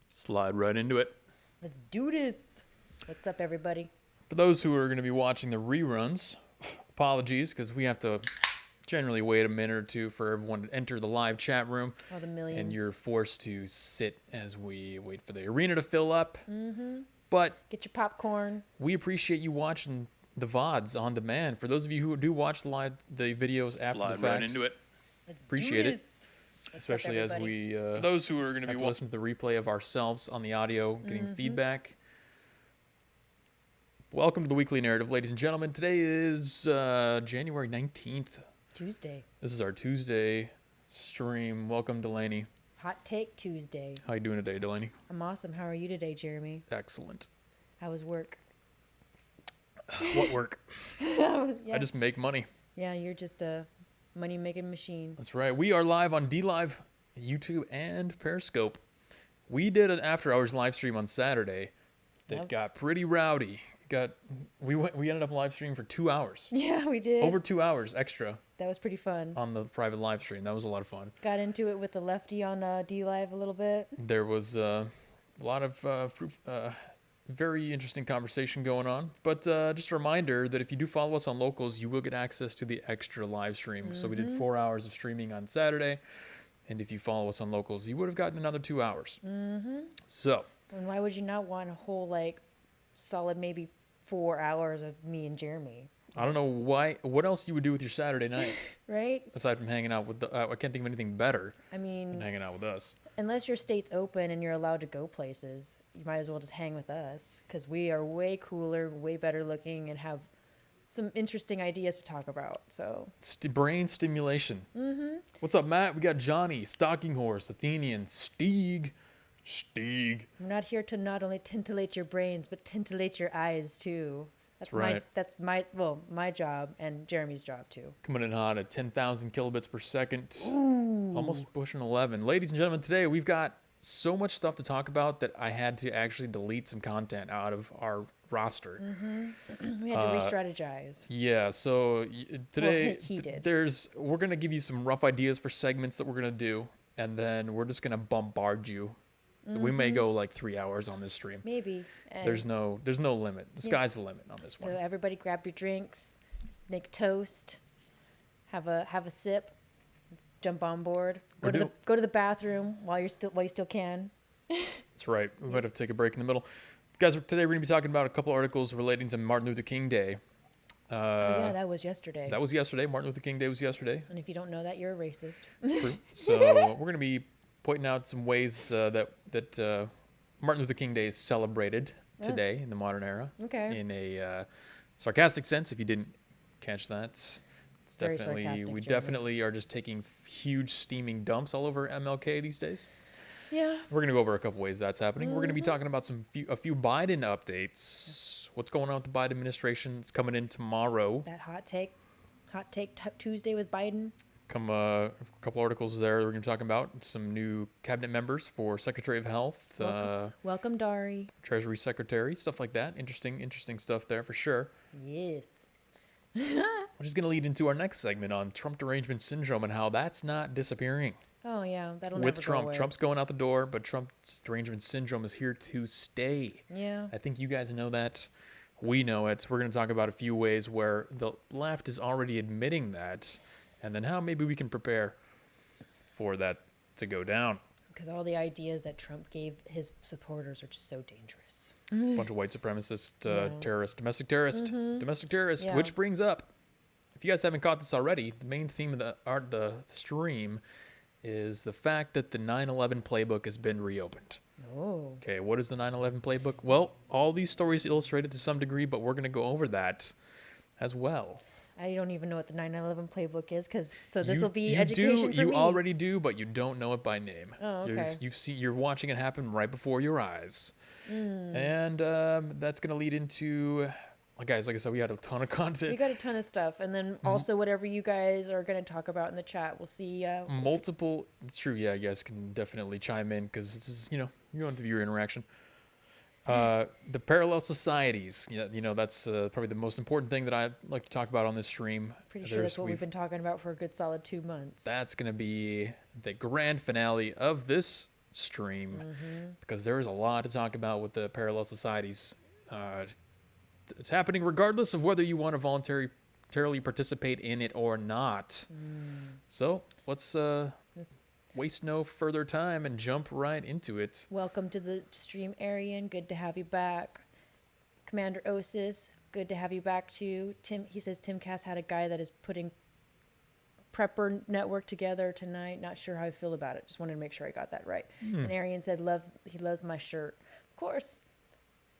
Slide right into it. Let's do this. What's up, everybody? For those who are going to be watching the reruns, apologies, because we have to generally wait a minute or two for everyone to enter the live chat room. All the millions. And you're forced to sit as we wait for the arena to fill up. Mm-hmm. But get your popcorn. We appreciate you watching the VODs on demand. For those of you who do watch the videos after the fact, right into it. Let's appreciate do it. this. Especially as we for those who are going to be listen to the replay of ourselves on the audio, getting feedback. Welcome to the Weekly Narrative, ladies and gentlemen. Today is January 19th. Tuesday. This is our Tuesday stream. Welcome, Delaney. Hot Take Tuesday. How you doing today, Delaney? I'm awesome. How are you today, Jeremy? Excellent. How was work? What work? Yeah. I just make money. Yeah, you're just a money-making machine. That's right. We are live on DLive, YouTube, and Periscope. We did an after-hours live stream on Saturday that got pretty rowdy. We ended up live streaming for 2 hours. Yeah, we did. Over 2 hours extra. That was pretty fun. On the private live stream. That was a lot of fun. Got into it with the lefty on DLive a little bit. There was a lot of very interesting conversation going on. But just a reminder that if you do follow us on Locals, you will get access to the extra live stream. So we did 4 hours of streaming on Saturday. And if you follow us on Locals, you would have gotten another 2 hours. So. And why would you not want a whole, solid maybe 4 hours of me and Jeremy? I don't know what else you would do with your Saturday night. Right? Aside from hanging out with I can't think of anything better than hanging out with us. Unless your state's open and you're allowed to go places, you might as well just hang with us because we are way cooler, way better looking, and have some interesting ideas to talk about. So brain stimulation. What's up, Matt? We got Johnny, Stalking Horse, Athenian, Steeg. I'm not here to not only tintillate your brains, but tintillate your eyes too. That's right. That's my job and Jeremy's job too. Coming in hot at 10,000 kilobits per second. Ooh. Almost pushing 11. Ladies and gentlemen, today we've got so much stuff to talk about that I had to actually delete some content out of our roster. We had to re-strategize. Yeah, so today he did. We're going to give you some rough ideas for segments that we're going to do, and then we're just going to bombard you. We may go 3 hours on this stream. Maybe. And there's no limit. The sky's the limit on this one. So everybody grab your drinks, make a toast, have a sip, jump on board. Go to the bathroom while you still can. That's right. We might have to take a break in the middle. Guys, today we're going to be talking about a couple articles relating to Martin Luther King Day. Yeah, that was yesterday. That was yesterday. Martin Luther King Day was yesterday. And if you don't know that, you're a racist. True. So we're going to be pointing out some ways that Martin Luther King Day is celebrated today in the modern era. Okay. In a sarcastic sense, if you didn't catch that, it's Very definitely sarcastic, definitely are just taking huge steaming dumps all over MLK these days. Yeah. We're gonna go over a couple ways that's happening. We're gonna be talking about a few Biden updates. What's going on with the Biden administration? It's coming in tomorrow. That hot take Tuesday with Biden. A couple articles there we're going to be talking about. Some new cabinet members for Secretary of Health. Welcome, Dari. Treasury Secretary, stuff like that. Interesting stuff there for sure. Yes. Which is going to lead into our next segment on Trump derangement syndrome and how that's not disappearing. Oh, yeah. That'll With never Trump. go away. Trump's going out the door, but Trump's derangement syndrome is here to stay. Yeah. I think you guys know that. We know it. We're going to talk about a few ways where the left is already admitting that. And then how maybe we can prepare for that to go down. Because all the ideas that Trump gave his supporters are just so dangerous. Bunch of white supremacist domestic terrorist. Yeah. Which brings up, if you guys haven't caught this already, the main theme of the stream is the fact that the 9/11 playbook has been reopened. Oh. Okay, what is the 9/11 playbook? Well, all these stories illustrate it to some degree, but we're going to go over that as well. I don't even know what the 9/11 playbook is, this will be education for me. You already do, but you don't know it by name. Oh, okay. You're watching it happen right before your eyes, and that's going to lead into, guys. Like I said, we had a ton of content. We got a ton of stuff, and then also whatever you guys are going to talk about in the chat, we'll see. Multiple. It's true. Yeah, you guys can definitely chime in because this is you're going to viewer interaction. The parallel societies, that's probably the most important thing that I'd like to talk about on this stream. Pretty sure that's what we've been talking about for a good solid 2 months. That's going to be the grand finale of this stream because there's a lot to talk about with the parallel societies. It's happening regardless of whether you want to voluntarily participate in it or not. So let's waste no further time and jump right into it. Welcome to the stream, Arian. Good to have you back. Commander Osis, good to have you back too. Tim, he says Tim Cass had a guy that is putting Prepper Network together tonight. Not sure how I feel about it. Just wanted to make sure I got that right. And Arian said he loves my shirt. Of course.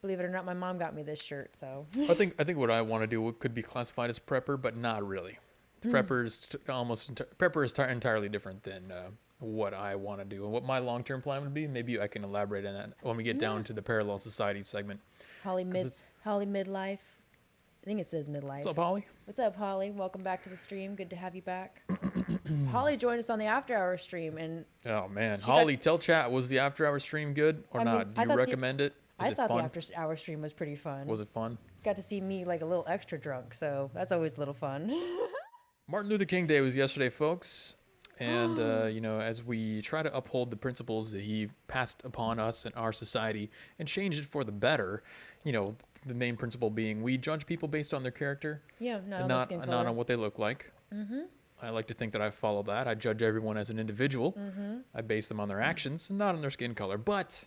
Believe it or not, my mom got me this shirt. So I think what I want to do could be classified as prepper, but not really. Prepper is entirely different than what I want to do and what my long-term plan would be. Maybe I can elaborate on that when we get down to the parallel society segment. Holly Midlife. I think it says midlife. What's up, Holly? What's up, Holly? Welcome back to the stream. Good to have you back. Holly joined us on the after hour stream, and oh man, Holly, tell chat, was the after hour stream good or not? Do you recommend it? I thought the after hour stream was pretty fun. Was it fun? Got to see me like a little extra drunk, so that's always a little fun. Martin Luther King Day was yesterday, folks. And, as we try to uphold the principles that he passed upon us and our society and change it for the better, the main principle being we judge people based on their character. Yeah, not on what they look like. I like to think that I follow that. I judge everyone as an individual. I base them on their actions and not on their skin color. But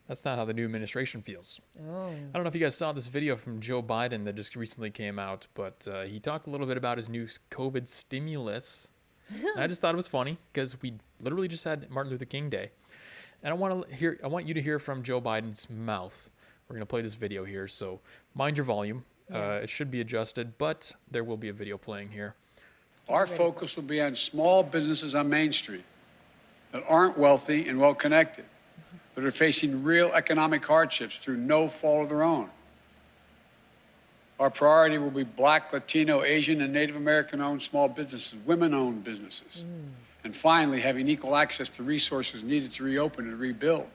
that's not how the new administration feels. I don't know if you guys saw this video from Joe Biden that just recently came out, but he talked a little bit about his new COVID stimulus. And I just thought it was funny because we literally just had Martin Luther King Day. And I want you to hear from Joe Biden's mouth. We're going to play this video here, so mind your volume. It should be adjusted, but there will be a video playing here. Our focus will be on small businesses on Main Street that aren't wealthy and well-connected, that are facing real economic hardships through no fault of their own. Our priority will be Black, Latino, Asian, and Native American-owned small businesses, women-owned businesses, and finally having equal access to resources needed to reopen and rebuild.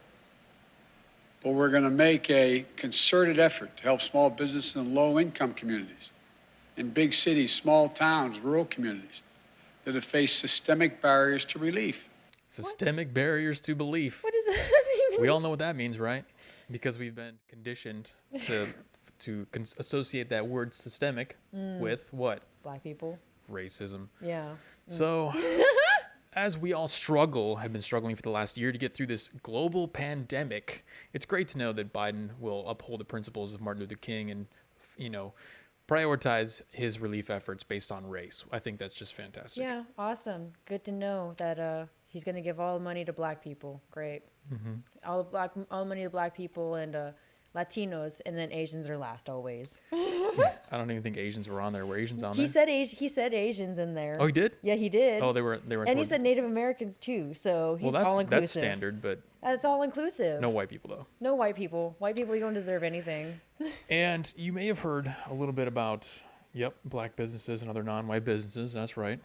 But we're going to make a concerted effort to help small businesses in low-income communities, in big cities, small towns, rural communities that have faced systemic barriers to relief. Systemic barriers to belief. What does that even? We all know what that means, right? Because we've been conditioned to associate that word systemic with what? Black people. Racism. Yeah. So, as we all have been struggling for the last year to get through this global pandemic, it's great to know that Biden will uphold the principles of Martin Luther King and, prioritize his relief efforts based on race. I think that's just fantastic. Yeah, awesome. Good to know that he's going to give all the money to Black people. Great. All the money to Black people and Latinos, and then Asians are last always. I don't even think Asians were on there. Were Asians on there? He said Asians in there. Oh, he did? Yeah, he did. Oh, they were. And he said Native Americans too. So he's all inclusive. That's standard, but that's all inclusive. No white people though. No white people. White people, you don't deserve anything. And you may have heard a little bit about Black businesses and other non-white businesses. That's right.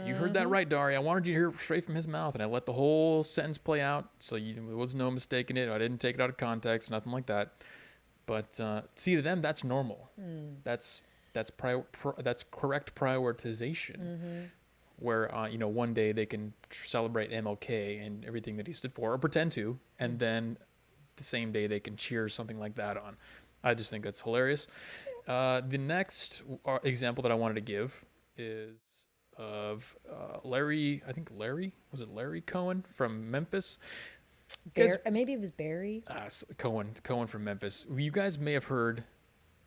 You heard that right, Dari. I wanted you to hear straight from his mouth, and I let the whole sentence play out, so there was no mistaking it. I didn't take it out of context, nothing like that. But see, to them, that's normal. That's correct prioritization. Where one day they can celebrate MLK and everything that he stood for, or pretend to, and then the same day they can cheer something like that on. I just think that's hilarious. The next example that I wanted to give is of Larry Cohen from Memphis. Maybe it was Barry. Cohen from Memphis. You guys may have heard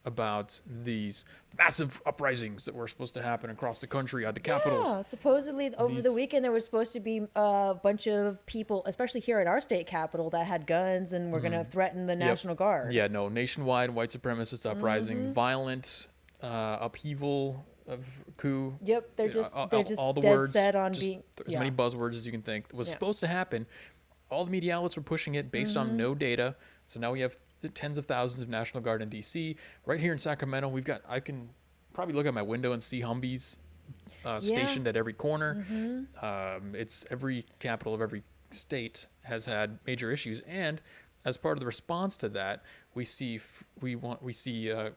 about these massive uprisings that were supposed to happen across the country at the capitals. Yeah, supposedly over the weekend there was supposed to be a bunch of people, especially here at our state capitol, that had guns and were going to threaten the National Guard. Yeah, no, nationwide white supremacist uprising, violent upheaval of coup. Yep, they're just all the dead words, set on just being as many buzzwords as you can think. It was supposed to happen. All the media outlets were pushing it based on no data. So now we have the tens of thousands of National Guard in D.C. Right here in Sacramento, I can probably look at my window and see Humvees stationed at every corner. It's every capital of every state has had major issues, and as part of the response to that, we see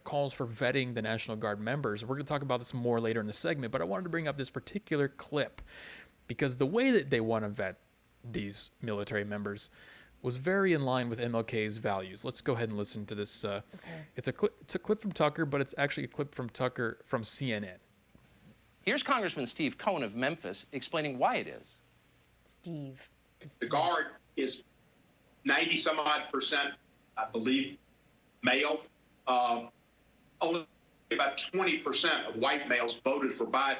calls for vetting the National Guard members. We're going to talk about this more later in the segment, but I wanted to bring up this particular clip because the way that they want to vet these military members was very in line with MLK's values. Let's go ahead and listen to this. It's a clip from Tucker, but it's actually a clip from Tucker from CNN. Here's Congressman Steve Cohen of Memphis explaining why it is. Steve. The Guard is 90-some-odd%, I believe, male. Only about 20% of white males voted for Biden.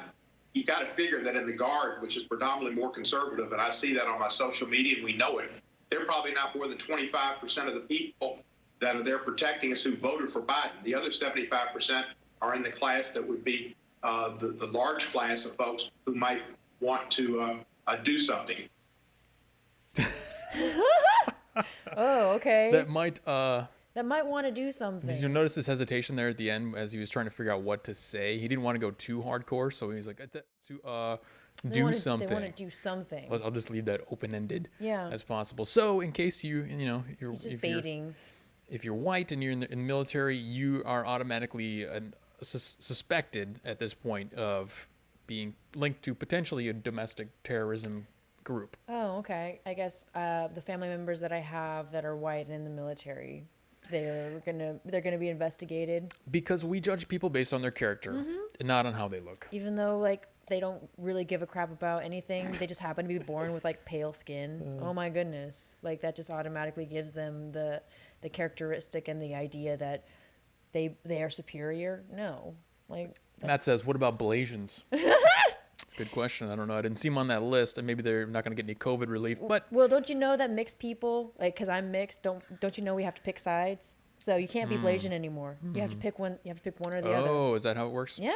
You got to figure that in the Guard, which is predominantly more conservative, and I see that on my social media, and we know it, they're probably not more than 25% of the people that are there protecting us who voted for Biden. The other 75% are in the class that would be the large class of folks who might want to do something. Oh, okay. That might want to do something. Did you notice his hesitation there at the end as he was trying to figure out what to say? He didn't want to go too hardcore, so he was like, do something. They want to do something. I'll just leave that open-ended Yeah. as possible. So in case you're It's just baiting. If you're white and you're in the military, you are automatically suspected at this point of being linked to potentially a domestic terrorism group. Oh, okay. I guess the family members that I have that are white and in the military, they're gonna be investigated. Because we judge people based on their character and not on how they look. Even though like they don't really give a crap about anything, they just happen to be born with like pale skin. Oh my goodness! Like that just automatically gives them the characteristic and the idea that they are superior. No, like Matt says, "What about Blasians?" It's a good question. I don't know. I didn't see them on that list, and maybe they're not going to get any COVID relief. But well, don't you know that mixed people, like, because I'm mixed, don't you know we have to pick sides? So you can't be Blasian anymore. You have to pick one. You have to pick one or the other. Oh, is that how it works? Yeah.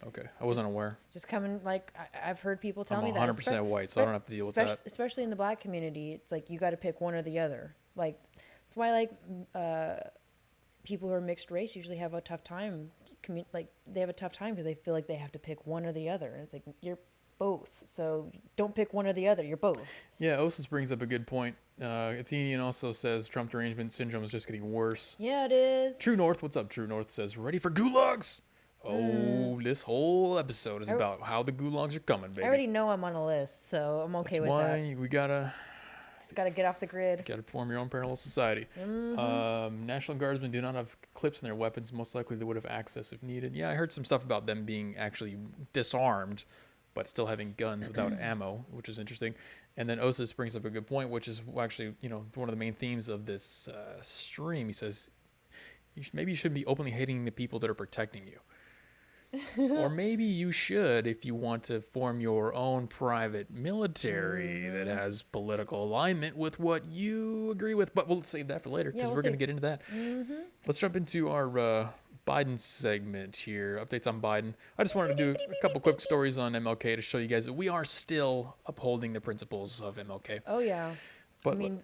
Okay, I wasn't aware. Just coming, like, I've heard people tell I'm me that. 100% white, so I don't have to deal with that. Especially in the black community, it's like you got to pick one or the other. Like, that's why, like, people who are mixed race usually have a tough time. They have a tough time because they feel like they have to pick one or the other. And it's like, you're both. So don't pick one or the other. You're both. Yeah, Osis brings up a good point. Athenian also says Trump derangement syndrome is just getting worse. Yeah, it is. True North, what's up? True North says, ready for gulags? Oh, this whole episode is about how the gulags are coming, baby. I already know I'm on a list, so I'm okay with that. That's why we gotta... Just gotta get off the grid. Gotta form your own parallel society. National Guardsmen do not have clips in their weapons. Most likely they would have access if needed. Yeah, I heard some stuff about them being actually disarmed, but still having guns without ammo, which is interesting. And then Osis brings up a good point, which is actually, one of the main themes of this stream. He says, maybe you should be openly hating the people that are protecting you. Or maybe you should if you want to form your own private military that has political alignment with what you agree with. But we'll save that for later because we're going to get into that. Let's jump into our Biden segment here. Updates on Biden. I just wanted to do a couple quick stories on MLK to show you guys that we are still upholding the principles of MLK. Oh, yeah. But, I mean,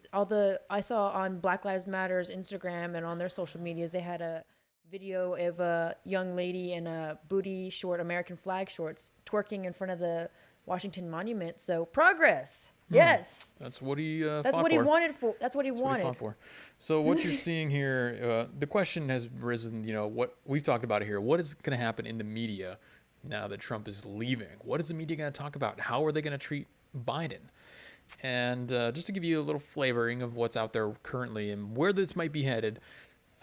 I saw on Black Lives Matter's Instagram and on their social medias, they had a video of a young lady in a booty short American flag shorts twerking in front of the Washington Monument. So progress. Yes. That's what he That's fought what for. he wanted for. That's what he That's wanted. what he fought for. So what you're seeing here, the question has risen, what we've talked about here. What is going to happen in the media now that Trump is leaving? What is the media going to talk about? How are they going to treat Biden? And just to give you a little flavoring of what's out there currently and where this might be headed,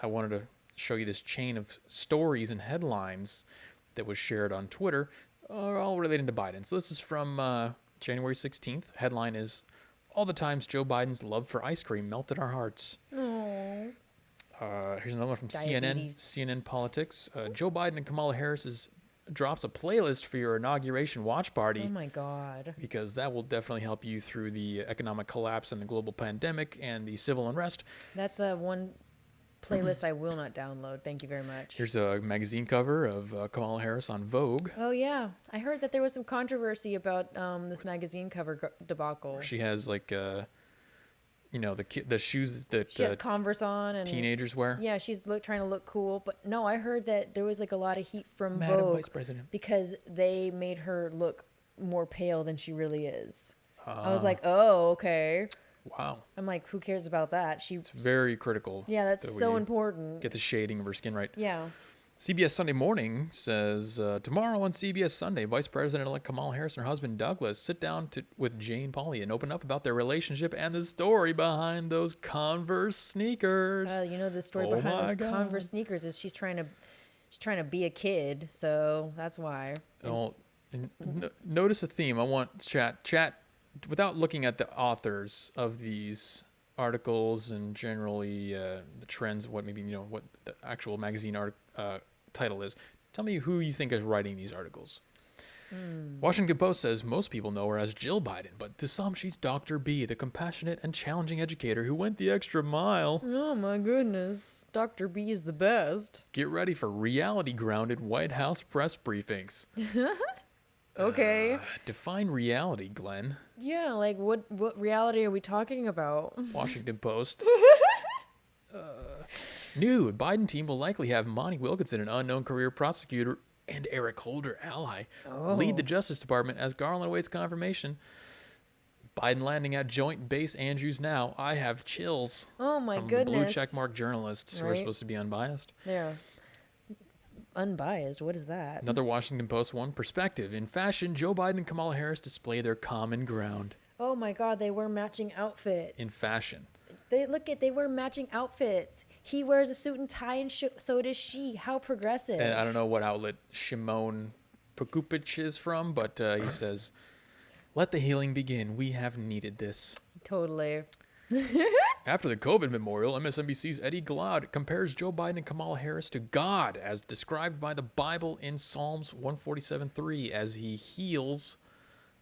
I wanted to show you this chain of stories and headlines that was shared on Twitter, all related to Biden. So this is from January 16th. Headline is, all the times Joe Biden's love for ice cream melted our hearts. Aww. Here's another one from Diabetes. CNN Politics. Joe Biden and Kamala Harris drops a playlist for your inauguration watch party. Oh my God. Because that will definitely help you through the economic collapse and the global pandemic and the civil unrest. That's one playlist I will not download. Thank you very much. Here's a magazine cover of Kamala Harris on Vogue. Oh, yeah. I heard that there was some controversy about this magazine cover debacle. She has like, the shoes that she has Converse on and teenagers wear. Yeah, she's trying to look cool. But no, I heard that there was like a lot of heat from Madam Vogue Vice President. because they made her look more pale than she really is. I was like, oh, okay. Wow. I'm like, who cares about that? It's very critical. Yeah, that's so important. Get the shading of her skin right. Yeah. CBS Sunday Morning says, tomorrow on CBS Sunday, Vice President-elect Kamala Harris and her husband Douglas sit down with Jane Pauley and open up about their relationship and the story behind those Converse sneakers. The story Oh behind my those God. Converse sneakers is she's trying to be a kid, so that's why. Notice a theme. I want chat without looking at the authors of these articles and generally the trends, what the actual magazine title is. Tell me who you think is writing these articles. Washington Post says most people know her as Jill Biden, but to some she's Dr. B, the compassionate and challenging educator who went the extra mile. Oh my goodness, Dr. B is the best. Get ready for reality-grounded White House press briefings. Okay. Define reality, Glenn. Yeah, like what reality are we talking about? Washington Post. New Biden team will likely have Monty Wilkinson, an unknown career prosecutor, and Eric Holder, ally, lead the Justice Department as Garland awaits confirmation. Biden landing at Joint Base Andrews now. I have chills. Oh my from goodness. the blue checkmark journalists who are Right. supposed to be unbiased. Yeah. Unbiased. What is that? Another Washington Post one. Perspective. In fashion, Joe Biden and Kamala Harris display their common ground. Oh my God, they wear matching outfits. In fashion. They wear matching outfits. He wears a suit and tie, and so does she. How progressive. And I don't know what outlet Shimon Prokupich is from, but he says, "Let the healing begin. We have needed this." Totally. After the COVID memorial, MSNBC's Eddie Glaude compares Joe Biden and Kamala Harris to God, as described by the Bible in Psalms 147:3, as he heals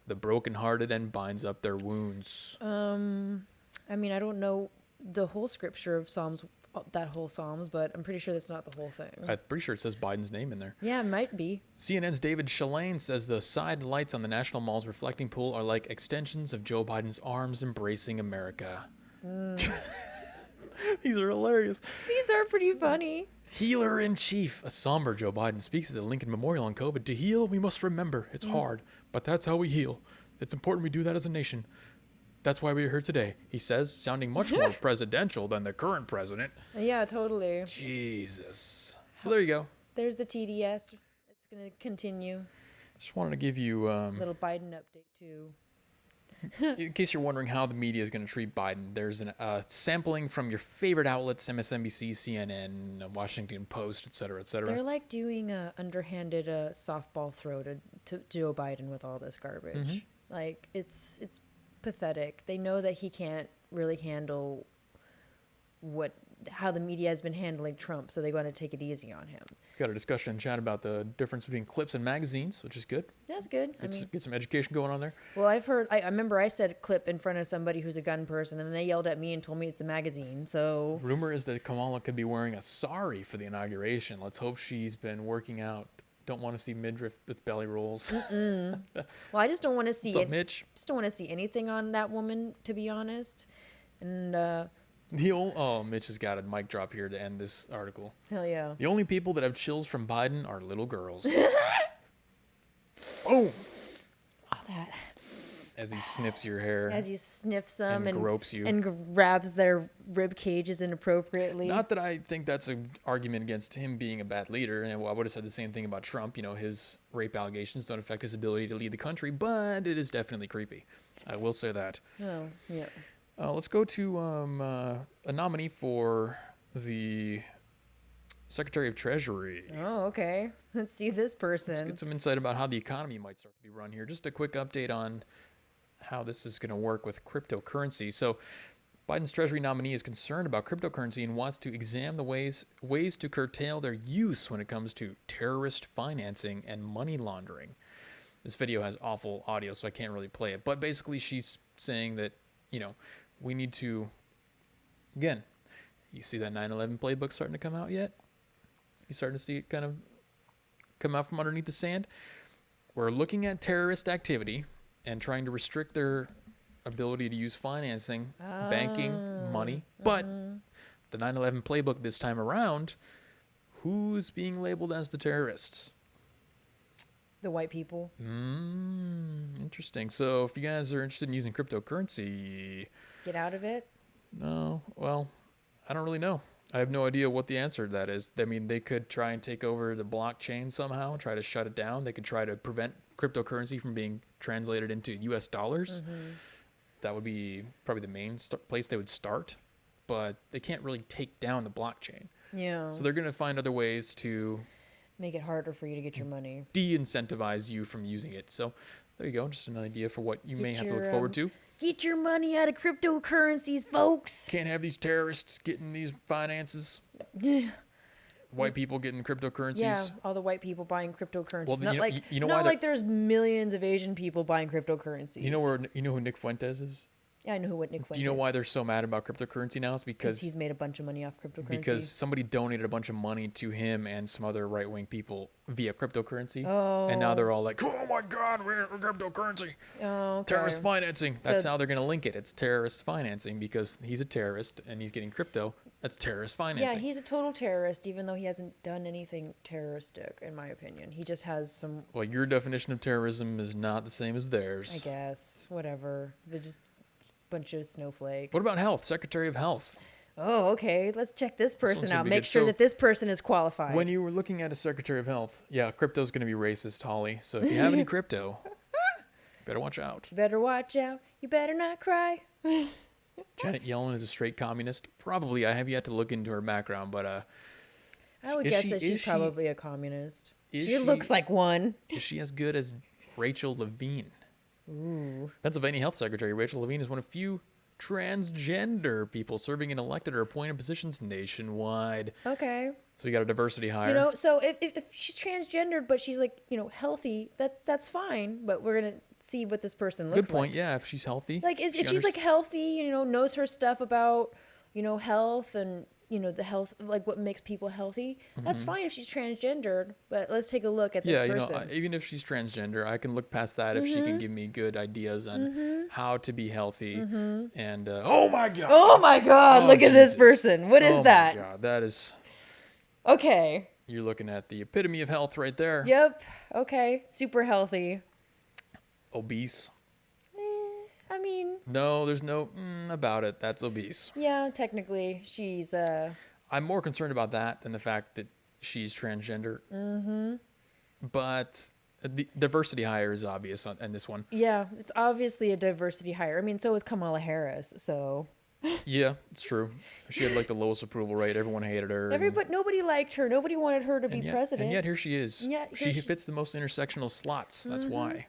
the brokenhearted and binds up their wounds. I mean, I don't know the whole scripture of Psalms, that whole Psalms, but I'm pretty sure that's not the whole thing. I'm pretty sure it says Biden's name in there. Yeah, it might be. CNN's David Shalane says the side lights on the National Mall's reflecting pool are like extensions of Joe Biden's arms embracing America. These are hilarious. These are pretty funny. Healer in chief, a somber Joe Biden speaks at the Lincoln Memorial on COVID. To heal, we must remember. It's hard, but that's how we heal. It's important we do that as a nation. That's why we're here today, he says, sounding much more presidential than the current president. Yeah, totally. Jesus. So there you go. There's the TDS. It's going to continue. Just wanted to give you, Little Biden update, too. in case you're wondering how the media is going to treat Biden, there's a sampling from your favorite outlets, MSNBC, CNN, Washington Post, et cetera, et cetera. They're like doing a underhanded softball throw to Joe Biden with all this garbage. Like, it's pathetic. They know that he can't really handle how the media has been handling Trump, so they're going to take it easy on him. Got a discussion in chat about the difference between clips and magazines, which is good. That's good. I mean, Get some education going on there. well, I've heard. I remember I said clip in front of somebody who's a gun person, and they yelled at me and told me it's a magazine. So Rumor is that Kamala could be wearing a sari for the inauguration. Let's hope she's been working out. Don't want to see midriff with belly rolls. well, I just don't want to see What's up, it. Mitch? Just don't want to see anything on that woman, to be honest. And Mitch has got a mic drop here to end this article. hell yeah. The only people that have chills from Biden are little girls. Oh! All that. As he sniffs your hair. As he sniffs them And gropes you. and grabs their rib cages inappropriately. Not that I think that's an argument against him being a bad leader. And I would have said the same thing about Trump. You know, his rape allegations don't affect his ability to lead the country, but it is definitely creepy. I will say that. Oh, yeah. Let's go to a nominee for the Secretary of Treasury. Oh, okay. Let's see this Let's person. get some insight about how the economy might start to be run here. Just a quick update on how this is going to work with cryptocurrency. So Biden's Treasury nominee is concerned about cryptocurrency and wants to examine the ways to curtail their use when it comes to terrorist financing and money laundering. This video has awful audio, so I can't really play it. But basically, she's saying that, we need to, again, you see that 9/11 playbook starting to come out yet? You starting to see it kind of come out from underneath the sand? We're looking at terrorist activity and trying to restrict their ability to use financing, banking, money. But the 9/11 playbook this time around, who's being labeled as the terrorists? The white people. Interesting. So if you guys are interested in using cryptocurrency, Get out of it. no, well, I don't really know. I have no idea what the answer to that is. I mean, they could try and take over the blockchain somehow, try to shut it down. They could try to prevent cryptocurrency from being translated into US dollars. That would be probably the main place they would start, but they can't really take down the blockchain. Yeah. So they're going to find other ways to Make it harder for you to get your money. de-incentivize you from using it. So there you go, just an idea for what you may have to look forward to. Get your money out of cryptocurrencies, folks. Can't have these terrorists getting these finances. White people getting cryptocurrencies. Yeah, all the white people buying cryptocurrencies. Well, not you know not why like there's millions of Asian people buying cryptocurrencies. You know who Nick Fuentes is? Yeah, I know what Nick Fuentes. Do you know why they're so mad about cryptocurrency now? It's Because he's made a bunch of money off cryptocurrency. because somebody donated a bunch of money to him and some other right-wing people via cryptocurrency. Oh. And now they're all like, oh my God, we're cryptocurrency. Oh, okay. Terrorist financing. That's So- how they're going to link it. It's terrorist financing because he's a terrorist and he's getting crypto. That's terrorist financing. Yeah, he's a total terrorist, even though he hasn't done anything terroristic, in my opinion. He just has some, Well, your definition of terrorism is not the same as I theirs. guess, whatever. They're just a bunch of snowflakes. What about health? Secretary of Health. Oh, okay. Let's check this person should out. be Make good. sure So, that this person is qualified. When you were looking at a Secretary of Health, yeah, crypto's going to be racist, Holly. So if you have any crypto, better watch out. You better watch out. You better not cry. Janet Yellen is a straight communist. Probably. I have yet to look into her background, but I would Is guess she- that is she's she- probably a communist. is She looks she- like one. is she as good as Rachel Levine? Ooh. Pennsylvania Health Secretary Rachel Levine is one of few transgender people serving in elected or appointed positions nationwide. Okay. So we got a diversity hire. You know, so if she's transgendered, but she's like, healthy, that's fine. But we're gonna see what this person looks Good point. like. Yeah, if she's healthy. Like, if she she's like healthy, knows her stuff about, health and the health, like what makes people healthy. That's fine if she's transgendered. But let's take a look at this yeah, person. even if she's transgender, I can look past that if she can give me good ideas on how to be healthy. And oh my God! Oh my God! Oh, Look at this Jesus. person. What is Oh that? my God, that is. Okay. You're looking at the epitome of health right there. Yep. Okay. Super healthy. Obese. I mean, No, there's no about it. That's obese. yeah, technically she's I'm more concerned about that than the fact that she's transgender. But the diversity hire is obvious on this one. yeah, it's obviously a diversity hire. I mean, so is Kamala Harris. So Yeah, it's true. She had like the lowest approval rate. Everyone hated her. and- nobody liked her. Nobody wanted her to be and yet, president. And yet here she is. Yet she here she- fits the most intersectional slots. That's why.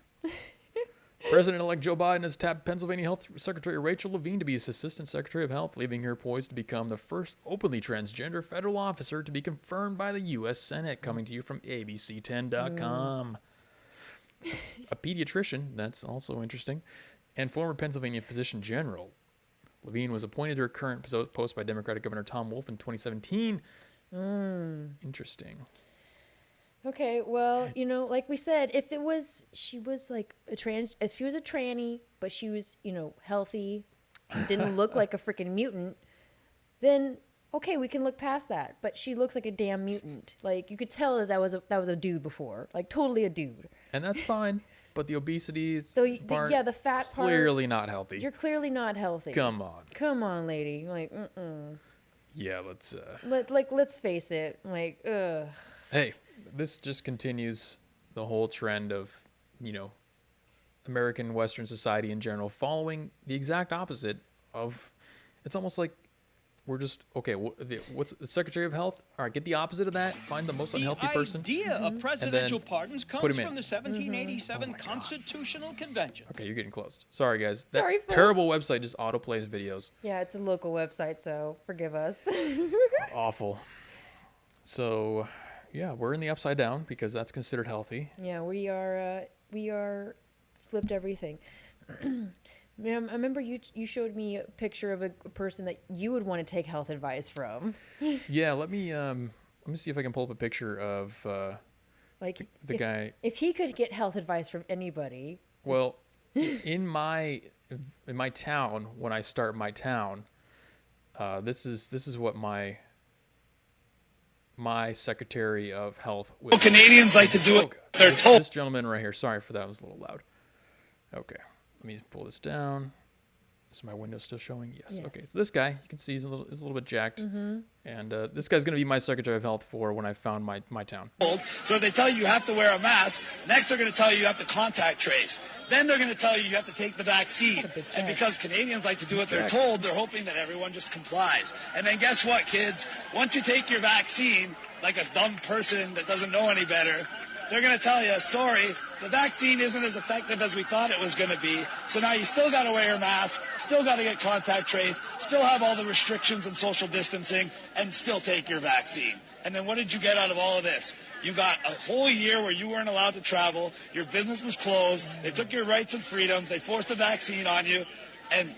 President-elect Joe Biden has tapped Pennsylvania Health Secretary Rachel Levine to be his Assistant Secretary of Health, leaving her poised to become the first openly transgender federal officer to be confirmed by the U.S. Senate. Coming to you from ABC10.com. A pediatrician, that's also interesting, and former Pennsylvania Physician General. Levine was appointed to her current post by Democratic Governor Tom Wolf in 2017. Interesting. Okay, well, like we said, if she was like if she was a tranny, but she was, healthy, and didn't look like a freaking mutant, then okay, we can look past that. But she looks like a damn mutant. Like you could tell that was a dude before, like totally a dude. And that's fine, but the obesity, it's So part, the fat part, clearly not healthy. you're clearly not healthy. Come on. Come on, lady. Like, Yeah, let's. let's face it. Like, ugh. Hey, this just continues the whole trend of, American Western society in general following the exact opposite of. It's almost like we're just okay. What's the Secretary of Health? All right, get the opposite of that. Find the most unhealthy person. The idea of presidential pardons put comes him in. from the 1787 Constitutional Convention. Okay, you're getting close. Sorry, guys. That Sorry, terrible folks. website just autoplays videos. Yeah, it's a local website, so forgive us. Awful. So, yeah, we're in the upside down because that's considered healthy. Yeah, we are flipped everything. Ma'am, I remember you showed me a picture of a person that you would want to take health advice from. Yeah, let me see if I can pull up a picture of Like the guy. If he could get health advice from anybody. Well, in my town, when I start my town, this is what my Secretary of Health will. Canadians like to do it. They're told. This gentleman right here. Sorry for that. It was a little loud. Okay, let me pull this down. Is my window still showing? Yes. Yes. Okay. So this guy, you can see he's a little bit jacked. And this guy's going to be my Secretary of Health for when I found my town. So they tell you have to wear a mask. Next, they're going to tell you have to contact trace. Then they're going to tell you have to take the vaccine. And because Canadians like to do what they're told, they're hoping that everyone just complies. And then guess what, kids? Once you take your vaccine, like a dumb person that doesn't know any better, they're going to tell you, sorry, the vaccine isn't as effective as we thought it was going to be. So now you still got to wear your mask, still got to get contact traced, still have all the restrictions and social distancing, and still take your vaccine. And then what did you get out of all of this? You got a whole year where you weren't allowed to travel, your business was closed, they took your rights and freedoms, they forced the vaccine on you, and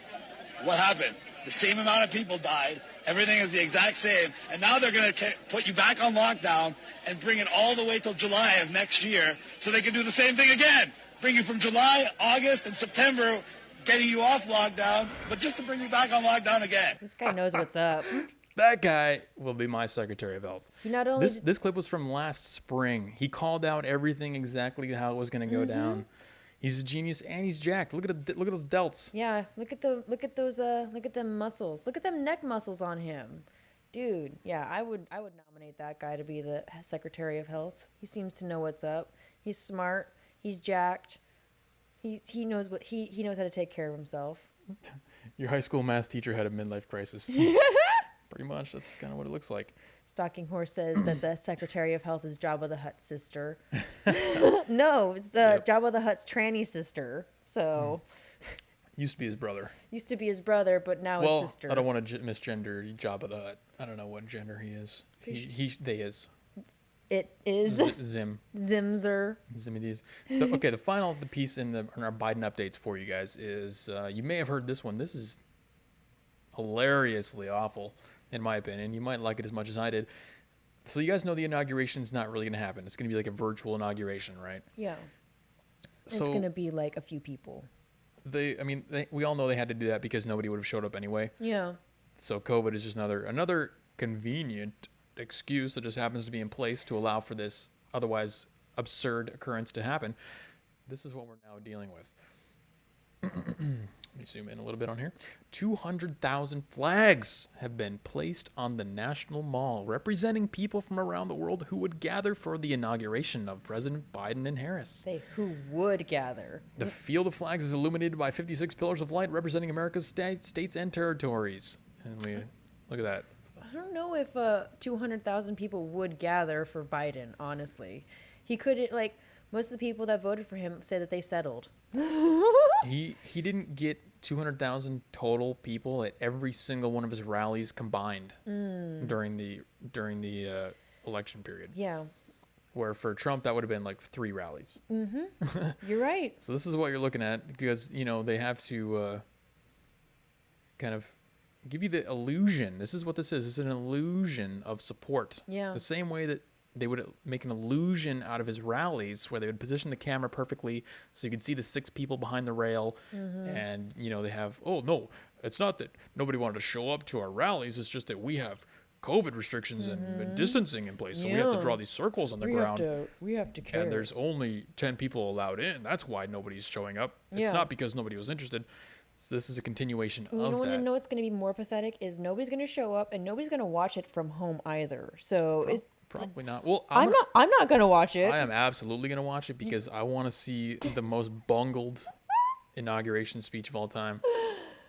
what happened? The same amount of people died. Everything is the exact same. And now they're going to put you back on lockdown and bring it all the way till July of next year so they can do the same thing again. Bring you from July, August, and September, getting you off lockdown, but just to bring you back on lockdown again. This guy knows what's up. That guy will be my Secretary of Health. He not only This clip was from last spring. He called out everything exactly how it was going to go down. He's a genius and he's jacked. Look at those delts. Yeah, look at them muscles. Look at them neck muscles on him. Dude, yeah, I would nominate that guy to be the Secretary of Health. He seems to know what's up. He's smart, he's jacked. He knows what he knows how to take care of himself. Your high school math teacher had a midlife crisis. Pretty much, that's kind of what it looks like. Stalking Horse says that the Secretary of Health is Jabba the Hutt's sister. No, it's Jabba the Hutt's tranny sister. So Used to be his brother. used to be his brother, but now Well, his sister. I don't want to misgender Jabba the Hutt. I don't know what gender he is. They is. It is Zim. Zimzer. Zimides. The piece in our Biden updates for you guys is, you may have heard this one. This is hilariously awful, in my opinion. You might like it as much as I did. So you guys know the inauguration is not really going to happen. It's going to be like a virtual inauguration, right? Yeah. So It's going to be like a few people. we all know they had to do that because nobody would have showed up anyway. Yeah. So COVID is just another convenient excuse that just happens to be in place to allow for this otherwise absurd occurrence to happen. This is what we're now dealing with. Let me zoom in a little bit on here. 200,000 flags have been placed on the National Mall, representing people from around the world who would gather for the inauguration of President Biden and Harris. Say who would gather. The field of flags is illuminated by 56 pillars of light representing America's states and territories. And look at that. I don't know if 200,000 people would gather for Biden, honestly. He could, most of the people that voted for him say that they settled. He didn't get 200,000 total people at every single one of his rallies combined during the election period. Yeah. Where for Trump that would have been like 3 rallies. You're right. So this is what you're looking at because they have to kind of give you the illusion. This is what this is. It's an illusion of support. Yeah. The same way that they would make an illusion out of his rallies where they would position the camera perfectly so you could see the 6 people behind the rail. And, they have, oh, no, it's not that nobody wanted to show up to our rallies. It's just that we have COVID restrictions and distancing in place. So we have to draw these circles on the ground. We have to care. And there's only 10 people allowed in. That's why nobody's showing up. It's not because nobody was interested. So this is a continuation of that. You know what's going to be more pathetic is nobody's going to show up and nobody's going to watch it from home either. So Probably not. Well, I'm not going to watch it. I am absolutely going to watch it because I want to see the most bungled inauguration speech of all time.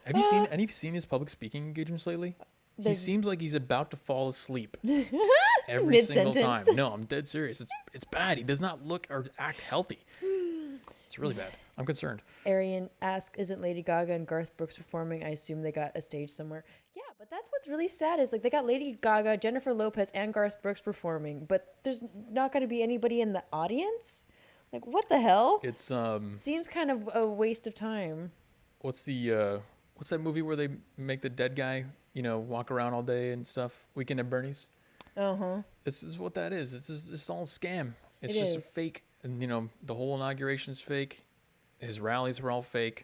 Have you seen his public speaking engagements lately? He seems like he's about to fall asleep every single time. No, I'm dead serious. It's bad. He does not look or act healthy. It's really bad. I'm concerned. Arian asks, isn't Lady Gaga and Garth Brooks performing? I assume they got a stage somewhere. Yeah, but that's what's really sad is they got Lady Gaga, Jennifer Lopez, and Garth Brooks performing, but there's not going to be anybody in the audience? What the hell? It's seems kind of a waste of time. What's that movie where they make the dead guy, walk around all day and stuff? Weekend at Bernie's? Uh-huh. This is what that is. It's all a scam. It's just a fake. And, the whole inauguration is fake. His rallies were all fake.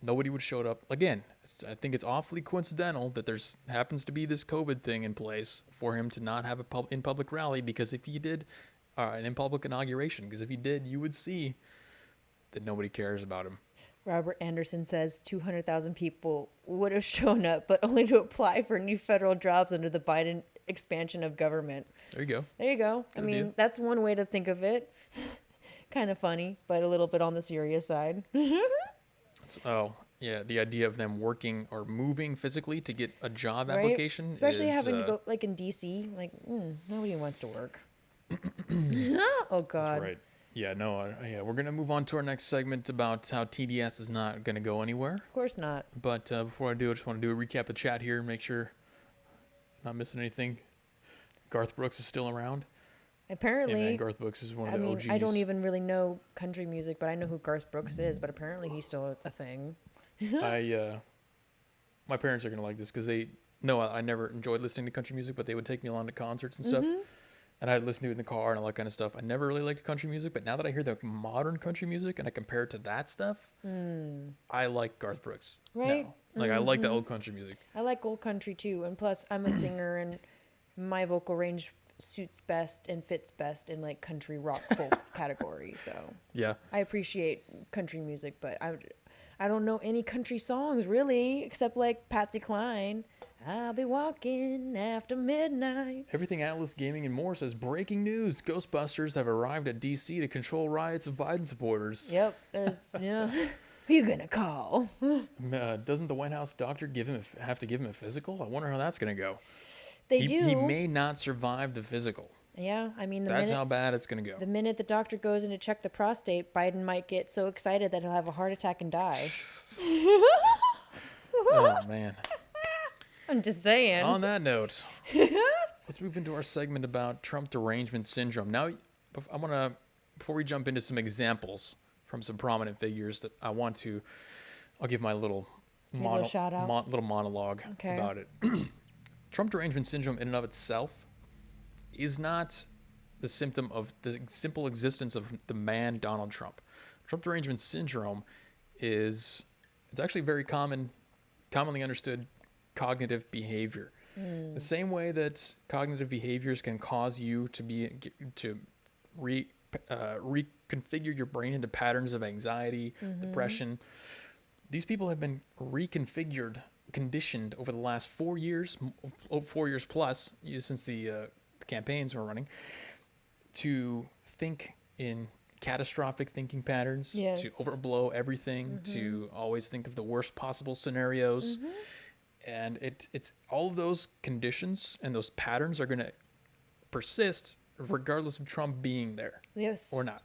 Nobody would show up. Again, I think it's awfully coincidental that there's happens to be this COVID thing in place for him to not have a in-public rally, because if he did an in-public inauguration, because if he did, you would see that nobody cares about him. Robert Anderson says 200,000 people would have shown up, but only to apply for new federal jobs under the Biden expansion of government. There you go. There you go. I mean, idea. that's one way to think of it. Kind of funny, but a little bit on the serious side. Oh, yeah. The idea of them working or moving physically to get a job Right? application Especially is, having to go, like in DC, like, nobody wants to work. Oh, God. That's right. Yeah, no, yeah. We're going to move on to our next segment about how TDS is not going to go anywhere. Of course not. But before I do, I just want to do a recap of the chat here and make sure I'm not missing anything. Garth Brooks is still around. Yeah, Apparently, man, Garth Brooks is one of I the mean, OGs. I don't even really know country music, but I know who Garth Brooks is, but apparently he's still a thing. My parents are going to like this because I never enjoyed listening to country music, but they would take me along to concerts and stuff. And I'd listen to it in the car and all that kind of stuff. I never really liked country music, but now that I hear the modern country music and I compare it to that stuff, I like Garth Brooks. Right? Now. Like, I like the old country music. I like old country too, and plus I'm a singer, and my vocal range suits best and fits best in like country rock folk category. So Yeah. I appreciate country music, but I don't know any country songs really, except like Patsy Cline. I'll be walking after midnight. Everything Atlas Gaming and more says, breaking news, Ghostbusters have arrived at D.C. to control riots of Biden supporters. Yep, there's, who you gonna call? Doesn't the White House doctor have to give him a physical? I wonder how that's going to go. They do. He may not survive the physical. Yeah, I mean, That's how bad it's going to go. the minute the doctor goes in to check the prostate, Biden might get so excited that he'll have a heart attack and die. Oh, man. I'm just saying. On that note, let's move into our segment about Trump derangement syndrome. Now, before we jump into some examples from some prominent figures that I'll give my little shout out? little monologue Okay. about it. Trump derangement syndrome in and of itself is not the symptom of the simple existence of the man Donald Trump. Trump derangement syndrome it's actually very commonly understood cognitive behavior. The same way that cognitive behaviors can cause you to reconfigure your brain into patterns of anxiety, depression. These people have been conditioned over the last 4 years, 4 years plus, since the campaigns were running, to think in catastrophic thinking patterns, Yes. to overblow everything, to always think of the worst possible scenarios. And it's all of those conditions and those patterns are going to persist regardless of Trump being there Yes. or not.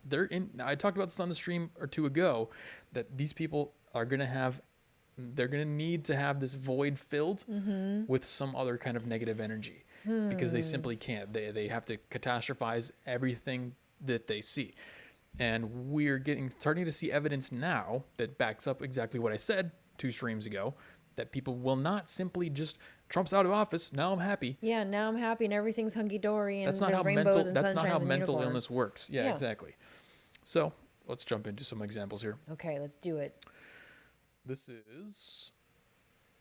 I talked about this on the stream or two ago, that these people are going to need to have this void filled with some other kind of negative energy because they simply can't. They have to catastrophize everything that they see. And we're starting to see evidence now that backs up exactly what I said 2 streams ago, that people will not simply just, Trump's out of office, now I'm happy. Yeah, now I'm happy and everything's hunky dory and That's not there's how rainbows and that's not sunshines how and mental unicorns. illness works. Yeah, Yeah. exactly. So let's jump into some examples here. Okay, let's do it. This is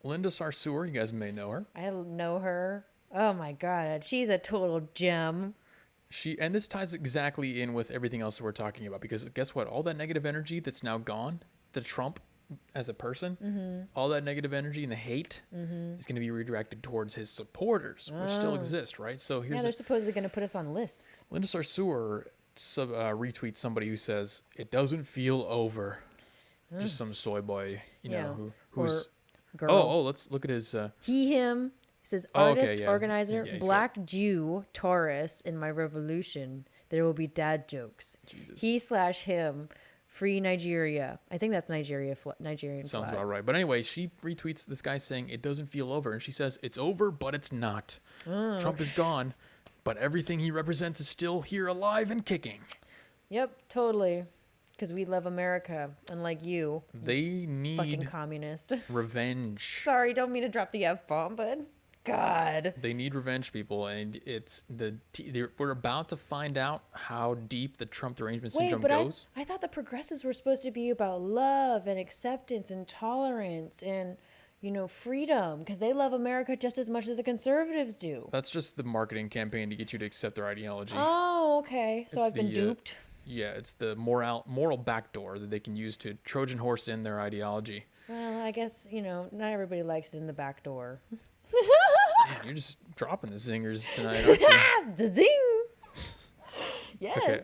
Linda Sarsour. You guys may know her. I know her. Oh my God, she's a total gem. And this ties exactly in with everything else that we're talking about, because guess what? All that negative energy that's now gone, the Trump as a person, all that negative energy and the hate is going to be redirected towards his supporters, which still exist, right? So Yeah, they're supposedly going to put us on lists. Linda Sarsour retweets somebody who says, "It doesn't feel over." Just some soy boy, who's Girl. oh, let's look at his. He, him. It says Oh, okay, artist, yeah. organizer, Yeah, he's black Jew, Taurus. In my revolution, there will be dad jokes. Jesus. He/him. Free Nigeria. I think that's Nigerian Sounds flag. about right. But anyway, she retweets this guy saying it doesn't feel over, and she says it's over, but it's not. Trump is gone, but everything he represents is still here, alive and kicking. Yep, totally. Because we love America, unlike you, They need fucking communist. revenge. Sorry, don't mean to drop the F-bomb, but God. They need revenge, people, and we're about to find out how deep the Trump derangement syndrome goes. I thought the progressives were supposed to be about love and acceptance and tolerance and, freedom, because they love America just as much as the conservatives do. That's just the marketing campaign to get you to accept their ideology. Oh, okay. So It's I've been the, duped. Yeah, it's the moral backdoor that they can use to Trojan horse in their ideology. Well, I guess, not everybody likes it in the back door. Man, you're just dropping the zingers tonight, aren't you? Zing! Yes. Okay,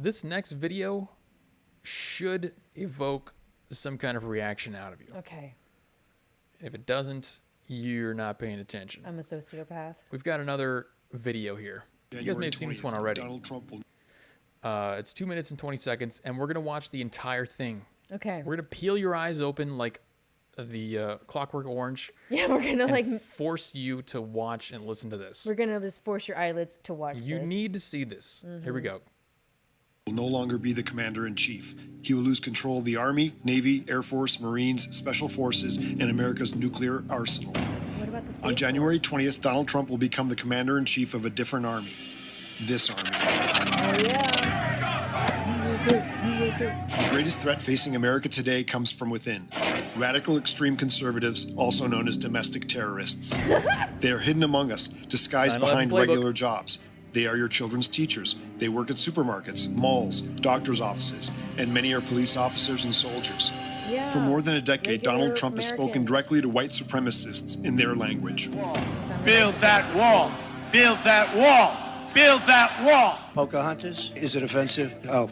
this next video should evoke some kind of reaction out of you. Okay. If it doesn't, you're not paying attention. I'm a sociopath. We've got another video here. You guys may have seen this one already. Donald Trump will... It's 2 minutes and 20 seconds, and we're going to watch the entire thing. Okay. We're going to peel your eyes open like the Clockwork Orange. Yeah, we're going to force you to watch and listen to this. We're going to just force your eyelids to watch You this. need to see this. Here we go. will no longer be the commander-in-chief. He will lose control of the Army, Navy, Air Force, Marines, Special Forces, and America's nuclear arsenal. What about the Space On January Force? 20th, Donald Trump will become the commander-in-chief of a different army. This army. Oh, yeah. The greatest threat facing America today comes from within. Radical extreme conservatives, also known as domestic terrorists. They are hidden among us, disguised 9/11 behind playbook. regular jobs. They are your children's teachers. They work at supermarkets, malls, doctors' offices, and many are police officers and soldiers. Yeah. For more than a decade, Regular Donald Trump has spoken Americans. directly to white supremacists in their language. Build that wall. Build that wall. Build that wall. Pocahontas? Is it offensive? Oh,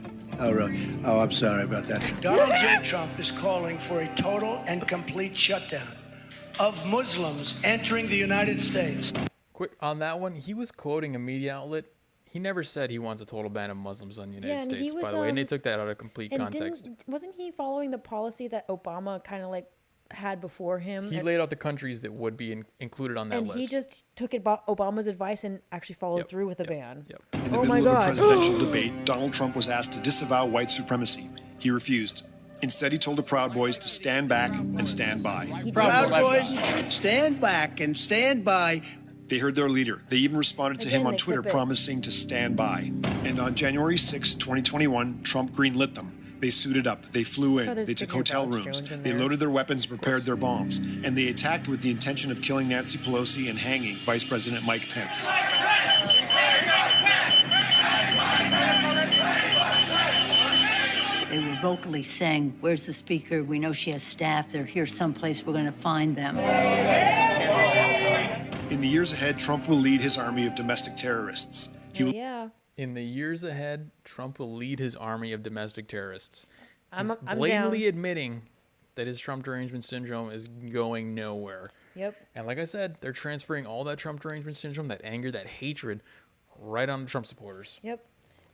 really? Oh, I'm sorry about that. Donald J. Trump is calling for a total and complete shutdown of Muslims entering the United States. Quick on that one, he was quoting a media outlet. He never said he wants a total ban of Muslims on the United and he States, was, by the way, and they took that out of complete And context. wasn't he following the policy that Obama kind of like had before him? He laid out the countries that would be included on that and list. he just took Obama's advice and actually followed Yep, through with the yep, ban. Yep. In the Oh my middle of a God. presidential debate, Donald Trump was asked to disavow white supremacy. He refused. Instead, he told the Proud Boys to stand back and stand by. Proud Boys, stand back and stand by. They heard their leader. They even responded to him Again, on they Twitter clip it. promising to stand by. And on January 6, 2021, Trump greenlit them. They suited up. They flew Oh, in. there's They took Goodyear hotel Alex rooms. Jones in They there. loaded their weapons, prepared their bombs. And they attacked with the intention of killing Nancy Pelosi and hanging Vice President Mike Pence. They were vocally saying, "Where's the speaker? We know she has staff. They're here someplace. We're going to find them." In the years ahead, Trump will lead his army of domestic terrorists. He will Yeah. In the years ahead, Trump will lead his army of domestic terrorists. I'm He's down. blatantly admitting that his Trump derangement syndrome is going nowhere. Yep. And like I said, they're transferring all that Trump derangement syndrome, that anger, that hatred, right on to Trump supporters. Yep.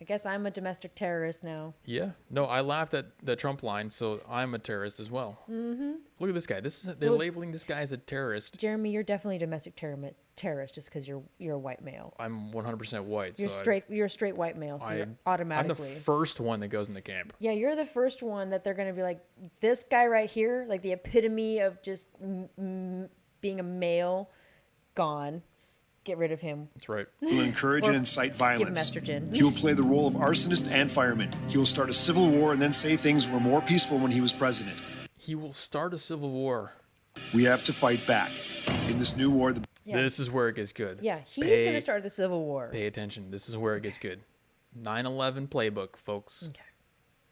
I guess I'm a domestic terrorist now. Yeah. No, I laughed at the Trump line, so I'm a terrorist as well. Mm-hmm. Look at this guy. They're Well- labeling this guy as a terrorist. Jeremy, you're definitely a domestic terrorist just because you're a white male. I'm 100% white. You're so straight. You're a straight white male, so you're I'm automatically. the first one that goes in the camp. Yeah, you're the first one that they're gonna be like, this guy right here, like the epitome of just being a male, gone. Get rid of him. That's right. He will encourage and incite violence. estrogen. He will play the role of arsonist and fireman. He will start a civil war and then say things were more peaceful when he was president. He will start a civil war. We have to fight back. In this new war, the Yeah. This is where it gets good. Yeah, he's Pay- gonna start the civil war. Pay attention. This is where it gets good. 9/11 playbook, folks. Okay.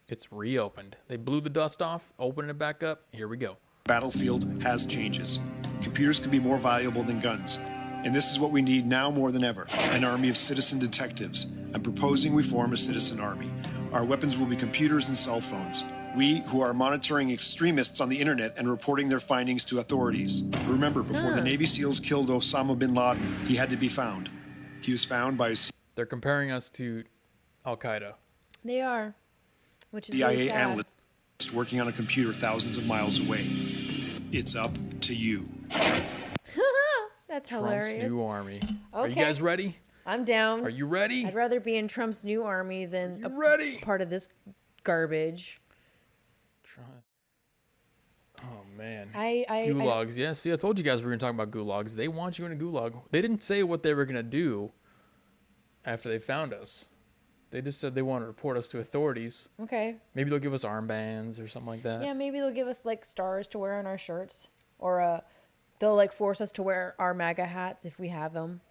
It's reopened. They blew the dust off, opening it back up. Here we go. battlefield has changes. Computers can be more valuable than guns. And this is what we need now more than ever, an army of citizen detectives. I'm proposing we form a citizen army. Our weapons will be computers and cell phones. We, who are monitoring extremists on the internet and reporting their findings to authorities. Remember, before the Navy SEALs killed Osama bin Laden, he had to be found. He was found by a They're comparing us to Al-Qaeda. They are, which is CIA really sad. analyst working on a computer thousands of miles away. It's up to you. That's Trump's hilarious. new army. Are you Okay. guys ready? I'm down. Are you ready? I'd rather be in Trump's new army than a ready? part of this garbage. Oh, man. I Gulags. Yeah, see, I told you guys we were going to talk about gulags. They want you in a gulag. They didn't say what they were going to do after they found us. They just said they want to report us to authorities. Okay. Maybe they'll give us armbands or something like that. Yeah, maybe they'll give us like stars to wear on our shirts, or they'll like force us to wear our MAGA hats if we have them.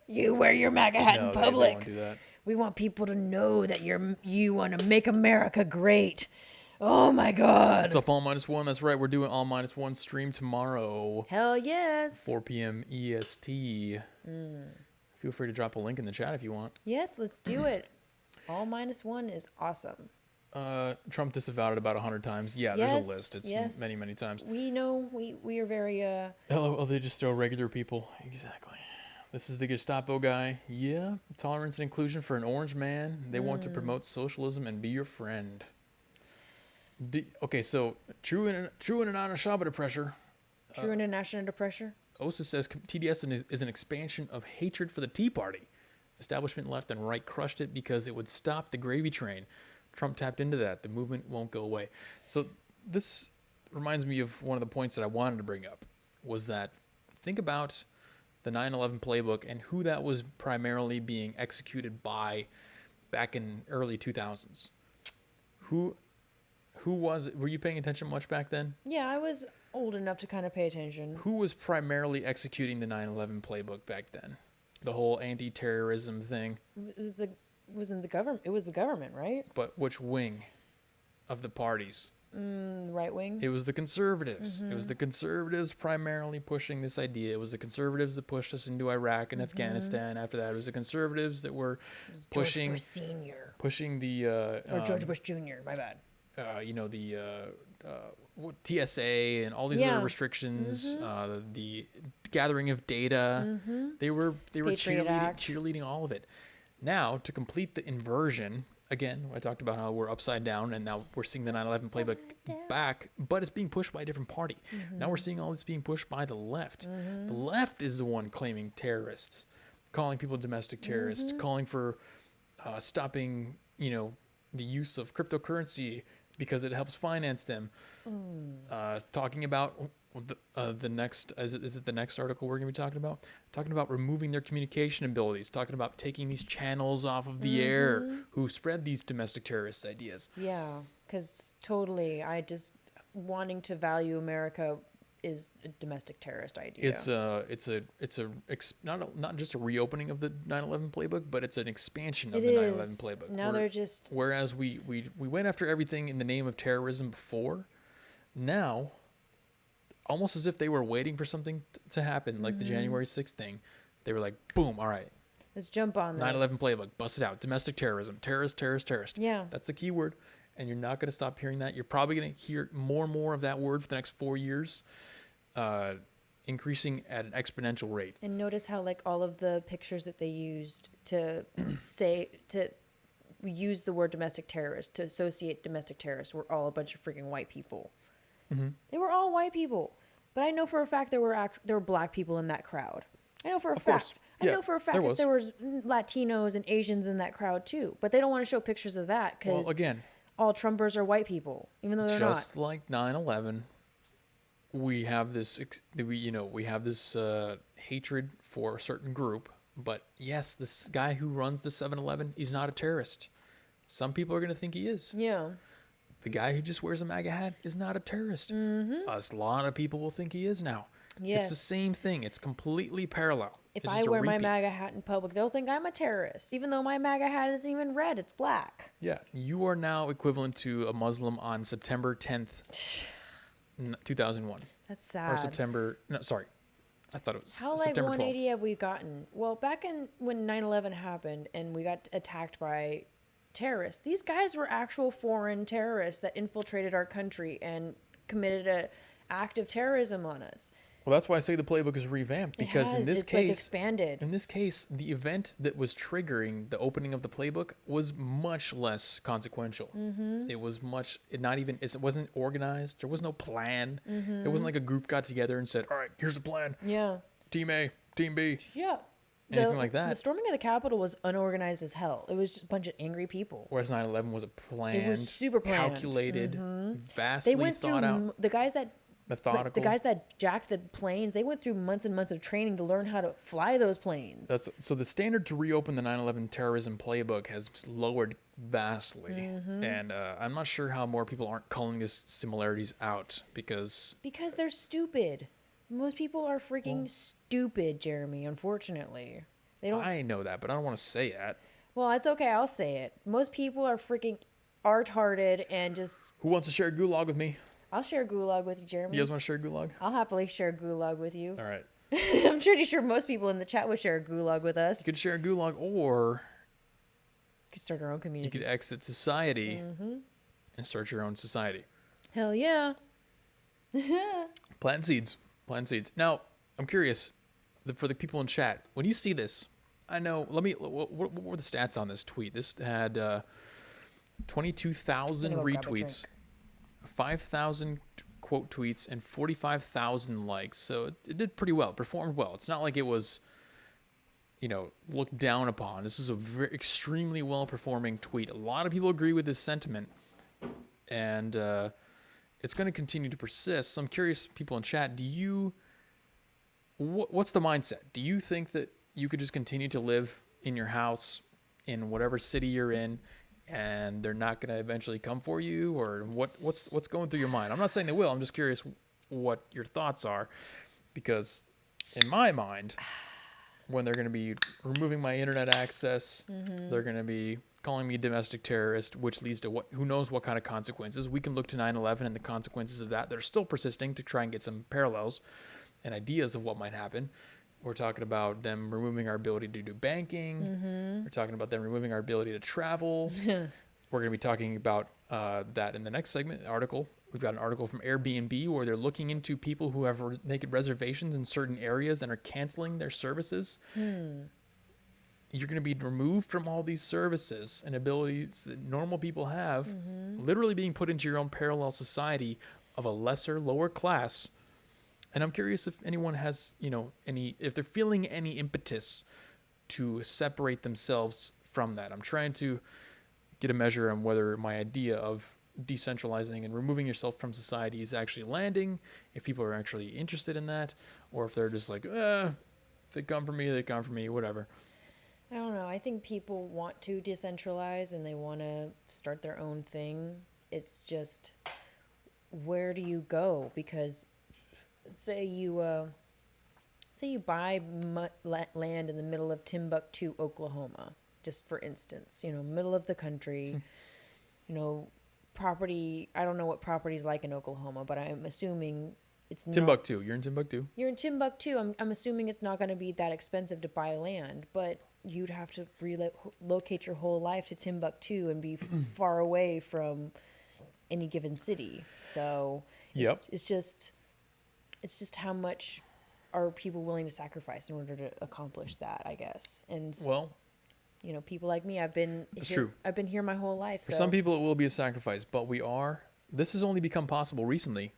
You wear your MAGA hat No, in they public. won't do that. We want people to know that you want to make America great. Oh my God. What's up, All Minus One? That's right. We're doing All Minus One stream tomorrow. Hell yes. 4 p.m. EST. Feel free to drop a link in the chat if you want. Yes, let's do it. All Minus One is awesome. Trump disavowed it about 100 times. Yeah, Yes, there's a list. It's yes. many, many times. We know we are very Hello, they just throw regular people. Exactly. This is the Gestapo guy. Yeah, tolerance and inclusion for an orange man. They want to promote socialism and be your friend. Okay, so true and international pressure. true international under pressure. OSA says TDS is an expansion of hatred for the Tea Party. Establishment left and right crushed it because it would stop the gravy train. Trump tapped into that. The movement won't go away. So this reminds me of one of the points that I wanted to bring up, was that think about the 9/11 playbook and who that was primarily being executed by back in early 2000s. Who was it? Were you paying attention much back then? Yeah, I was old enough to kind of pay attention. Who was primarily executing the 9/11 playbook back then? The whole anti-terrorism thing. It was the government, right? But which wing of the parties? Right wing. It was the conservatives. It was the conservatives primarily pushing this idea. It was the conservatives that pushed us into Iraq and Afghanistan. After that, it was the conservatives that were pushing George Bush Sr. pushing the or George Bush Jr. My bad. TSA and all these other restrictions, the gathering of data. They were Patriot Act. cheerleading all of it. Now, to complete the inversion, again, I talked about how we're upside down, and now we're seeing the 9/11 playbook back, but it's being pushed by a different party. Now we're seeing all this being pushed by the left. The left is the one claiming terrorists, calling people domestic terrorists, calling for stopping, the use of cryptocurrency because it helps finance them. Talking about the next, is it the next article we're going to be talking about? Talking about removing their communication abilities, talking about taking these channels off of the air who spread these domestic terrorist ideas. Yeah, because totally, wanting to value America is a domestic terrorist idea. Not just a reopening of the 9/11 playbook, but it's an expansion of It the 9/11 is. playbook. Now they're just... Whereas we went after everything in the name of terrorism before, now, almost as if they were waiting for something to happen, like the January 6th thing, they were like, boom, all right, Let's jump on this. 9/11 playbook, bust it out, domestic terrorism, terrorist. Yeah. That's the key word, and you're not going to stop hearing that. You're probably going to hear more and more of that word for the next 4 years. Increasing at an exponential rate. And notice how all of the pictures that they used to use the word domestic terrorist, to associate domestic terrorists, were all a bunch of freaking white people. They were all white people. But I know for a fact there were black people in that crowd. I know for a fact. I know for a fact that there was Latinos and Asians in that crowd too. But they don't want to show pictures of that because all Trumpers are white people, even though they're not. Just like 9/11. We have this, hatred for a certain group, but yes, this guy who runs the 7-Eleven, he's not a terrorist. Some people are going to think he is. Yeah. The guy who just wears a MAGA hat is not a terrorist. A lot of people will think he is now. Yes. It's the same thing. It's completely parallel. If I wear my MAGA hat in public, they'll think I'm a terrorist, even though my MAGA hat isn't even red, it's black. Yeah, you are now equivalent to a Muslim on September 10th, 2001. That's sad. Or September, no, sorry. I thought it was How September 180 12th. have we gotten? Well, back when 9/11 happened and we got attacked by terrorists, these guys were actual foreign terrorists that infiltrated our country and committed an act of terrorism on us. Well, that's why I say the playbook is revamped, because in this it's case, expanded. In this case, the event that was triggering the opening of the playbook was much less consequential. It was it wasn't organized. There was no plan. It wasn't like a group got together and said, "All right, here's a plan. Yeah. Team A, Team B." Yeah. Anything like that. The storming of the Capitol was unorganized as hell. It was just a bunch of angry people. Whereas 9/11 was a planned, It was super planned. calculated, vastly thought out. The guys that methodical. The guys that jacked the planes, they went through months and months of training to learn how to fly those planes. So the standard to reopen the 9/11 terrorism playbook has lowered vastly, and I'm not sure how more people aren't calling these similarities out because they're stupid. Most people are freaking stupid, Jeremy. Unfortunately, they don't. I know that, but I don't want to say that. Well, it's okay. I'll say it. Most people are freaking art-hearted and just... Who wants to share gulag with me? I'll share gulag with you, Jeremy. You guys want to share gulag? I'll happily share gulag with you. All right. I'm pretty sure most people in the chat would share gulag with us. You could share gulag, or You could start our own community. you could exit society and start your own society. Hell yeah. Plant seeds. Plant seeds. Now, I'm curious, for the people in chat, when you see this, I know, what were the stats on this tweet? This had 22,000 I'm gonna go grab a retweets, drink. 5,000 quote tweets, and 45,000 likes. So it did pretty well, performed well. It's not like it was, looked down upon. This is a extremely well-performing tweet. A lot of people agree with this sentiment, and it's going to continue to persist. So I'm curious, people in chat, what's the mindset? Do you think that you could just continue to live in your house in whatever city you're in, and they're not going to eventually come for you? Or what's going through your mind? I'm not saying they will. I'm just curious what your thoughts are, because in my mind, when they're going to be removing my internet access, they're going to be calling me a domestic terrorist, which leads to who knows what kind of consequences. We can look to 9/11 and the consequences of that. They're still persisting to try and get some parallels and ideas of what might happen. We're talking about them removing our ability to do banking. We're talking about them removing our ability to travel. We're going to be talking about that in the next segment article. We've got an article from Airbnb where they're looking into people who have naked reservations in certain areas and are canceling their services. You're going to be removed from all these services and abilities that normal people have, literally being put into your own parallel society of a lower class. And I'm curious if anyone has, if they're feeling any impetus to separate themselves from that. I'm trying to get a measure on whether my idea of decentralizing and removing yourself from society is actually landing, if people are actually interested in that, or if they're just like, if they come for me, they come for me, whatever. I don't know. I think people want to decentralize and they want to start their own thing. It's just, where do you go? Because say you buy land in the middle of Timbuktu, Oklahoma, just for instance, middle of the country, property. I don't know what property's like in Oklahoma, but I'm assuming it's Timbuktu. You're in Timbuktu. You're in Timbuktu. I'm assuming it's not going to be that expensive to buy land, but you'd have to relocate your whole life to Timbuktu and be far away from any given city. So it's just how much are people willing to sacrifice in order to accomplish that, I guess. And people like me, I've been here my whole life. For some people, it will be a sacrifice, but this has only become possible recently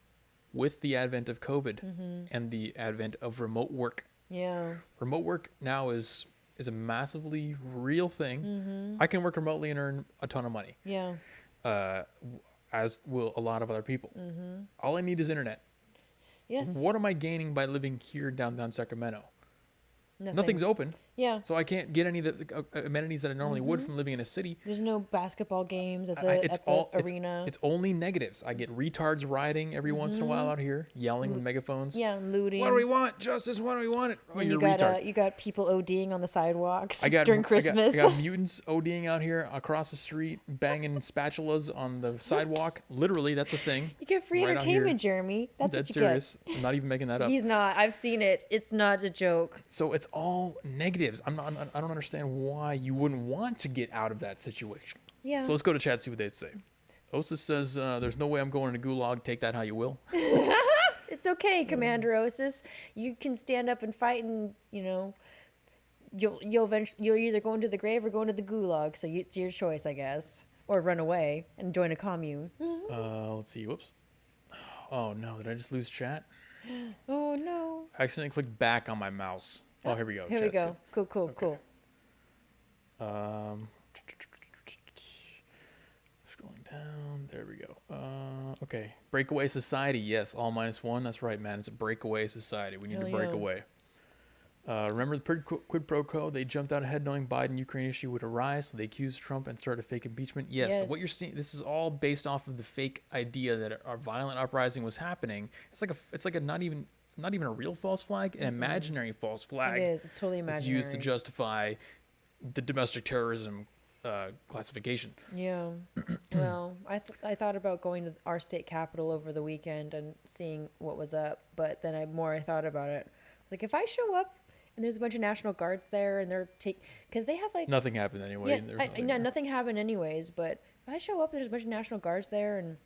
with the advent of COVID and the advent of remote work. Yeah. Remote work now is a massively real thing. I can work remotely and earn a ton of money. Yeah. As will a lot of other people. All I need is internet. Yes. What am I gaining by living here downtown Sacramento? Nothing. Nothing's open. Yeah. So I can't get any of the amenities that I normally would from living in a city. There's no basketball games at the arena. It's only negatives. I get retards rioting every once in a while out here, yelling with megaphones. Yeah, looting. What do we want? Justice, what do we want? Oh, and you're a retard. You got people ODing on the sidewalks during during Christmas. I got mutants ODing out here across the street, banging spatulas on the sidewalk. Literally, that's a thing. You get free entertainment, Jeremy. That's what you serious. I'm not even making that up. He's not. I've seen it. It's not a joke. So it's all negatives. I don't understand why you wouldn't want to get out of that situation. Yeah. So let's go to chat, see what they'd say. Osis says, there's no way I'm going into Gulag. Take that how you will. It's okay, Commander Osis. You can stand up and fight, and you'll either go into the grave or go into the Gulag. So it's your choice, I guess, or run away and join a commune. Let's see. Whoops. Oh no! Did I just lose chat? Oh no! I accidentally clicked back on my mouse. Oh, here we go. Here we go. Good. Cool. Scrolling down. There we go. Okay. Breakaway society. Yes, all -1. That's right, man. It's a breakaway society. We need to break away. Remember the quid pro quo? They jumped out ahead knowing Biden-Ukraine issue would arise, so they accused Trump and started a fake impeachment. Yes. What you're seeing, this is all based off of the fake idea that a violent uprising was happening. It's like a not even a real false flag, an imaginary false flag. It is. It's totally imaginary. It's used to justify the domestic terrorism classification. Yeah. Well, I thought about going to our state capitol over the weekend and seeing what was up, but then I thought about it. I was like, if I show up and there's a bunch of National Guards there and they're because they have like Nothing happened anyway. and there's nothing there. nothing happened anyways. But if I show up, there's a bunch of National Guards there, and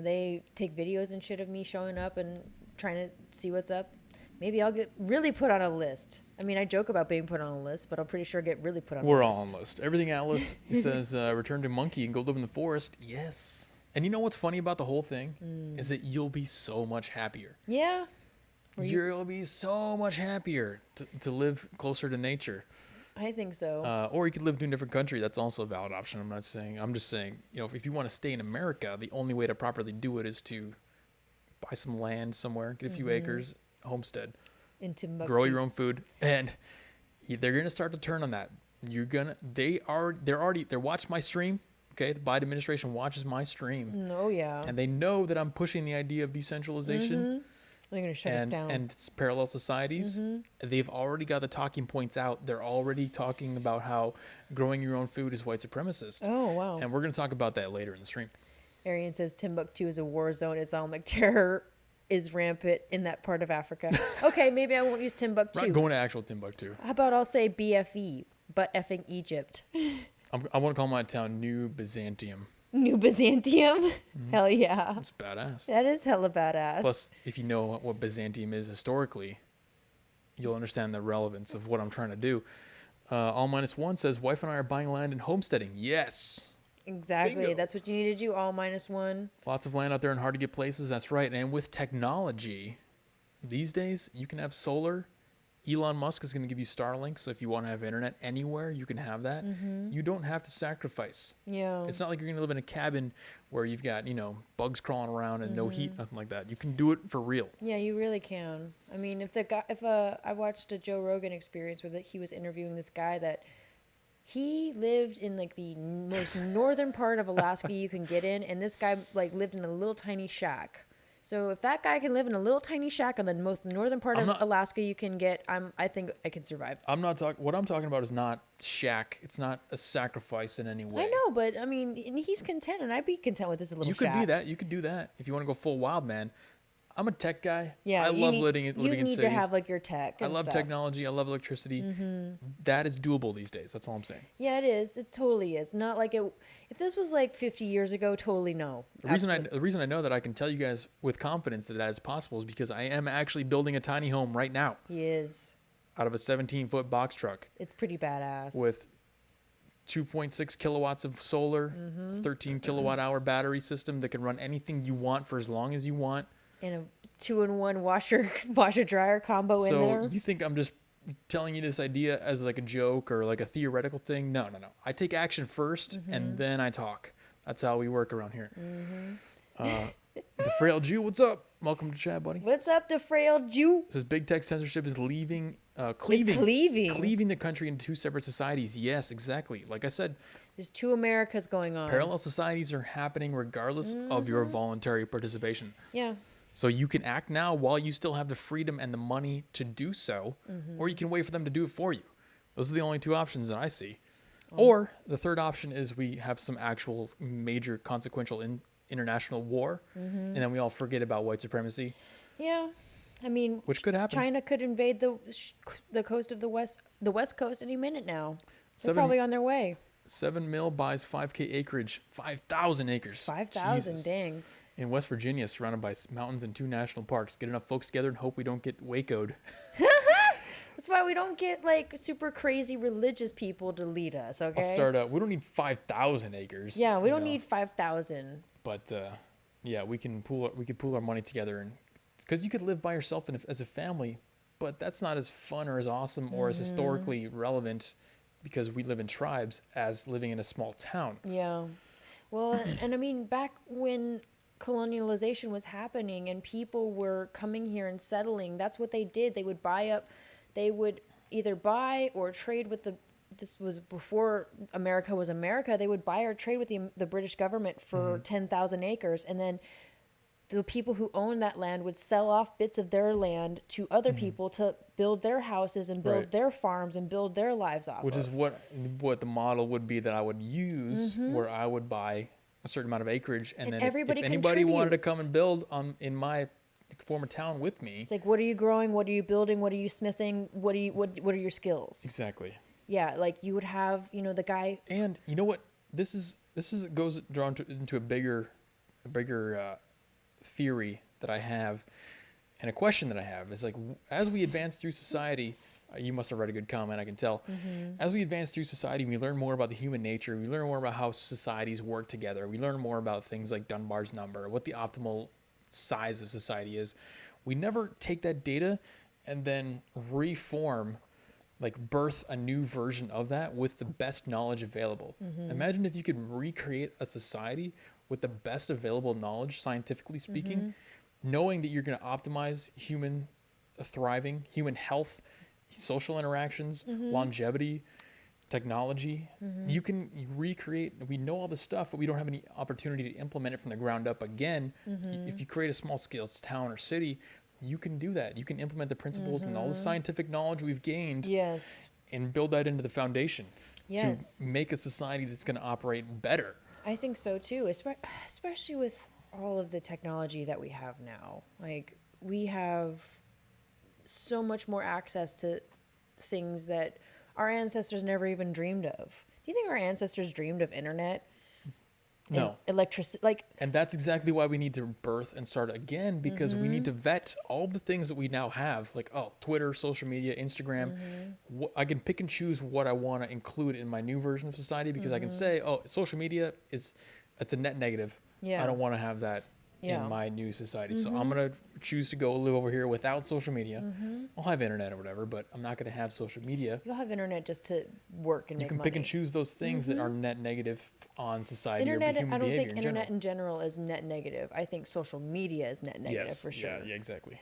they take videos and shit of me showing up and trying to see what's up. Maybe I'll get really put on a list. I mean, I joke about being put on a list, but I'm pretty sure I get really put on a list. We're all on the list. Everything Atlas says, return to monkey and go live in the forest. Yes. And you know what's funny about the whole thing? Is that you'll be so much happier. Yeah. You'll be so much happier to live closer to nature. I think so. Or you could live in a different country. That's also a valid option. I'm just saying, if you want to stay in America, the only way to properly do it is to buy some land somewhere, get a few acres, homestead, in Timbuktu. grow your own food, and they're gonna start to turn on that. They're watching my stream. Okay, the Biden administration watches my stream. Oh yeah. And they know that I'm pushing the idea of decentralization. They're gonna shut us down. And parallel societies. They've already got the talking points out. They're already talking about how growing your own food is white supremacist. Oh wow. And we're gonna talk about that later in the stream. Arian says Timbuktu is a war zone. Islamic terror is rampant in that part of Africa. Okay, maybe I won't use Timbuktu. We're not going to actual Timbuktu. How about I'll say BFE, but effing Egypt. I want to call my town New Byzantium. New Byzantium? Hell yeah. It's badass. That is hella badass. Plus, if you know what Byzantium is historically, you'll understand the relevance of what I'm trying to do. All minus one says, wife and I are buying land and homesteading. Yes. Exactly. Bingo. That's what you need to do, all minus one. Lots of land out there in hard to get places. That's right. And with technology, these days, you can have solar. Elon Musk is going to give you Starlink. So if you want to have internet anywhere, you can have that. You don't have to sacrifice. Yeah. It's not like you're going to live in a cabin where you've got, bugs crawling around and no heat, nothing like that. You can do it for real. Yeah, you really can. I mean, I watched a Joe Rogan experience where he was interviewing this guy that he lived in like the most northern part of Alaska you can get in, and this guy like lived in a little tiny shack. So if that guy can live in a little tiny shack on the most northern part of Alaska you can get, I think I can survive. What I'm talking about is not shack. It's not a sacrifice in any way. I know, but I mean, and he's content, and I'd be content with this little You shack. could be that. You could do that if you want to go full wild, man. I'm a tech guy. Yeah, I love living in cities. You need to have like your tech. I And love stuff. technology. I love electricity. That is doable these days. That's all I'm saying. Yeah, it is. It totally is. Not like it. If this was like 50 years ago, totally no. The reason I know that I can tell you guys with confidence that is possible is because I am actually building a tiny home right now. He is. Out of a 17-foot box truck. It's pretty badass. With 2.6 kilowatts of solar, 13 kilowatt hour battery system that can run anything you want for as long as you want. And a 2-in-1 washer dryer combo in there. So you think I'm just telling you this idea as like a joke or like a theoretical thing? No. I take action first and then I talk. That's how we work around here. DeFrail Jew, what's up? Welcome to chat, buddy. What's up, DeFrail Jew? Says big tech censorship is cleaving the country into two separate societies. Yes, exactly. Like I said, there's two Americas going on. Parallel societies are happening regardless of your voluntary participation. Yeah. So you can act now while you still have the freedom and the money to do so, or you can wait for them to do it for you. Those are the only two options that I see. Or the third option is we have some actual major consequential international war, and then we all forget about white supremacy. Yeah. I mean, which could happen. China could invade the coast of the west coast any minute now. They're probably on their way. 7 mil buys 5K acreage, 5,000 acres. 5,000, dang. In West Virginia, surrounded by mountains and 2 national parks. Get enough folks together and hope we don't get Waco'd. That's why we don't get like super crazy religious people to lead us, okay? I'll start out. We don't need 5,000 acres. Yeah, we don't need 5,000. But yeah, we could pool our money together, and because you could live by yourself as a family, but that's not as fun or as awesome or as historically relevant because we live in tribes as living in a small town. Yeah. Well, and I mean, back when colonialization was happening and people were coming here and settling, that's what they did. They would either buy or trade with this was before America was America. They would buy or trade with the British government for 10,000 acres, and then the people who own that land would sell off bits of their land to other people to build their houses and build Right. their farms and build their lives off Which of. is what the model would be that I would use, where I would buy a certain amount of acreage, and And then everybody if anybody wanted to contributes. come and build in my former town with me, It's like, what are you growing? What are you building? What are you smithing? What are your skills? exactly. Yeah, like you would have, the guy. And you know what? This is goes drawn into a bigger theory that I have, and a question that I have is like, as we advance through society, you must have read a good comment, I can tell. As we advance through society, we learn more about the human nature. We learn more about how societies work together. We learn more about things like Dunbar's number, what the optimal size of society is. We never take that data and then reform, like birth a new version of that with the best knowledge available. Imagine if you could recreate a society with the best available knowledge, scientifically speaking, knowing that you're going to optimize human thriving, human health, social interactions, longevity, technology. You can recreate. We know all this stuff, but we don't have any opportunity to implement it from the ground up again. If you create a small scale town or city, you can do that. You can implement the principles and all the scientific knowledge we've gained Yes. and build that into the foundation Yes. to make a society that's going to operate better. I think so too, especially with all of the technology that we have now. Like, we have so much more access to things that our ancestors never even dreamed of. Do you think our ancestors dreamed of internet? No. Electricity, like, And that's exactly why we need to birth and start again, because we need to vet all the things that we now have, like, Twitter, social media, Instagram. I can pick and choose what I want to include in my new version of society, because I can say, social media it's a net negative. Yeah. I don't want to have that Yeah. in my new society. So I'm going to choose to go live over here without social media. I'll have internet or whatever, but I'm not going to have social media. you'll have internet just to work and You make can money. pick and choose those things that are net negative on society or Internet, human I don't behavior think in internet general. in general is net negative. I think social media is net negative for sure. Yeah, exactly.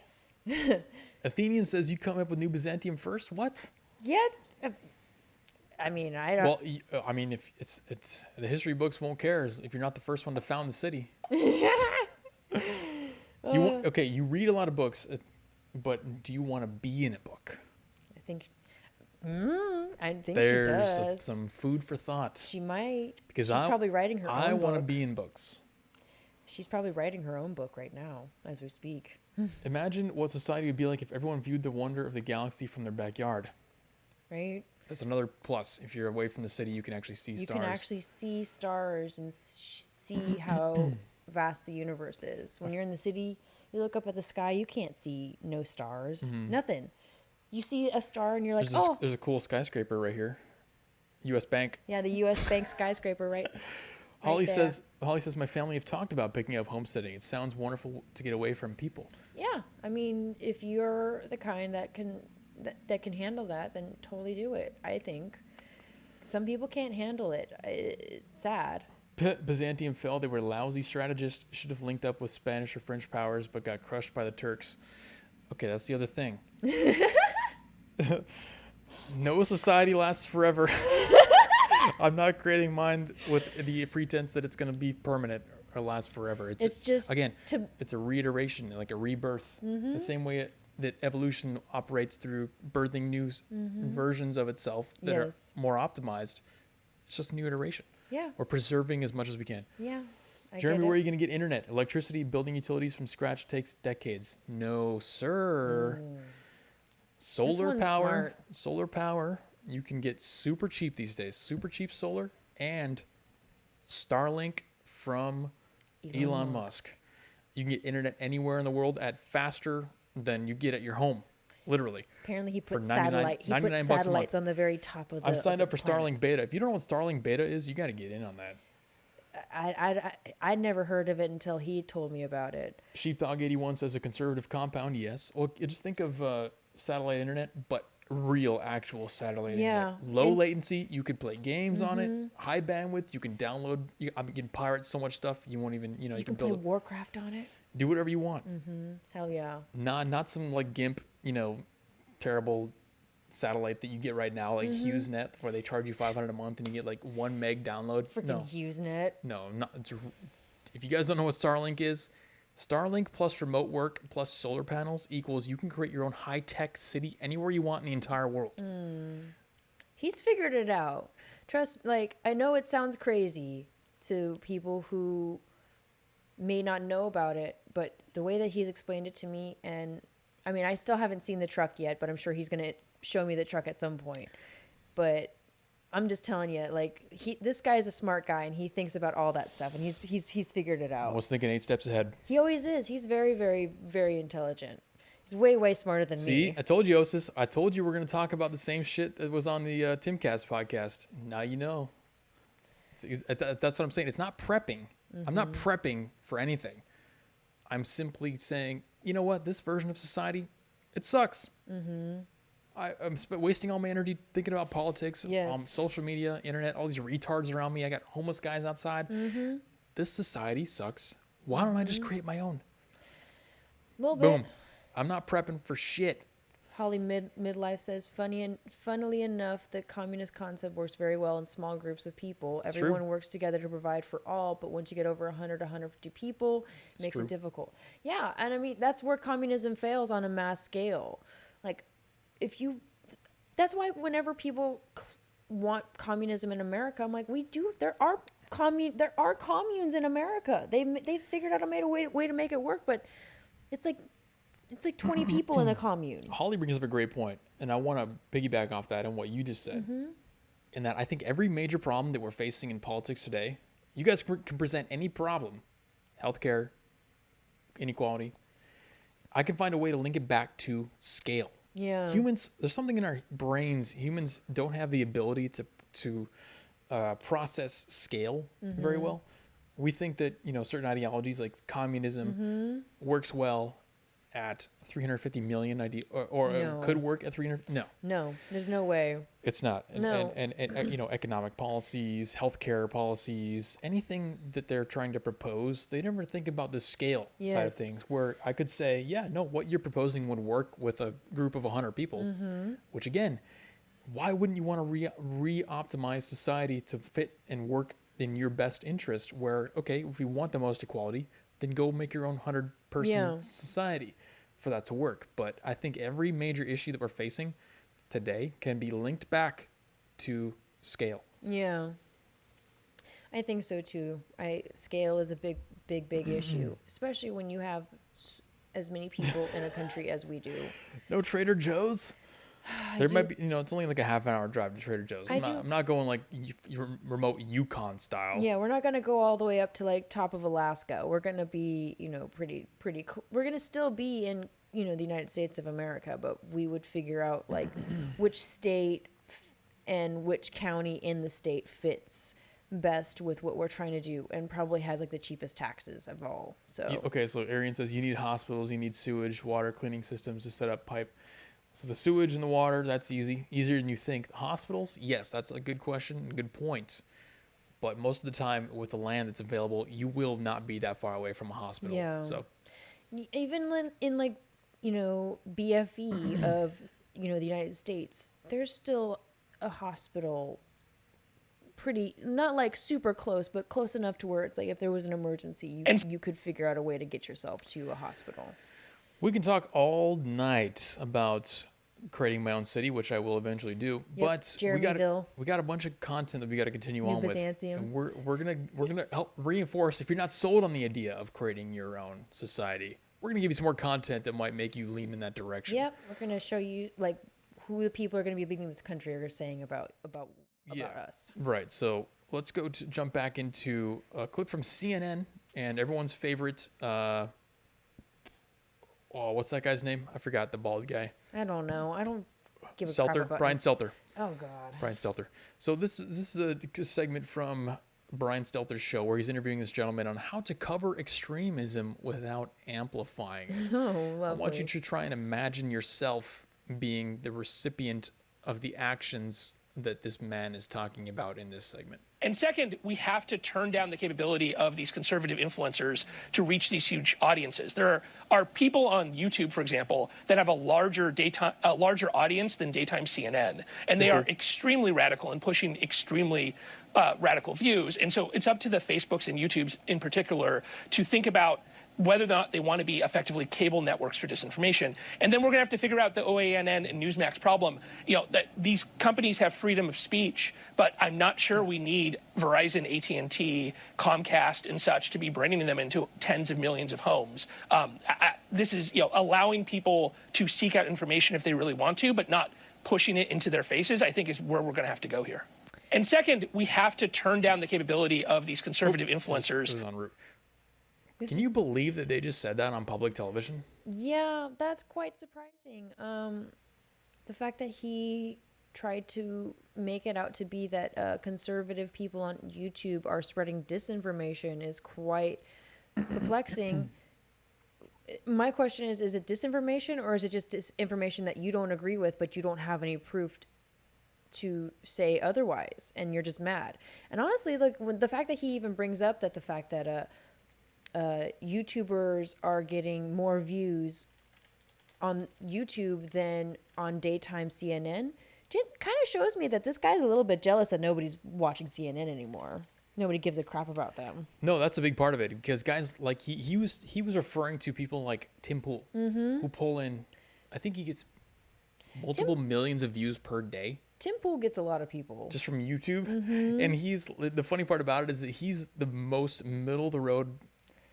Athenian says you come up with New Byzantium first. What? Yeah. I mean, I don't. Well, I mean, if it's the history books won't care if you're not the first one to found the city. You read a lot of books, but do you want to be in a book? I think. I think There's she does. some food for thought. She might. Because she's probably writing her own I want to book. be in books. She's probably writing her own book right now as we speak. Imagine what society would be like if everyone viewed the wonder of the galaxy from their backyard. Right? That's another plus. If you're away from the city, you can actually see You stars. can actually see stars and see how vast the universe is. When you're in the city, you look up at the sky, you can't see no stars, nothing. You see a star and you're like, There's a cool skyscraper right here. U.S. Bank. yeah, the U.S. Bank skyscraper, right? Holly there. says, my family have talked about picking up homesteading. It sounds wonderful to get away from people. Yeah, I mean, if you're the kind that can handle that, then totally do it. I think some people can't handle it. It's sad. Byzantium fell. They were lousy strategists. Should have linked up with Spanish or French powers, but got crushed by the Turks. Okay, that's the other thing. No society lasts forever. I'm not creating mine with the pretense that it's going to be permanent or last forever. It's just again, to- it's a reiteration, like a rebirth. The same way that evolution operates through birthing new versions of itself that are Yes. more optimized. It's just a new iteration. Yeah, We're preserving as much as we can. yeah. I Jeremy, get where are it. you going to get internet? Electricity, building utilities from scratch takes decades. No, sir. Solar one's power. smart. Solar power. You can get super cheap these days. Super cheap solar and Starlink from Elon Musk. You can get internet anywhere in the world at faster than you get at your home. Literally. Apparently, he for put 99 He put 99 bucks a month. satellites on the very top of the. I'm signed of up for the planet. Starlink Beta. If you don't know what Starlink Beta is, you got to get in on that. I'd never heard of it until he told me about it. Sheepdog81 says a conservative compound. Yes. Well, you just think of satellite internet, but real, actual satellite Yeah. internet. Low And- latency. You could play games on it. High bandwidth. You can download. I mean, you can pirate so much stuff. You won't even. You You can play build. Warcraft on it. Do whatever you want. Hell yeah. Not some like GIMP. Terrible satellite that you get right now, like HughesNet, where they charge you $500 a month and you get like 1 meg download. Freaking No. HughesNet. No, if you guys don't know what Starlink is, Starlink plus remote work plus solar panels equals you can create your own high-tech city anywhere you want in the entire world. He's figured it out. I know it sounds crazy to people who may not know about it, but the way that he's explained it to me, and I mean, I still haven't seen the truck yet, but I'm sure he's going to show me the truck at some point. But I'm just telling you, this guy is a smart guy, and he thinks about all that stuff, and he's figured it out. I was thinking 8 steps ahead. He always is. He's very, very, very intelligent. He's way, way smarter than me. See, I told you, Osis. I told you we're going to talk about the same shit that was on the Timcast podcast. Now you know. That's what I'm saying. It's not prepping. I'm not prepping for anything. I'm simply saying, you know what? This version of society, it sucks. I'm wasting all my energy thinking about politics, social media, internet, all these retards around me. I got homeless guys outside. This society sucks. Why don't I just create my own? Little Boom. bit. I'm not prepping for shit. Holly Midlife says, funnily enough, the communist concept works very well in small groups of people. It's Everyone true. works together to provide for all, but once you get over 100 to 150 people, it makes true. it difficult. Yeah, and I mean, that's where communism fails on a mass scale. That's why whenever people want communism in America, I'm like, there are communes in America. They figured out a way to make it work, but it's like 20 people in a commune. Holly brings up a great point, and I want to piggyback off that and what you just said. In that I think every major problem that we're facing in politics today, you guys can present any problem, healthcare, inequality. I can find a way to link it back to scale. Yeah. Humans, there's something in our brains. Humans don't have the ability to process scale very well. We think that certain ideologies like communism works well at 350 million or No. could work at 300. No, there's no way. It's not. No. And economic policies, healthcare policies, anything that they're trying to propose, they never think about the scale side of Yes. things, where I could say, yeah, no, what you're proposing would work with a group of 100 people, which again, why wouldn't you want to re-optimize society to fit and work in your best interest, where, okay, if you want the most equality, then go make your own 100-person society for that to work. But I think every major issue that we're facing today can be linked back to scale. Yeah. I think so too. Scale is a big issue, especially when you have as many people in a country as we do. No Trader Joe's? There might be, it's only like a half-an-hour drive to Trader Joe's. I'm not going like remote Yukon style. Yeah, we're not going to go all the way up to like top of Alaska. We're going to be, we're going to still be in, the United States of America, but we would figure out like which state and which county in the state fits best with what we're trying to do and probably has like the cheapest taxes of all. So Okay, so Arian says you need hospitals, you need sewage, water cleaning systems to set up pipe. So the sewage and the water, that's easy. Easier than you think. Hospitals, yes, that's a good question, good point. But most of the time with the land that's available, you will not be that far away from a hospital. Yeah. So even in like, BFE of, the United States, there's still a hospital not like super close, but close enough to where it's like if there was an emergency, you could figure out a way to get yourself to a hospital. we can talk all night about creating my own city, which I will eventually do. Yep, But we got a bunch of content that we got to continue on with. And we're gonna help reinforce. If you're not sold on the idea of creating your own society, we're gonna give you some more content that might make you lean in that direction. Yep, we're gonna show you like who the people are gonna be leading this country are saying about us. Right. So let's jump back into a clip from CNN and everyone's favorite. What's that guy's name? I forgot, the bald guy. I don't know. I don't give a Stelter? crap about Brian Stelter. Oh God. Brian Stelter. So this is a segment from Brian Stelter's show where he's interviewing this gentleman on how to cover extremism without amplifying it. Oh, lovely. I want you to try and imagine yourself being the recipient of the actions that this man is talking about in this segment. And second, we have to turn down the capability of these conservative influencers to reach these huge audiences. There are people on YouTube, for example, that have a larger audience than daytime CNN, and they are extremely radical and pushing extremely radical views. And so it's up to the Facebooks and YouTubes in particular to think about whether or not they want to be effectively cable networks for disinformation. And then we're going to have to figure out the OANN and Newsmax problem. That these companies have freedom of speech, but I'm not sure we need Verizon, AT&T, Comcast, and such to be bringing them into tens of millions of homes. This is allowing people to seek out information if they really want to, but not pushing it into their faces, I think is where we're going to have to go here. And second, we have to turn down the capability of these conservative influencers. En route. Can you believe that they just said that on public television? Yeah, that's quite surprising. The fact that he tried to make it out to be that conservative people on YouTube are spreading disinformation is quite perplexing. My question is it disinformation, or is it just disinformation that you don't agree with, but you don't have any proof to say otherwise, and you're just mad? And honestly, like, the fact that he even brings up that the fact that YouTubers are getting more views on YouTube than on daytime CNN, kind of shows me that this guy's a little bit jealous that nobody's watching CNN anymore. Nobody gives a crap about them. No, that's a big part of it, because guys like he was referring to people like Tim Pool, who pull in, I think he gets multiple millions of views per day. Tim Pool gets a lot of people just from YouTube, and the funny part about it is that he's the most middle of the road.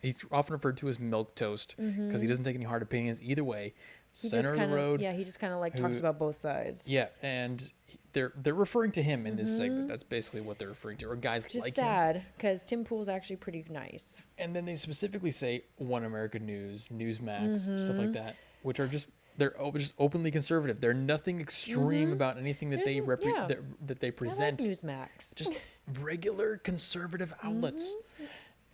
He's often referred to as milk toast because he doesn't take any hard opinions either way. Center of the road. Yeah, he just kind of like talks about both sides. Yeah, and they're referring to him in this segment. That's basically what they're referring to, or guys Which is like sad, him. because Tim Pool's actually pretty nice. And then they specifically say One American News, Newsmax, stuff like that, which are just openly conservative. They're nothing extreme about anything that that they present. I like Newsmax. Just regular conservative outlets.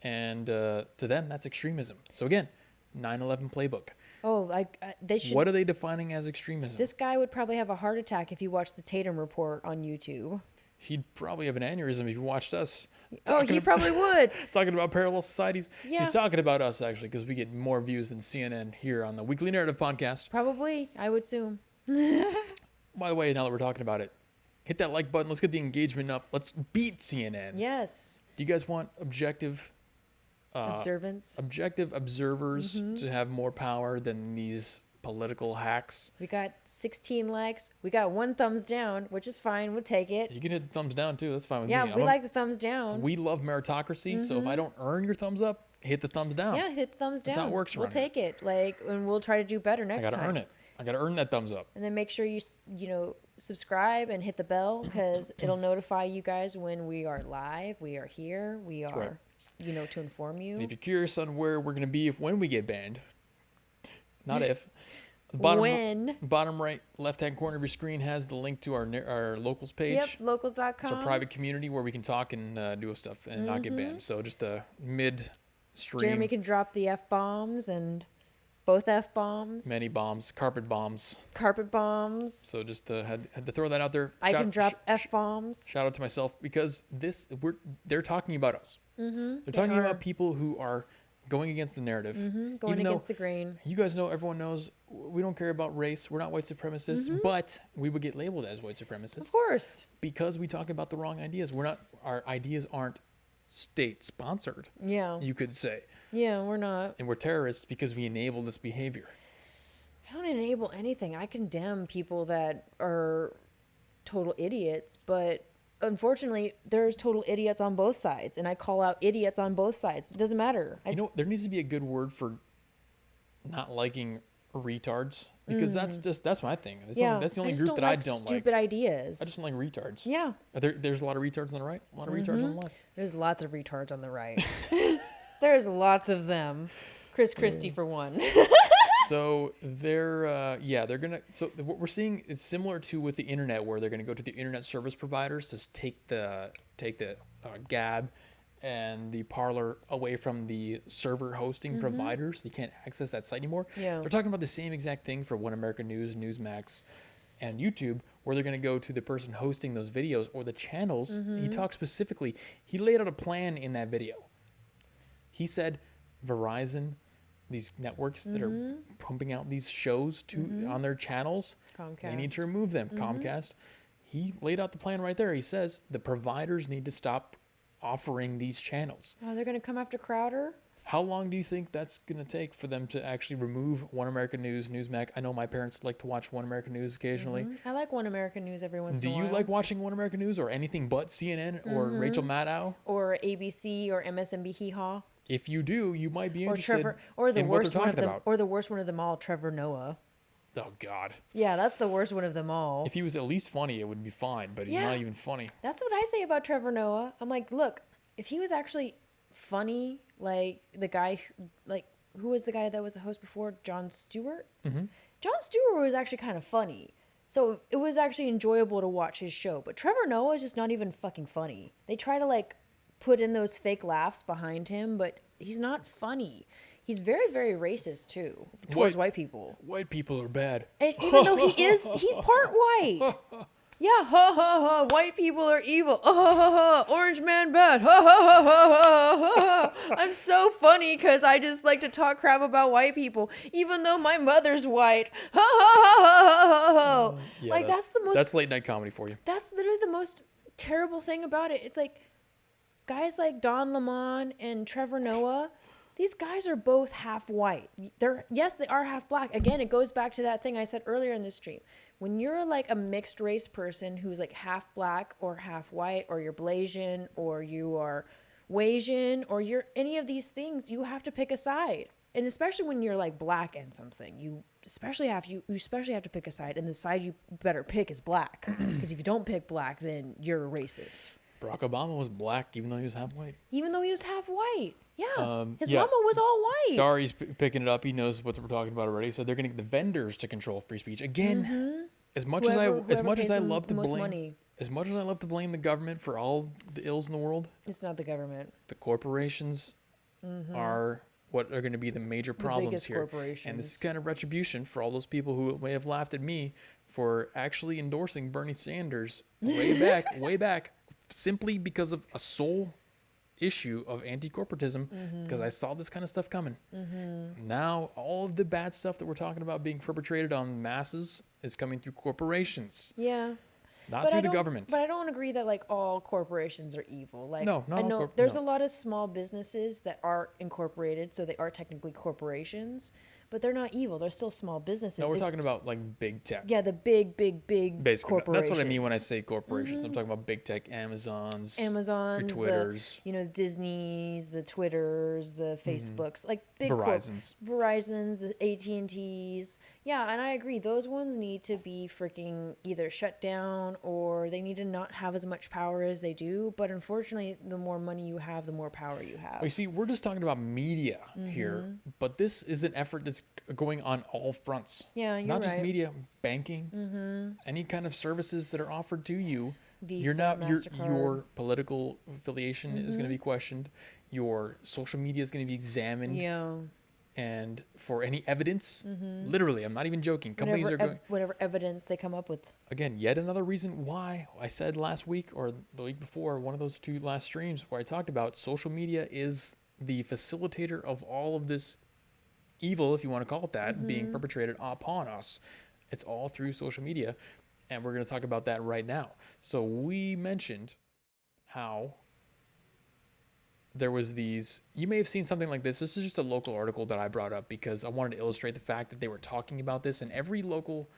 And to them, that's extremism. So again, 9/11 playbook. Oh, they should. What are they defining as extremism? This guy would probably have a heart attack if he watched the Tatum Report on YouTube. He'd probably have an aneurysm if he watched us. He probably would. Talking about parallel societies. Yeah. He's talking about us, actually, because we get more views than CNN here on the Weekly Narrative podcast. Probably, I would assume. By the way, now that we're talking about it, hit that like button. Let's get the engagement up. Let's beat CNN. Yes. Do you guys want objective observers to have more power than these political hacks? We got 16 likes. We got 1 thumbs down, which is fine. We'll take it. You can hit the thumbs down too. That's fine with me. Yeah, we like the thumbs down. We love meritocracy. So if I don't earn your thumbs up, hit the thumbs down. Yeah, hit the thumbs down. That's how it works. We'll take it. And we'll try to do better next time. I gotta earn it. I gotta earn that thumbs up. And then make sure you subscribe and hit the bell, because it'll notify you guys when we are live. We are here. We are. Right. To inform you. And if you're curious on where we're going to be when we get banned, not if, the bottom right left-hand corner of your screen has the link to our locals page. Yep, locals.com. It's a private community where we can talk and do stuff and not get banned. So just a mid-stream. Jeremy can drop the F-bombs and both F-bombs. Many bombs, carpet bombs. Carpet bombs. So just had to throw that out there. I can drop F-bombs. Shout out to myself, because they're talking about us. They're talking about people who are going against the narrative. Going against the grain. You guys know, everyone knows, we don't care about race. We're not white supremacists, but we would get labeled as white supremacists. Of course. Because we talk about the wrong ideas. Our ideas aren't state-sponsored. Yeah. You could say. Yeah, we're not. And we're terrorists because we enable this behavior. I don't enable anything. I condemn people that are total idiots, but unfortunately, there's total idiots on both sides, and I call out idiots on both sides. It doesn't matter. There needs to be a good word for not liking retards, because that's my thing. That's the only group that I don't like. Stupid ideas. I just don't like retards. Yeah. There's a lot of retards on the right, a lot of retards on the left. There's lots of retards on the right. There's lots of them. Chris Christie for one. So they're gonna. So what we're seeing is similar to with the internet, where they're gonna go to the internet service providers to take the Gab and the Parler away from the server hosting providers. They can't access that site anymore. Yeah. They're talking about the same exact thing for One American News, Newsmax, and YouTube, where they're gonna go to the person hosting those videos or the channels. He talked specifically. He laid out a plan in that video. He said Verizon, these networks that are pumping out these shows on their channels, Comcast. They need to remove them. Comcast. He laid out the plan right there. He says the providers need to stop offering these channels. Oh, they're going to come after Crowder? How long do you think that's going to take for them to actually remove One American News, Newsmax? I know my parents like to watch One American News occasionally. I like One American News every once Do in a while. you like watching One American News or anything but CNN or Rachel Maddow? Or ABC or MSNBC Hee Haw? If you do, you might be Or interested Trevor, or the in what they're worst one of talking them, about. or the worst one of them all, Trevor Noah. Oh, God. Yeah, that's the worst one of them all. If he was at least funny, it would be fine, but he's Yeah. not even funny. That's what I say about Trevor Noah. I'm like, look, if he was actually funny, like the guy, who was the guy that was the host before? Jon Stewart? Mm-hmm. Jon Stewart was actually kind of funny. So it was actually enjoyable to watch his show. But Trevor Noah is just not even fucking funny. They try to put in those fake laughs behind him, but he's not funny. He's very, very racist too towards white people. White people are bad. And even though he's part white. Yeah, ha ha ha, white people are evil. Ha ha ha ha, orange man bad. Ha ha ha ha ha ha. I'm so funny because I just like to talk crap about white people, even though my mother's white. Ha ha ha ha ha ha. Yeah, That's the most. That's late night comedy for you. That's literally the most terrible thing about it. It's like guys like Don Lemon and Trevor Noah. These guys are both half white. Yes, they are half black. Again, it goes back to that thing I said earlier in this stream. When you're like a mixed race person who's like half black or half white, or you're Blasian, or you are Wasian, or you're any of these things, you have to pick a side. And especially when you're like black and something, you especially have to pick a side, and the side you better pick is black. Because if you don't pick black, then you're a racist. Barack Obama was black even though he was half white. Even though he was half white. Yeah. His yeah. mama was all white. Dari's picking it up. He knows what we're talking about already. So they're going to get the vendors to control free speech. Again, as much as I love to blame the government for all the ills in the world, it's not the government. The corporations are what are going to be the major problems here. And this is kind of retribution for all those people who may have laughed at me for actually endorsing Bernie Sanders way back, simply because of a sole issue of anti-corporatism, because I saw this kind of stuff coming. Now all of the bad stuff that we're talking about being perpetrated on masses is coming through corporations. Yeah. Not through the government. But I don't agree that like all corporations are evil. Like, no, not I know all there's a lot of small businesses that are incorporated, so they are technically corporations, but they're not evil. They're still small businesses. No, we're talking about like big tech. Yeah, the big Basically, corporations. that's what I mean when I say corporations. I'm talking about big tech, Amazons, your Twitters, the Disneys, the Twitters, the Facebooks, like big Verizons, the AT&Ts. Yeah, and I agree. Those ones need to be freaking either shut down, or they need to not have as much power as they do. But unfortunately, the more money you have, the more power you have. You see, we're just talking about media here, but this is an effort that's going on all fronts. Yeah, you're not just right. media, banking, any kind of services that are offered to you. Visa, your political affiliation is going to be questioned. Your social media is going to be examined. Yeah. And for any evidence, literally, I'm not even joking. Companies are going whatever evidence they come up with. Again, yet another reason why I said last week or the week before, one of those two last streams where I talked about social media is the facilitator of all of this evil, if you want to call it that, being perpetrated upon us. It's all through social media, and we're going to talk about that right now. So we mentioned how there was these, you may have seen something like this. This is just a local article that I brought up because I wanted to illustrate the fact that they were talking about this, and every local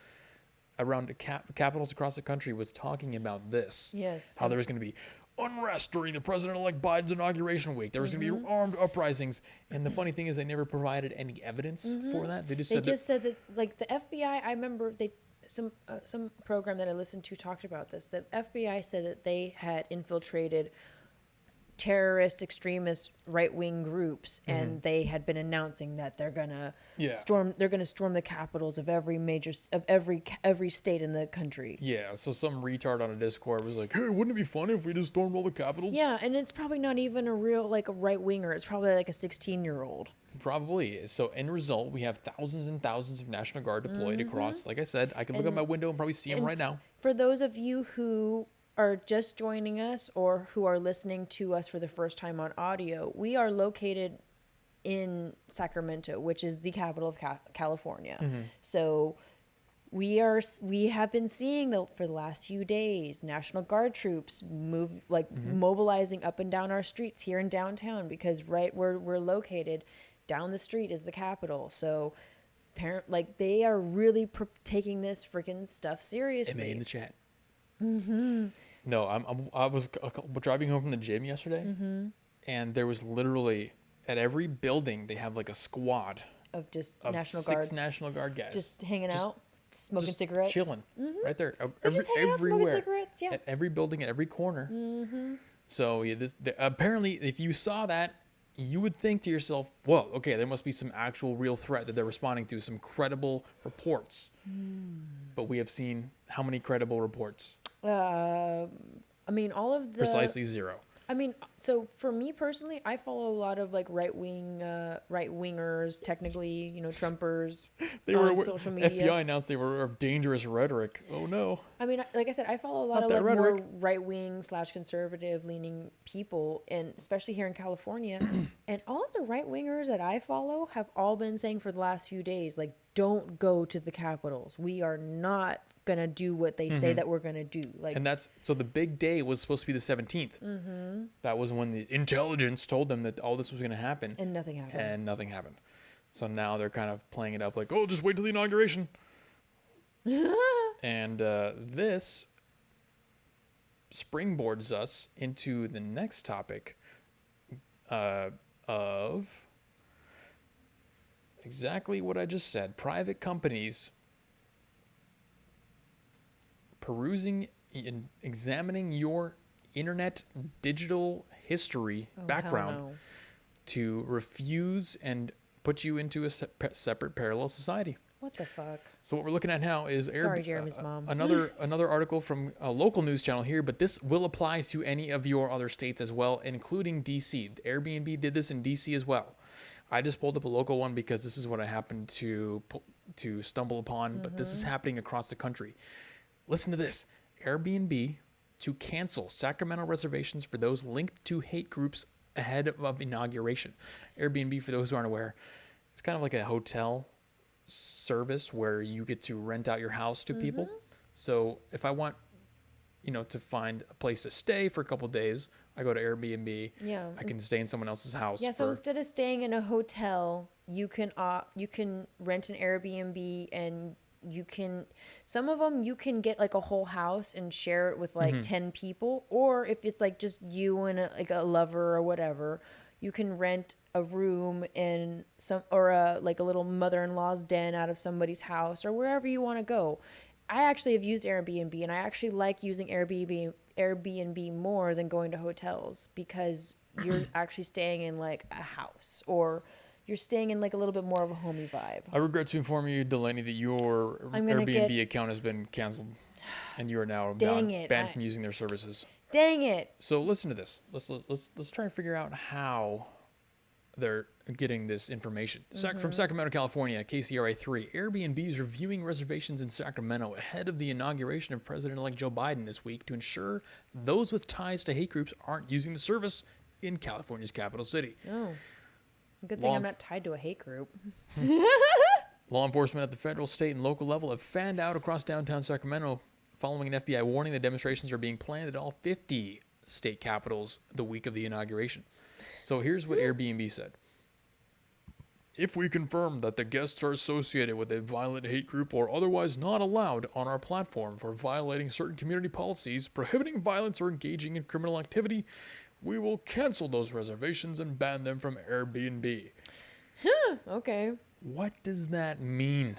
around capitals across the country was talking about this. Yes. How there was going to be unrest during the President-elect Biden's inauguration week. There was going to be armed uprisings. And the funny thing is they never provided any evidence for that. They just said that, like the FBI, I remember some program that I listened to talked about this. The FBI said that they had infiltrated terrorist, extremist, right-wing groups, and they had been announcing that they're gonna storm the capitals of every state in the country. Yeah, so some retard on a Discord was like, "Hey, wouldn't it be funny if we just stormed all the capitals?" Yeah, and it's probably not even a real like a right-winger. It's probably like a 16-year-old. Probably is. So in result, we have thousands and thousands of National Guard deployed across. Like I said, I can look out my window and probably see them right now. For those of you who are just joining us or who are listening to us for the first time on audio, we are located in Sacramento, which is the capital of California. So We have been seeing for the last few days National Guard troops mobilizing up and down our streets here in downtown, because right where we're located, down the street is the Capitol. So they are really taking this freaking stuff seriously. MA in the chat. No, I was driving home from the gym yesterday, and there was literally at every building they have like a squad of National Guards, six National Guard guys just hanging out, smoking cigarettes, chilling right there, just hanging out, smoking everywhere, cigarettes, yeah. at every building, at every corner. So yeah, apparently, if you saw that, you would think to yourself, "Whoa, okay, there must be some actual real threat that they're responding to, some credible reports." But we have seen how many credible reports? I mean, all of the Precisely zero. I mean, so for me personally, I follow a lot of like right wingers, technically, Trumpers on social media. FBI announced they were of dangerous rhetoric. Oh no. I mean, like I said, I follow a lot of like more right wing / conservative leaning people, and especially here in California. And all of the right wingers that I follow have all been saying for the last few days, like, don't go to the capitals. We are not gonna do what they say that we're gonna do. Like, and that's so the big day was supposed to be the 17th. That was when the intelligence told them that all this was gonna happen, and nothing happened. So now they're kind of playing it up like, oh, just wait till the inauguration. And this springboards us into the next topic of exactly what I just said. Private companies perusing and examining your internet digital history background to refuse and put you into a separate parallel society. What the fuck? So what we're looking at now is Sorry, Jeremy's mom. another article from a local news channel here, but this will apply to any of your other states as well, including DC. Airbnb did this in DC as well. I just pulled up a local one because this is what I happened to stumble upon, but this is happening across the country. Listen to this. Airbnb to cancel Sacramento reservations for those linked to hate groups ahead of inauguration. Airbnb, for those who aren't aware, it's kind of like a hotel service where you get to rent out your house to people. So if I want, to find a place to stay for a couple of days, I go to Airbnb. Yeah. I can stay in someone else's house. Yeah. So instead of staying in a hotel, you can rent an Airbnb, and some of them you can get like a whole house and share it with like 10 people, or if it's like just you and a lover or whatever, you can rent a room in a little mother-in-law's den out of somebody's house or wherever you want to go. I actually have used Airbnb, and I actually like using Airbnb more than going to hotels, because you're actually staying in like a house, or you're staying in like a little bit more of a homey vibe. I regret to inform you, Delaney, that your Airbnb account has been canceled, and you are now banned from using their services. Dang it! So listen to this. Let's try and figure out how they're getting this information. From Sacramento, California, KCRA 3, Airbnb is reviewing reservations in Sacramento ahead of the inauguration of President-elect Joe Biden this week to ensure those with ties to hate groups aren't using the service in California's capital city. Oh. Good thing I'm not tied to a hate group. Law enforcement at the federal, state, and local level have fanned out across downtown Sacramento following an FBI warning that demonstrations are being planned at all 50 state capitals the week of the inauguration. So here's what Airbnb said. If we confirm that the guests are associated with a violent hate group or otherwise not allowed on our platform for violating certain community policies, prohibiting violence, or engaging in criminal activity, we will cancel those reservations and ban them from Airbnb. Okay. What does that mean?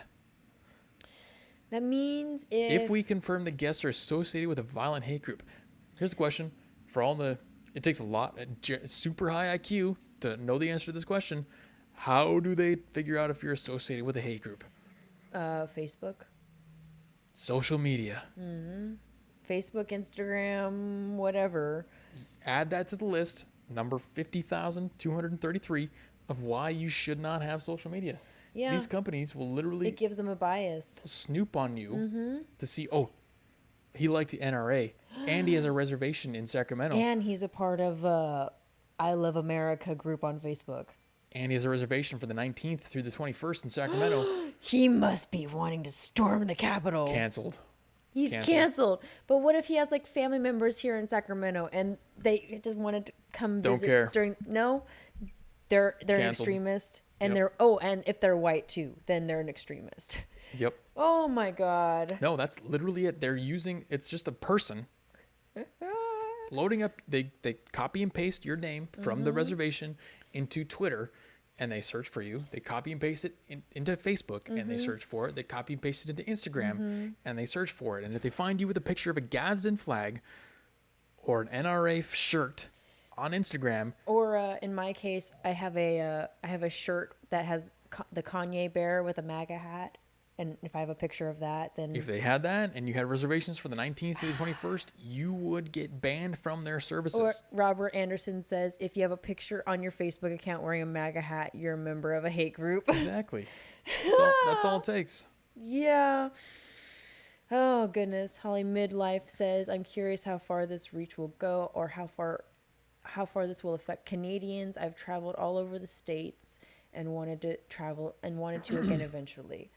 That means if we confirm the guests are associated with a violent hate group. Here's the question. It takes a lot, super high IQ to know the answer to this question. How do they figure out if you're associated with a hate group? Facebook. Social media. Facebook, Instagram, whatever. Add that to the list, number 50,233, of why you should not have social media. Yeah. These companies will literally... It gives them a bias. Snoop on you to see, he liked the NRA, and he has a reservation in Sacramento. And he's a part of I Love America group on Facebook. And he has a reservation for the 19th through the 21st in Sacramento. He must be wanting to storm the Capitol. Canceled. He's canceled. But what if he has like family members here in Sacramento and they just wanted to come Don't visit care. No, they're an Canceled. extremist, and Yep. and if they're white too, then they're an extremist. Yep. Oh my God. No, that's literally it. They're using, it's just a person loading up. They copy and paste your name from the reservation into Twitter, and they search for you. They copy and paste it into Facebook, and they search for it. They copy and paste it into Instagram, and they search for it. And if they find you with a picture of a Gadsden flag or an NRA shirt on Instagram, Or in my case, I have a shirt that has the Kanye bear with a MAGA hat, and if I have a picture of that, then if they had that and you had reservations for the 19th to the 21st, you would get banned from their services. Or Robert Anderson says, if you have a picture on your Facebook account wearing a MAGA hat, you're a member of a hate group. Exactly. That's all it takes. Yeah. Oh, goodness. Holly Midlife says, I'm curious how far this reach will go, or how far this will affect Canadians. I've traveled all over the States and wanted to again eventually.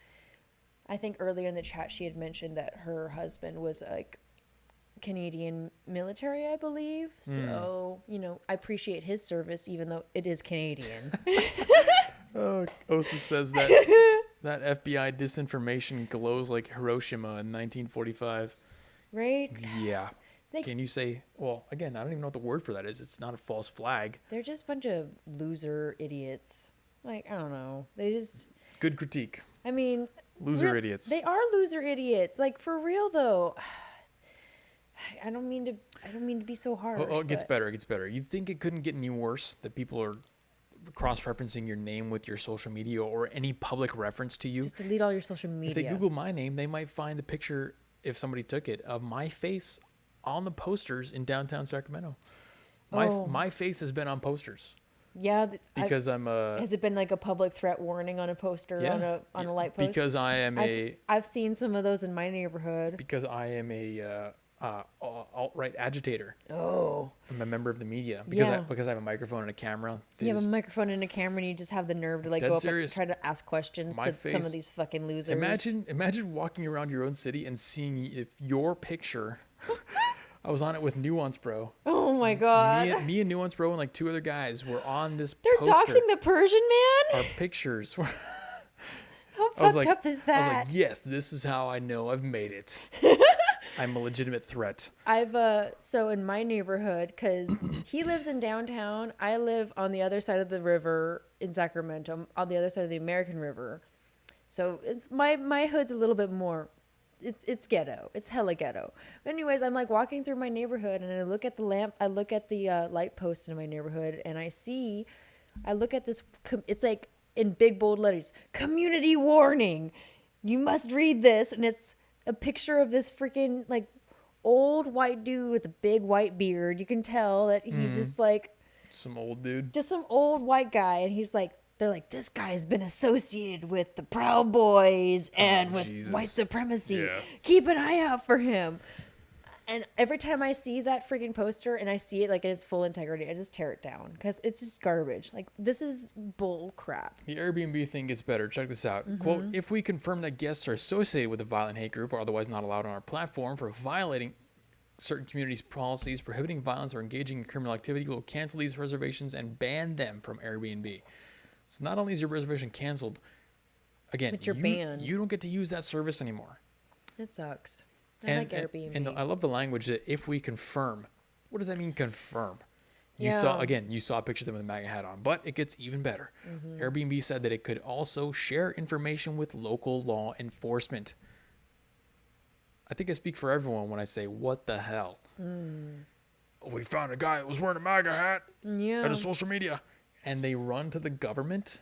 I think earlier in the chat she had mentioned that her husband was like Canadian military, I believe. So, I appreciate his service, even though it is Canadian. Osa says that that FBI disinformation glows like Hiroshima in 1945. Right? Yeah. Can you say, well, again, I don't even know what the word for that is. It's not a false flag. They're just a bunch of loser idiots. Like, I don't know. They just... Good critique. I mean... Loser idiots. They are loser idiots. Like, for real, though. I don't mean to be so harsh. Oh, it gets better. It gets better. You'd think it couldn't get any worse that people are cross-referencing your name with your social media or any public reference to you. Just delete all your social media. If they Google my name, they might find a picture, if somebody took it, of my face on the posters in downtown Sacramento. My face has been on posters. Yeah, because has it been like a public threat warning on a poster on a light post? Because I am I've seen some of those in my neighborhood. Because I am a alt-right agitator. Oh. I'm a member of the media because I have a microphone and a camera. You have a microphone and a camera, and you just have the nerve to like go up and try to ask questions to some of these fucking losers. Imagine walking around your own city and seeing if your picture. I was on it with Nuance Bro. Oh my God. Me and Nuance Bro and like two other guys were on this They're poster. doxing the Persian man? Our pictures were... How fucked up is that? I was like, yes, this is how I know I've made it. I'm a legitimate threat. So in my neighborhood, because he lives in downtown, I live on the other side of the river in Sacramento, on the other side of the American River. So it's my hood's a little bit more... It's ghetto. It's hella ghetto. But anyways, I'm like walking through my neighborhood and I look at the light post in my neighborhood and I look at this, it's like in big bold letters, community warning. You must read this. And it's a picture of this freaking like old white dude with a big white beard. You can tell that he's just like some old dude, just some old white guy. And he's like, they're like, this guy has been associated with the Proud Boys and with white supremacy. Yeah. Keep an eye out for him. And every time I see that freaking poster and I see it like in its full integrity, I just tear it down because it's just garbage. Like, this is bull crap. The Airbnb thing gets better. Check this out. Quote, if we confirm that guests are associated with a violent hate group or otherwise not allowed on our platform for violating certain communities' policies prohibiting violence or engaging in criminal activity, we'll cancel these reservations and ban them from Airbnb. So not only is your reservation canceled, again, but you're banned. You don't get to use that service anymore. It sucks. I like Airbnb. And I love the language that if we confirm. What does that mean, confirm? You Yeah. saw a picture of them with a MAGA hat on, but it gets even better. Airbnb said that it could also share information with local law enforcement. I think I speak for everyone when I say, what the hell? We found a guy that was wearing a MAGA hat at his social media. And they run to the government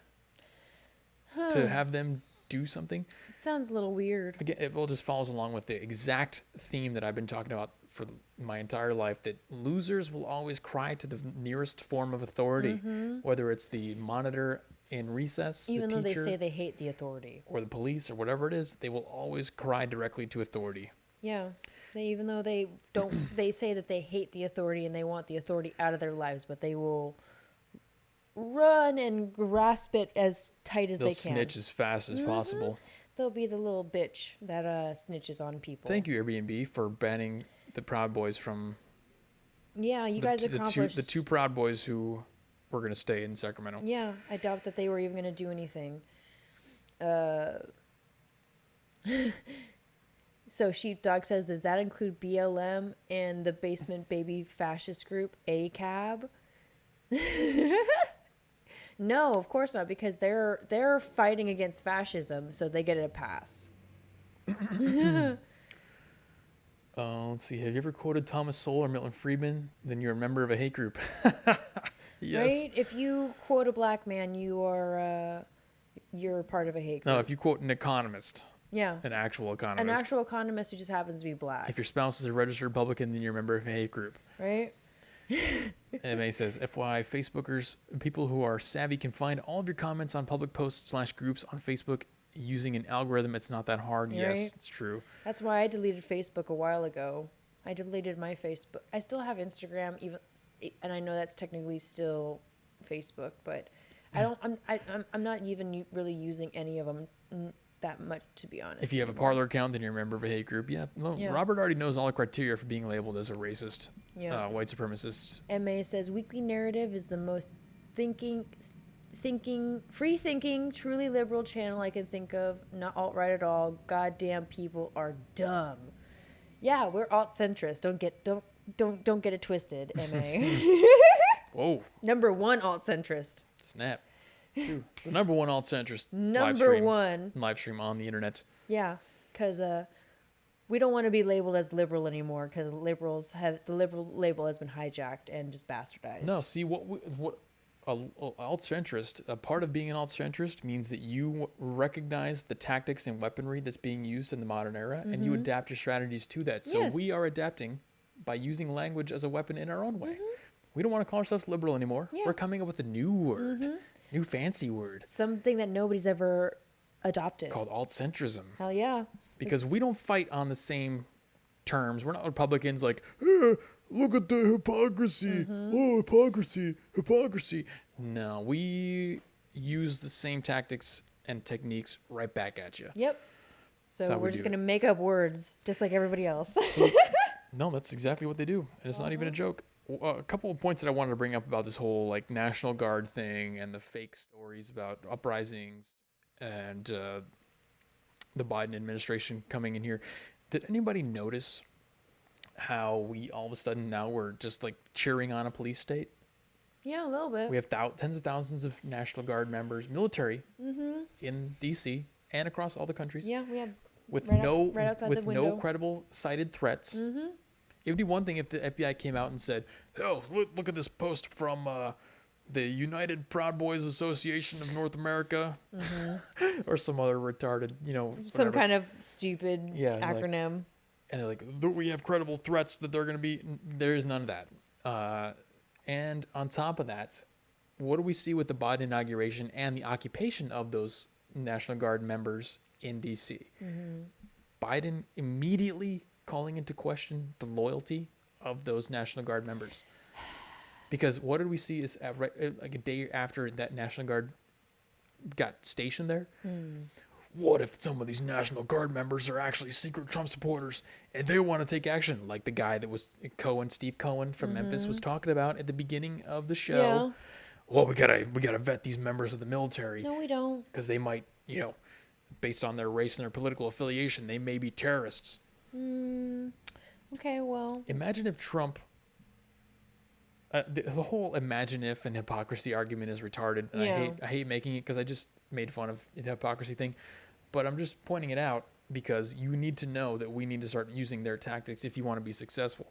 to have them do something. It sounds a little weird. Again, it all just follows along with the exact theme that I've been talking about for my entire life, that losers will always cry to the nearest form of authority, whether it's the monitor in recess, even the though teacher, they say they hate the authority, or the police, or whatever it is, they will always cry directly to authority. Yeah. Even though they don't, they say that they hate the authority and they want the authority out of their lives, but they will run and grasp it as tight as They'll they can. snitch as fast as possible. They'll be the little bitch that snitches on people. Thank you, Airbnb, for banning the Proud Boys from. Yeah, you guys accomplished. The two Proud Boys who were going to stay in Sacramento. Yeah, I doubt that they were even going to do anything. So Sheepdog says, does that include BLM and the Basement Baby fascist group ACAB? No, of course not, because they're fighting against fascism, so they get a pass. Let's see. Have you ever quoted Thomas Sowell or Milton Friedman? Then you're a member of a hate group. Yes. Right? If you quote a black man, you're part of a hate group. No, if you quote an economist. Yeah. An actual economist. An actual economist who just happens to be black. If your spouse is a registered Republican, then you're a member of a hate group. Right? MA says, FYI, Facebookers, people who are savvy can find all of your comments on public posts / groups on Facebook using an algorithm. It's not that hard. Right? Yes, it's true. That's why I deleted Facebook a while ago. I deleted my Facebook. I still have Instagram, and I know that's technically still Facebook, but I'm not even really using any of them that much, to be honest. If you have a Parler account, then you're a member of a hate group. Yeah, well, Yeah. Robert already knows all the criteria for being labeled as a racist, white supremacist. MA says weekly narrative is the most free-thinking, truly liberal channel I can think of. Not alt-right at all. Goddamn people are dumb. Yeah, we're alt-centrist. Don't get it twisted, MA. Whoa. Number one alt-centrist. Snap. The number one alt-centrist live stream on the internet. Yeah, because we don't want to be labeled as liberal anymore, because the liberal label has been hijacked and just bastardized. No, see what alt-centrist, a part of being an alt-centrist means that you recognize the tactics and weaponry that's being used in the modern era, and you adapt your strategies to that. So Yes. we are adapting by using language as a weapon in our own way. We don't want to call ourselves liberal anymore. Yeah. We're coming up with a new word, new fancy word. Something that nobody's ever adopted. Called alt-centrism. Hell yeah. Because we don't fight on the same terms. We're not Republicans like, hey, look at the hypocrisy. Oh, hypocrisy. No, we use the same tactics and techniques right back at you. Yep. That's So how we're we just do going to make up words, just like everybody else. No, that's exactly what they do. And it's not even a joke. A couple of points that I wanted to bring up about this whole like National Guard thing and the fake stories about uprisings and the Biden administration coming in here. Did anybody notice how we all of a sudden now we're just like cheering on a police state? Yeah, a little bit. We have tens of thousands of National Guard members, military, in D.C. and across all the countries. Yeah, we have With right outside the no window. credible cited threats. It would be one thing if the FBI came out and said, "Oh, look at this post from the United Proud Boys Association of North America," or some other retarded, Some whatever. kind of stupid acronym. And they're like, "We have credible threats that they're going to be." There is none of that. And on top of that, what do we see with the Biden inauguration and the occupation of those National Guard members in D.C.? Biden immediately calling into question the loyalty of those National Guard members. Because what did we see is like a day after that National Guard got stationed there? What if some of these National Guard members are actually secret Trump supporters and they want to take action? Like the guy that was Steve Cohen from Memphis was talking about at the beginning of the show. Yeah. Well, we gotta vet these members of the military. No, we don't. Because they might, based on their race and their political affiliation, they may be terrorists. Okay, well. Imagine if Trump. The whole imagine if and hypocrisy argument is retarded, and I hate making it because I just made fun of the hypocrisy thing, but I'm just pointing it out because you need to know that we need to start using their tactics if you want to be successful.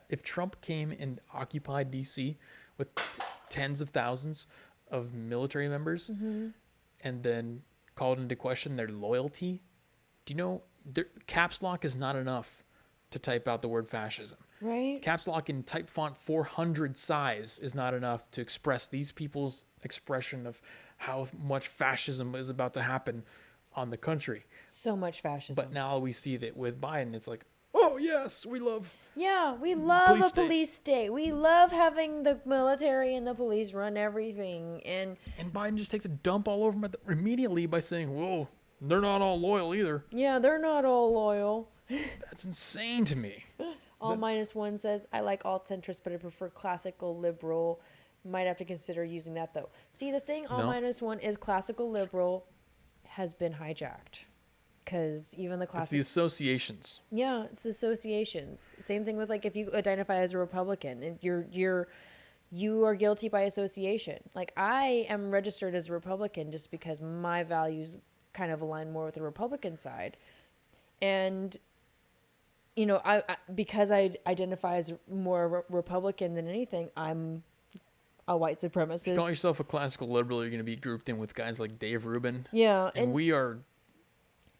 If Trump came and occupied D.C. with tens of thousands of military members and then called into question their loyalty, do you know caps lock is not enough to type out the word fascism. Right. Caps lock in type font 400 size is not enough to express these people's expression of how much fascism is about to happen on the country. So much fascism. But now we see that with Biden, it's like, oh yes, we love. Yeah, we love a police state. We love having the military and the police run everything. And Biden just takes a dump all over him immediately by saying, whoa, they're not all loyal either. Yeah, they're not all loyal. That's insane to me. All minus one says, I like alt-centrist, but I prefer classical liberal. Might have to consider using that, though. See, the thing, all minus one is classical liberal has been hijacked. Because even the classic... It's the associations. Yeah, it's the associations. Same thing with, like, if you identify as a Republican, and you are guilty by association. Like, I am registered as a Republican just because my values kind of align more with the Republican side. And... you know, because I identify as more Republican than anything, I'm a white supremacist. If you call yourself a classical liberal, you're going to be grouped in with guys like Dave Rubin. Yeah. And we are...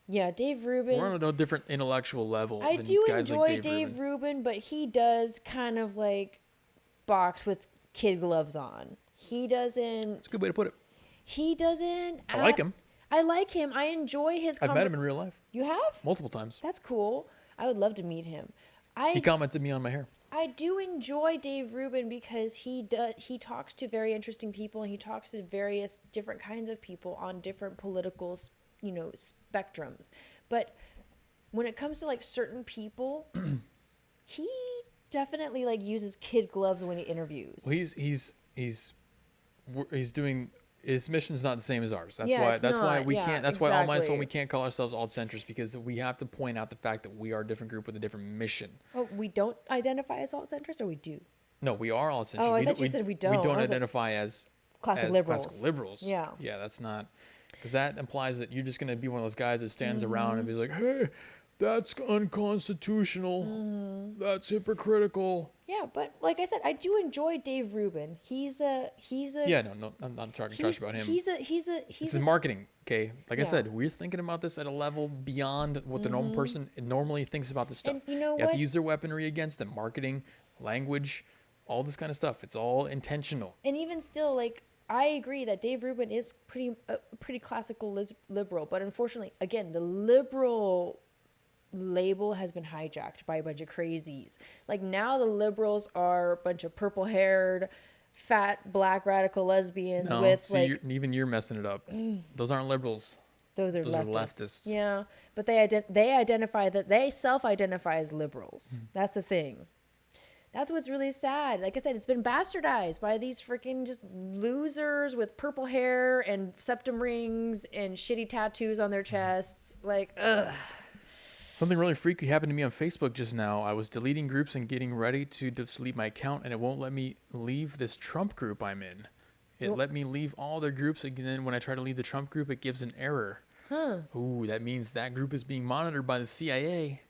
Yeah, Dave Rubin. We're on a different intellectual level I than do guys enjoy like Dave Rubin, but he does kind of like box with kid gloves on. He doesn't... That's a good way to put it. He doesn't... I like him. I like him. I enjoy his... I've met him in real life. You have? Multiple times. That's cool. I would love to meet him. He commented me on my hair. I do enjoy Dave Rubin because he talks to very interesting people, and he talks to various different kinds of people on different political, you know, spectrums. But when it comes to like certain people, he definitely like uses kid gloves when he interviews. Well, he's doing... His mission's not the same as ours. That's why we can't. That's why all minus one we can't call ourselves alt-centrist, because we have to point out the fact that we are a different group with a different mission. Oh, we don't identify as alt-centrist, or we do? No, we are alt-centrist. Oh, I thought you said we don't. We don't identify as classic liberals. Classical liberals. Yeah. Yeah, that's not, because that implies that you're just going to be one of those guys that stands around and be like, hey, that's unconstitutional. That's hypocritical. Yeah, but like I said, I do enjoy Dave Rubin. He's a Yeah, no, I'm not talking trash about him. It's marketing, okay? Like I said, we're thinking about this at a level beyond what the normal person normally thinks about this stuff. And you know have to use their weaponry against them, marketing, language, all this kind of stuff. It's all intentional. And even still, like, I agree that Dave Rubin is pretty classical liberal, but unfortunately, again, the liberal label has been hijacked by a bunch of crazies. Like, now the liberals are a bunch of purple-haired, fat, black, radical lesbians even you're messing it up. Those aren't liberals. Those are leftists. Leftists. Yeah, but they self-identify as liberals. That's the thing. That's what's really sad. Like I said, it's been bastardized by these freaking just losers with purple hair and septum rings and shitty tattoos on their chests. Like, ugh. Something really freaky happened to me on Facebook just now. I was deleting groups and getting ready to delete my account, and it won't let me leave this Trump group I'm in. It let me leave all their groups, and then when I try to leave the Trump group, it gives an error. Ooh, that means that group is being monitored by the CIA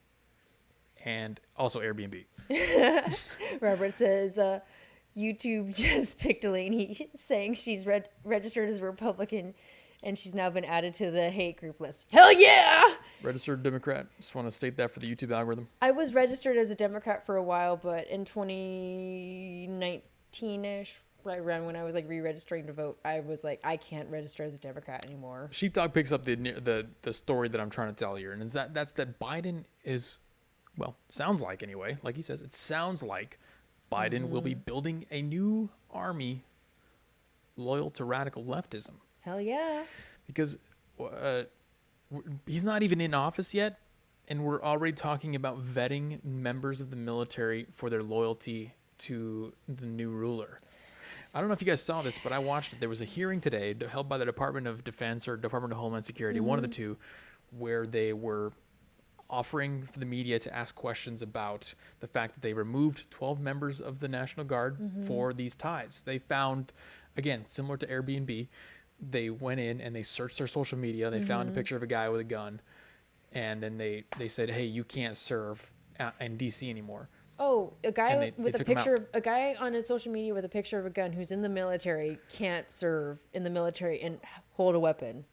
and also Airbnb. Robert says, YouTube just picked Elaine saying she's registered as a Republican, and she's now been added to the hate group list. Hell yeah! Registered Democrat. Just want to state that for the YouTube algorithm. I was registered as a Democrat for a while, but in 2019-ish, right around when I was like re-registering to vote, I was like, I can't register as a Democrat anymore. Sheepdog picks up the story that I'm trying to tell here, and that's that Biden is, well, sounds like anyway, like he says, it sounds like Biden will be building a new army loyal to radical leftism. Hell yeah. Because he's not even in office yet, and we're already talking about vetting members of the military for their loyalty to the new ruler. I don't know if you guys saw this, but I watched it. There was a hearing today held by the Department of Defense or Department of Homeland Security, one of the two, where they were offering for the media to ask questions about the fact that they removed 12 members of the National Guard for these ties. They found, again, similar to Airbnb, they went in and they searched their social media. They found a picture of a guy with a gun, and then they said, "Hey, you can't serve in DC anymore." Oh, a guy they took him a guy on his social media with a picture of a gun who's in the military can't serve in the military and hold a weapon.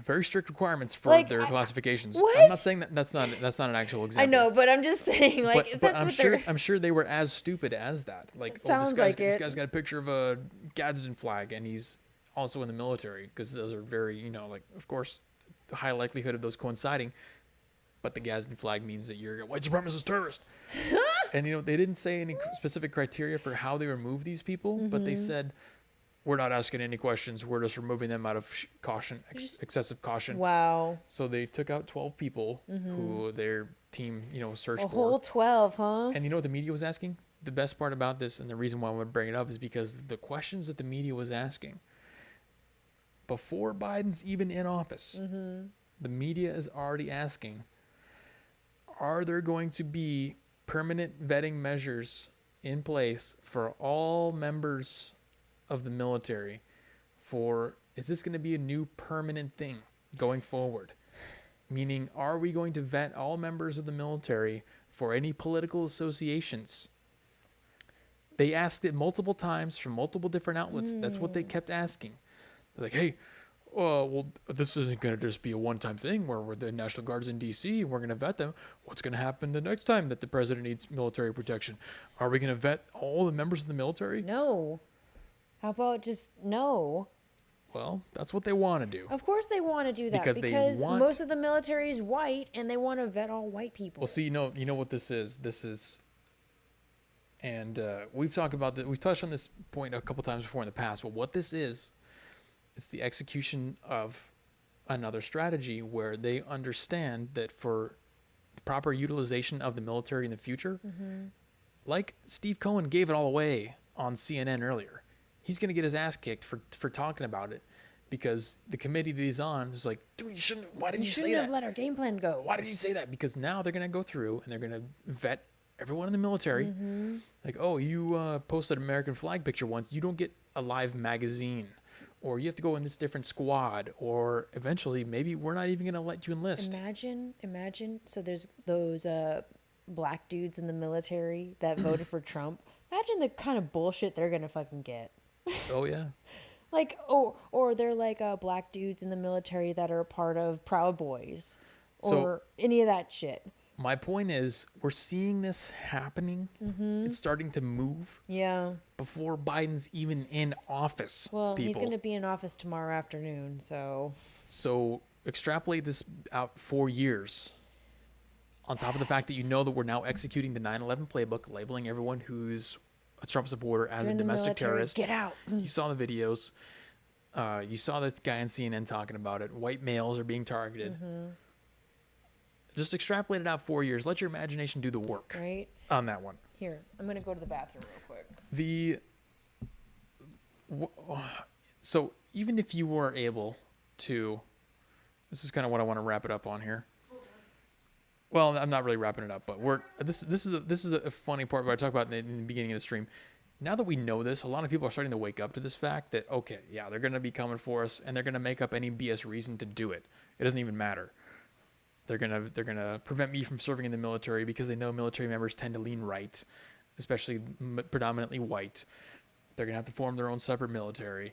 Very strict requirements for their classifications. What? I'm not saying that's not an actual example. I know, but I'm just saying, like, but I'm sure they were as stupid as that. Like, this guy's got a picture of a Gadsden flag, and he's also in the military, because those are very, of course, the high likelihood of those coinciding. But the Gadsden flag means that you're a white supremacist terrorist. And, they didn't say any specific criteria for how they remove these people, but they said we're not asking any questions. We're just removing them out of caution, excessive caution. Wow. So they took out 12 people who their team, searched for. A whole 12, huh? And you know what the media was asking? The best part about this, and the reason why I want to bring it up, is because the questions that the media was asking before Biden's even in office, the media is already asking, are there going to be permanent vetting measures in place for all members of the military? Is this going to be a new permanent thing going forward? Meaning, are we going to vet all members of the military for any political associations? They asked it multiple times from multiple different outlets. That's what they kept asking. They're like, hey, well, this isn't going to just be a one-time thing where the National Guard's in D.C. and we're going to vet them. What's going to happen the next time that the president needs military protection? Are we going to vet all the members of the military? No. How about just no? Well, that's what they want to do. Of course they want to do that because most of the military is white and they want to vet all white people. Well, see, you know what this is? This is, and we've talked about that. We've touched on this point a couple times before in the past, but what this is, it's the execution of another strategy where they understand that for the proper utilization of the military in the future, like Steve Cohen gave it all away on CNN earlier. He's going to get his ass kicked for talking about it because the committee that he's on is like, dude, why didn't you say that? You shouldn't have let our game plan go. Why did you say that? Because now they're going to go through and they're going to vet everyone in the military. Like, oh, you posted an American flag picture once. You don't get a Live magazine. Or you have to go in this different squad. Or eventually, maybe we're not even going to let you enlist. Imagine. So there's those black dudes in the military that voted for Trump. Imagine the kind of bullshit they're going to fucking get. Oh, yeah. Like, or they're like black dudes in the military that are a part of Proud Boys or any of that shit. My point is, we're seeing this happening. It's starting to move. Yeah. Before Biden's even in office. Well, he's going to be in office tomorrow afternoon, so. So extrapolate this out 4 years. On top of the fact that you know that we're now executing the 9/11 playbook, labeling everyone who's a Trump supporter as a domestic terrorist. Get out. You saw the videos. You saw this guy on CNN talking about it. White males are being targeted. Just extrapolate it out 4 years. Let your imagination do the work on that one. Here, I'm going to go to the bathroom real quick. So even if you were able to, this is kind of what I want to wrap it up on here. Well, I'm not really wrapping it up, but this is a funny part where I talk about in the beginning of the stream. Now that we know this, a lot of people are starting to wake up to this fact that, okay, yeah, they're going to be coming for us and they're going to make up any BS reason to do it. It doesn't even matter. They're gonna prevent me from serving in the military because they know military members tend to lean right, especially predominantly white. They're gonna have to form their own separate military.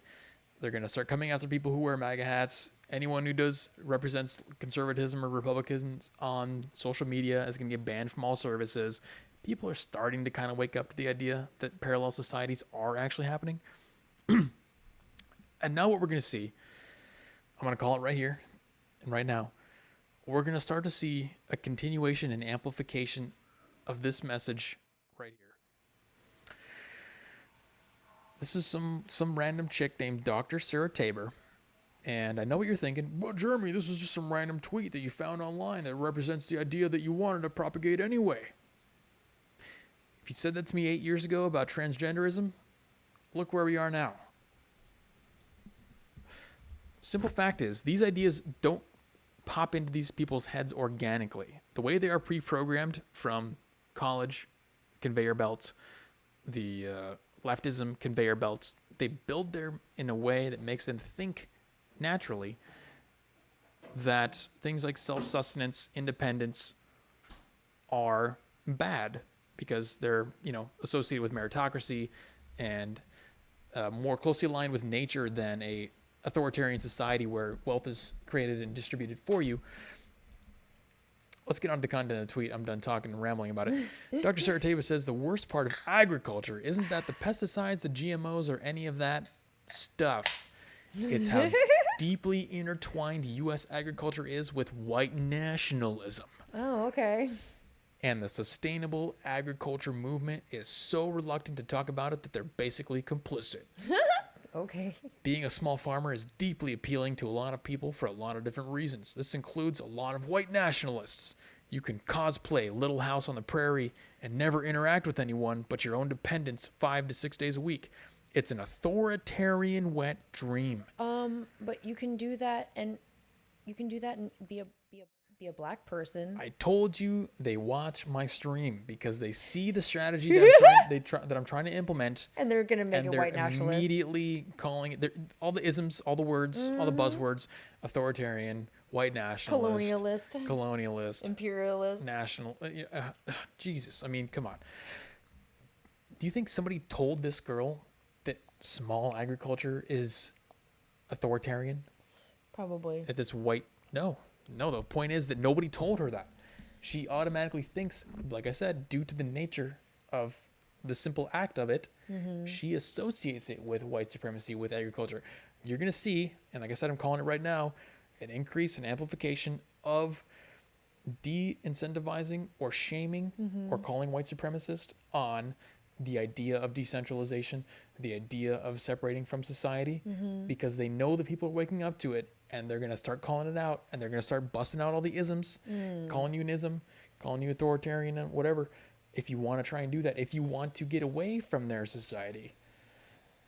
They're gonna start coming after people who wear MAGA hats. Anyone who represents conservatism or Republicans on social media is gonna get banned from all services. People are starting to kind of wake up to the idea that parallel societies are actually happening. And now what we're gonna see, I'm gonna call it right here and right now. We're going to start to see a continuation and amplification of this message right here. This is some random chick named Dr. Sarah Tabor. And I know what you're thinking. Well, Jeremy, this is just some random tweet that you found online that represents the idea that you wanted to propagate anyway. If you said that to me 8 years ago about transgenderism, look where we are now. Simple fact is, these ideas don't pop into these people's heads organically. The way they are pre-programmed from college conveyor belts, the leftism conveyor belts, they build them in a way that makes them think naturally that things like self-sustenance, independence are bad because they're, associated with meritocracy and more closely aligned with nature than a authoritarian society where wealth is created and distributed for you. Let's get on to the content of the tweet. I'm done talking and rambling about it. Dr. Sarah Tabor says the worst part of agriculture isn't that the pesticides, the GMOs, or any of that stuff. It's how deeply intertwined U.S. agriculture is with white nationalism. Oh, okay. And the sustainable agriculture movement is so reluctant to talk about it that they're basically complicit. Okay. Being a small farmer is deeply appealing to a lot of people for a lot of different reasons. This includes a lot of white nationalists. You can cosplay Little House on the Prairie and never interact with anyone but your own dependents 5 to 6 days a week. It's an authoritarian wet dream. But you can do that and be a black person. I told you they watch my stream because they see the strategy that I'm trying to implement, And they're gonna make and a they're white nationalist. immediately calling it all the isms, all the words, all the buzzwords: authoritarian, white nationalist, colonialist, Imperialist. national. Jesus, I mean, come on. Do you think somebody told this girl that small agriculture is authoritarian? Probably. That this white no. The point is that nobody told her that. She automatically thinks, like I said, due to the nature of the simple act of it, she associates it with white supremacy, with agriculture. You're going to see, and like I said, I'm calling it right now, an increase in amplification of de-incentivizing or shaming or calling white supremacist on the idea of decentralization, the idea of separating from society, because they know the people are waking up to it, and they're going to start calling it out, and they're going to start busting out all the isms, calling you an ism, calling you authoritarian, and whatever. If you want to try and do that, if you want to get away from their society,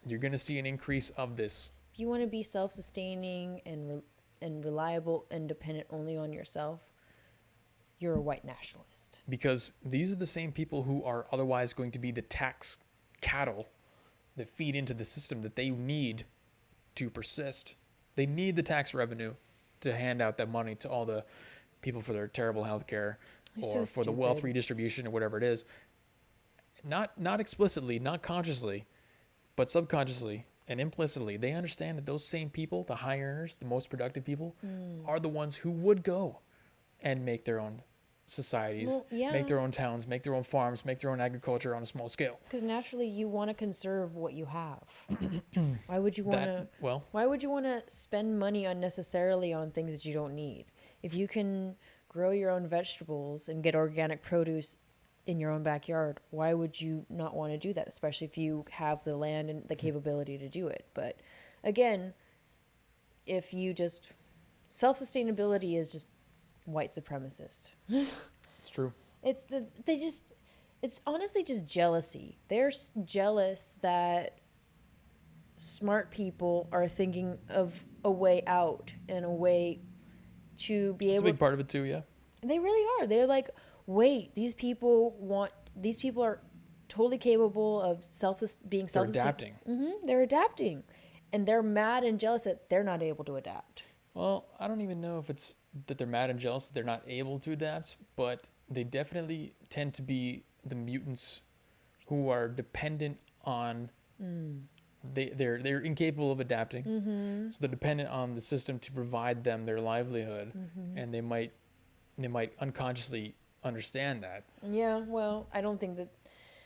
you're going to see an increase of this. If you want to be self-sustaining and reliable and dependent only on yourself, you're a white nationalist. Because these are the same people who are otherwise going to be the tax cattle that feed into the system that they need to persist. They need the tax revenue to hand out that money to all the people for their terrible health care or for the wealth redistribution or whatever it is. Not explicitly, not consciously, but subconsciously and implicitly, they understand that those same people, the high earners, the most productive people, are the ones who would go and make their own societies, make their own towns, make their own farms, make their own agriculture on a small scale. Because naturally, you want to conserve what you have. Why would you want to? Why would you want to spend money unnecessarily on things that you don't need? If you can grow your own vegetables and get organic produce in your own backyard, why would you not want to do that? Especially if you have the land and the capability to do it. But again, if you just self-sustainability is just white supremacist. It's true. It's honestly just jealousy. They're jealous that smart people are thinking of a way out and a way to be able. It's a big part of it too, yeah. They really are. They're like, wait, these people are totally capable of being self. They're adapting. They're adapting, and they're mad and jealous that they're not able to adapt. Well, I don't even know if it's that they're mad and jealous that they're not able to adapt, but they definitely tend to be the mutants who are dependent on they're incapable of adapting. So they're dependent on the system to provide them their livelihood, and they might unconsciously understand that. Yeah, well, I don't think that,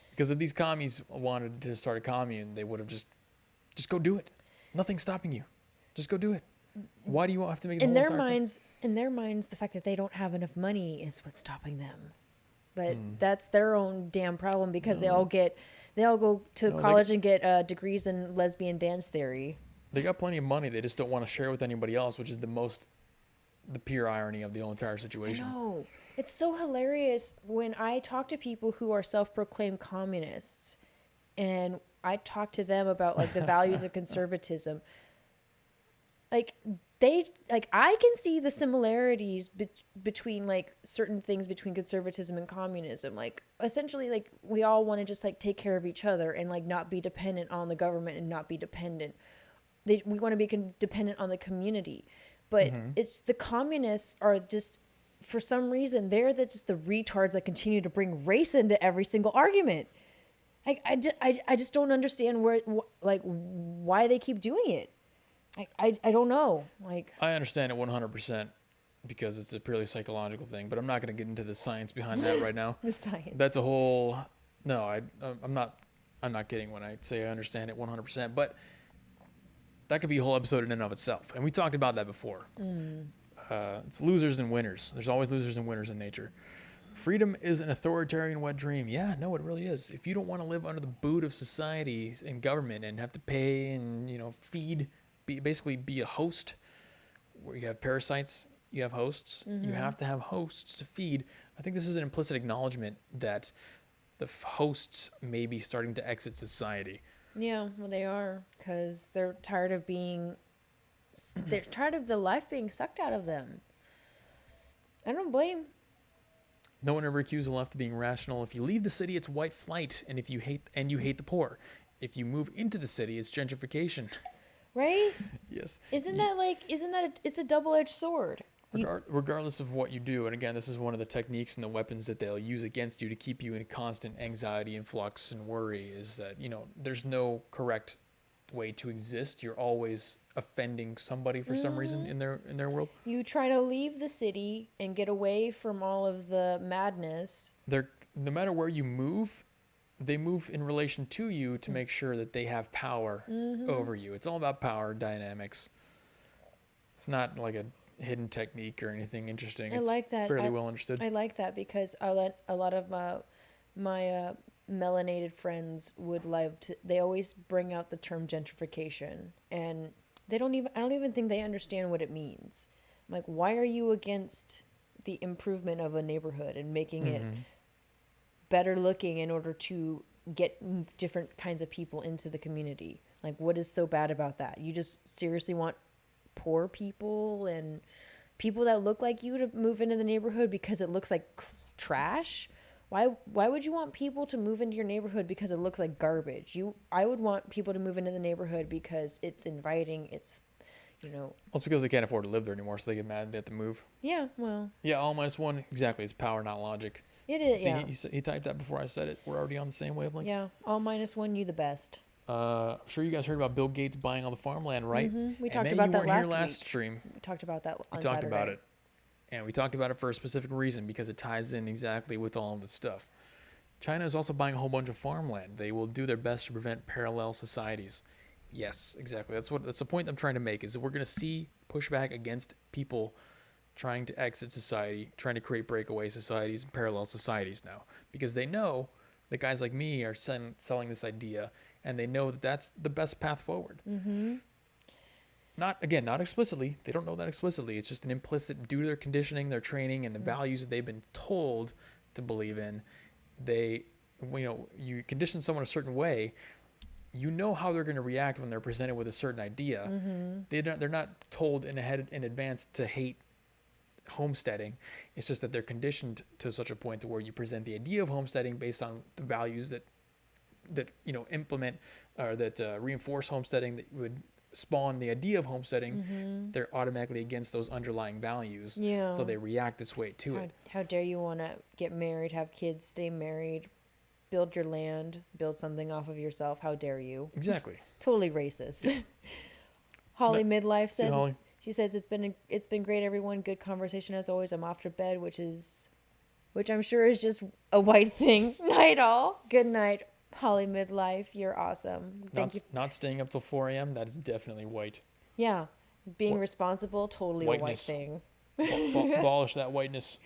because if these commies wanted to start a commune, they would have just go do it. Nothing's stopping you. Just go do it. Why do you have to make it in their minds, the fact that they don't have enough money is what's stopping them. But that's their own damn problem, because they all go to college and get degrees in lesbian dance theory. They got plenty of money. They just don't want to share with anybody else, which is the pure irony of the whole entire situation. I know. It's so hilarious when I talk to people who are self-proclaimed communists, and I talk to them about like the values of conservatism. I can see the similarities between like certain things between conservatism and communism. Like essentially, like we all want to just like take care of each other and like not be dependent on the government and not be dependent. We want to be dependent on the community, but it's the communists are just, for some reason, they're just the retards that continue to bring race into every single argument. I just don't understand why they keep doing it. I don't know. I understand it 100% because it's a purely psychological thing, but I'm not going to get into the science behind that right now. The science. That's a whole. No, I'm not kidding when I say I understand it 100%. But that could be a whole episode in and of itself, and we talked about that before. It's losers and winners. There's always losers and winners in nature. Freedom is an authoritarian wet dream. Yeah, no, it really is. If you don't want to live under the boot of society and government and have to pay and, feed, basically be a host, where you have parasites, you have hosts, you have to have hosts to feed. I think this is an implicit acknowledgement that the hosts may be starting to exit society. Yeah, well, they are, because they're tired of the life being sucked out of them. I don't blame. No one ever accused the left of being rational. If you leave the city, it's white flight, and if you hate the poor. If you move into the city, it's gentrification. Right? Yes. It's a double-edged sword. Regardless of what you do, and again, this is one of the techniques and the weapons that they'll use against you to keep you in constant anxiety and flux and worry, is that, there's no correct way to exist. You're always offending somebody for some reason in their world. You try to leave the city and get away from all of the madness. No matter where you move, they move in relation to you to make sure that they have power over you. It's all about power dynamics. It's not like a hidden technique or anything interesting. I like that. Fairly well understood. I like that because a lot of my melanated friends they always bring out the term gentrification, and I don't even think they understand what it means. I'm like, why are you against the improvement of a neighborhood and making it better looking in order to get different kinds of people into the community? Like, what is so bad about that? You just seriously want poor people and people that look like you to move into the neighborhood because it looks like trash? Why would you want people to move into your neighborhood because it looks like garbage? I would want people to move into the neighborhood because it's inviting, it's. Well, it's because they can't afford to live there anymore, so they get mad they have to move. Yeah, well. Yeah, all minus one. Exactly. It's power, not logic. It is, See, yeah. He typed that before I said it. We're already on the same wavelength. Yeah, all minus one, you the best. I'm sure you guys heard about Bill Gates buying all the farmland, right? We talked about that last stream. We talked about that on We Saturday. talked about it. And we talked about it for a specific reason, because it ties in exactly with all of this stuff. China is also buying a whole bunch of farmland. They will do their best to prevent parallel societies. Yes, exactly. That's the point I'm trying to make, is that we're going to see pushback against people trying to exit society, trying to create breakaway societies and parallel societies now, because they know that guys like me are selling this idea, and they know that that's the best path forward. Not explicitly. They don't know that explicitly. It's just an implicit, due to their conditioning, their training, and the values that they've been told to believe in. You condition someone a certain way, you know how they're going to react when they're presented with a certain idea. They're not told in advance to hate homesteading. It's just that they're conditioned to such a point to where you present the idea of homesteading based on the values that implement or that reinforce homesteading, that would spawn the idea of homesteading. They're automatically against those underlying values. Yeah. So they react this way to it. How dare you want to get married, have kids, stay married, build your land, build something off of yourself? How dare you? Exactly. Totally racist. Holly Midlife says, Holly. She says, it's been great, everyone. Good conversation as always. I'm off to bed, which I'm sure is just a white thing. Night all. Good night, Holly Midlife. You're awesome. Thank you. Not staying up till 4 a.m. That is definitely white. Yeah. Being responsible, totally Whiteness. a white thing. Abolish that whiteness.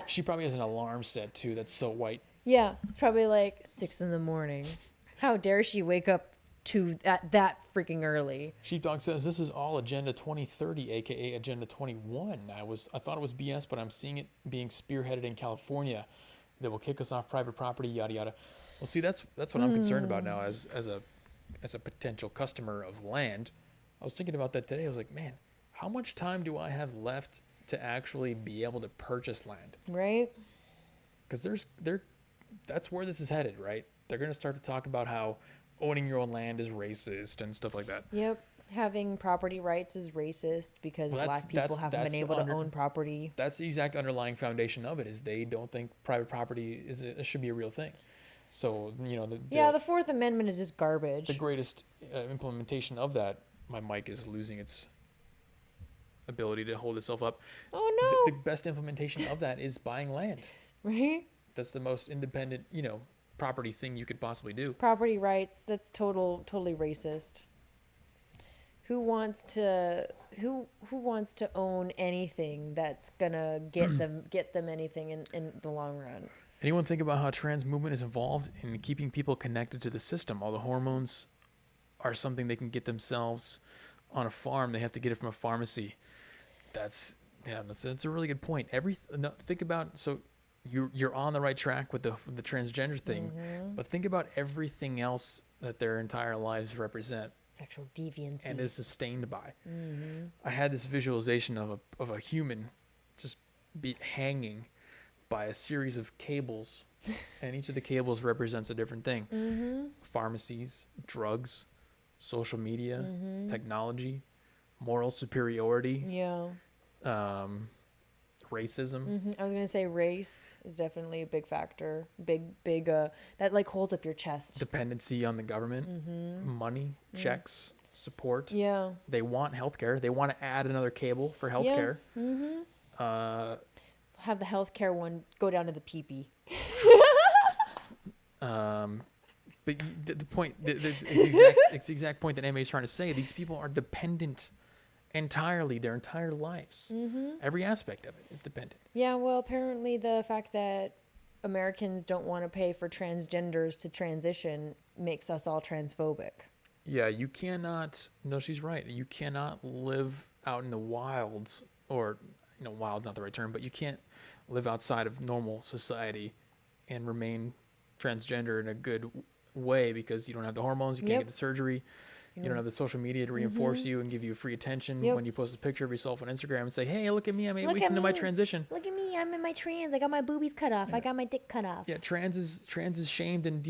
She probably has an alarm set too. That's so white. Yeah, it's probably like 6 a.m. How dare she wake up to that freaking early? Sheepdog says this is all Agenda 2030, aka Agenda 21. I thought it was BS, but I'm seeing it being spearheaded in California. That will kick us off private property, yada yada. Well, see, that's what I'm concerned about now as a potential customer of land. I was thinking about that today. I was like, man, how much time do I have left to actually be able to purchase land? Right. Because that's where this is headed, right? They're going to start to talk about how owning your own land is racist and stuff like that. Yep. Having property rights is racist because black people haven't been able to own property. That's the exact underlying foundation of it, is they don't think private property should be a real thing. So, the Fourth Amendment is just garbage. The greatest implementation of that, my mic is losing its ability to hold itself up. Oh, no. The best implementation of that is buying land. Right? That's the most independent, property thing you could possibly do. Property rights, that's totally racist. Who wants to own anything that's gonna get them anything in the long run? Anyone think about how trans movement is involved in keeping people connected to the system? All the hormones are something they can get themselves on a farm. They have to get it from a pharmacy. That's a really good point. Think about, so you're on the right track with the transgender thing, but think about everything else that their entire lives represent. Sexual deviancy. And is sustained by. I had this visualization of a human just be hanging by a series of cables, and each of the cables represents a different thing. Pharmacies, drugs, social media, technology, moral superiority. Yeah. Racism. I was gonna say race is definitely a big factor. Big that like holds up your chest. Dependency on the government, money, checks, support. Yeah. They want healthcare. They want to add another cable for healthcare. Have the healthcare one go down to the pee-pee. But the point, it's the exact point that Emma is trying to say. These people are dependent entirely, their entire lives. Every aspect of it is dependent. Yeah, well, apparently the fact that Americans don't want to pay for transgenders to transition makes us all transphobic. Yeah, you cannot, no, she's right. You cannot live out in the wilds, or, wild's not the right term, but you can't live outside of normal society and remain transgender in a good way because you don't have the hormones, you can't get the surgery. You don't have the social media to reinforce you and give you free attention when you post a picture of yourself on Instagram and say, hey, look at me, I'm 8 weeks into my transition. Look at me, I'm in my trans. I got my boobies cut off. I got my dick cut off. Yeah, trans is shamed and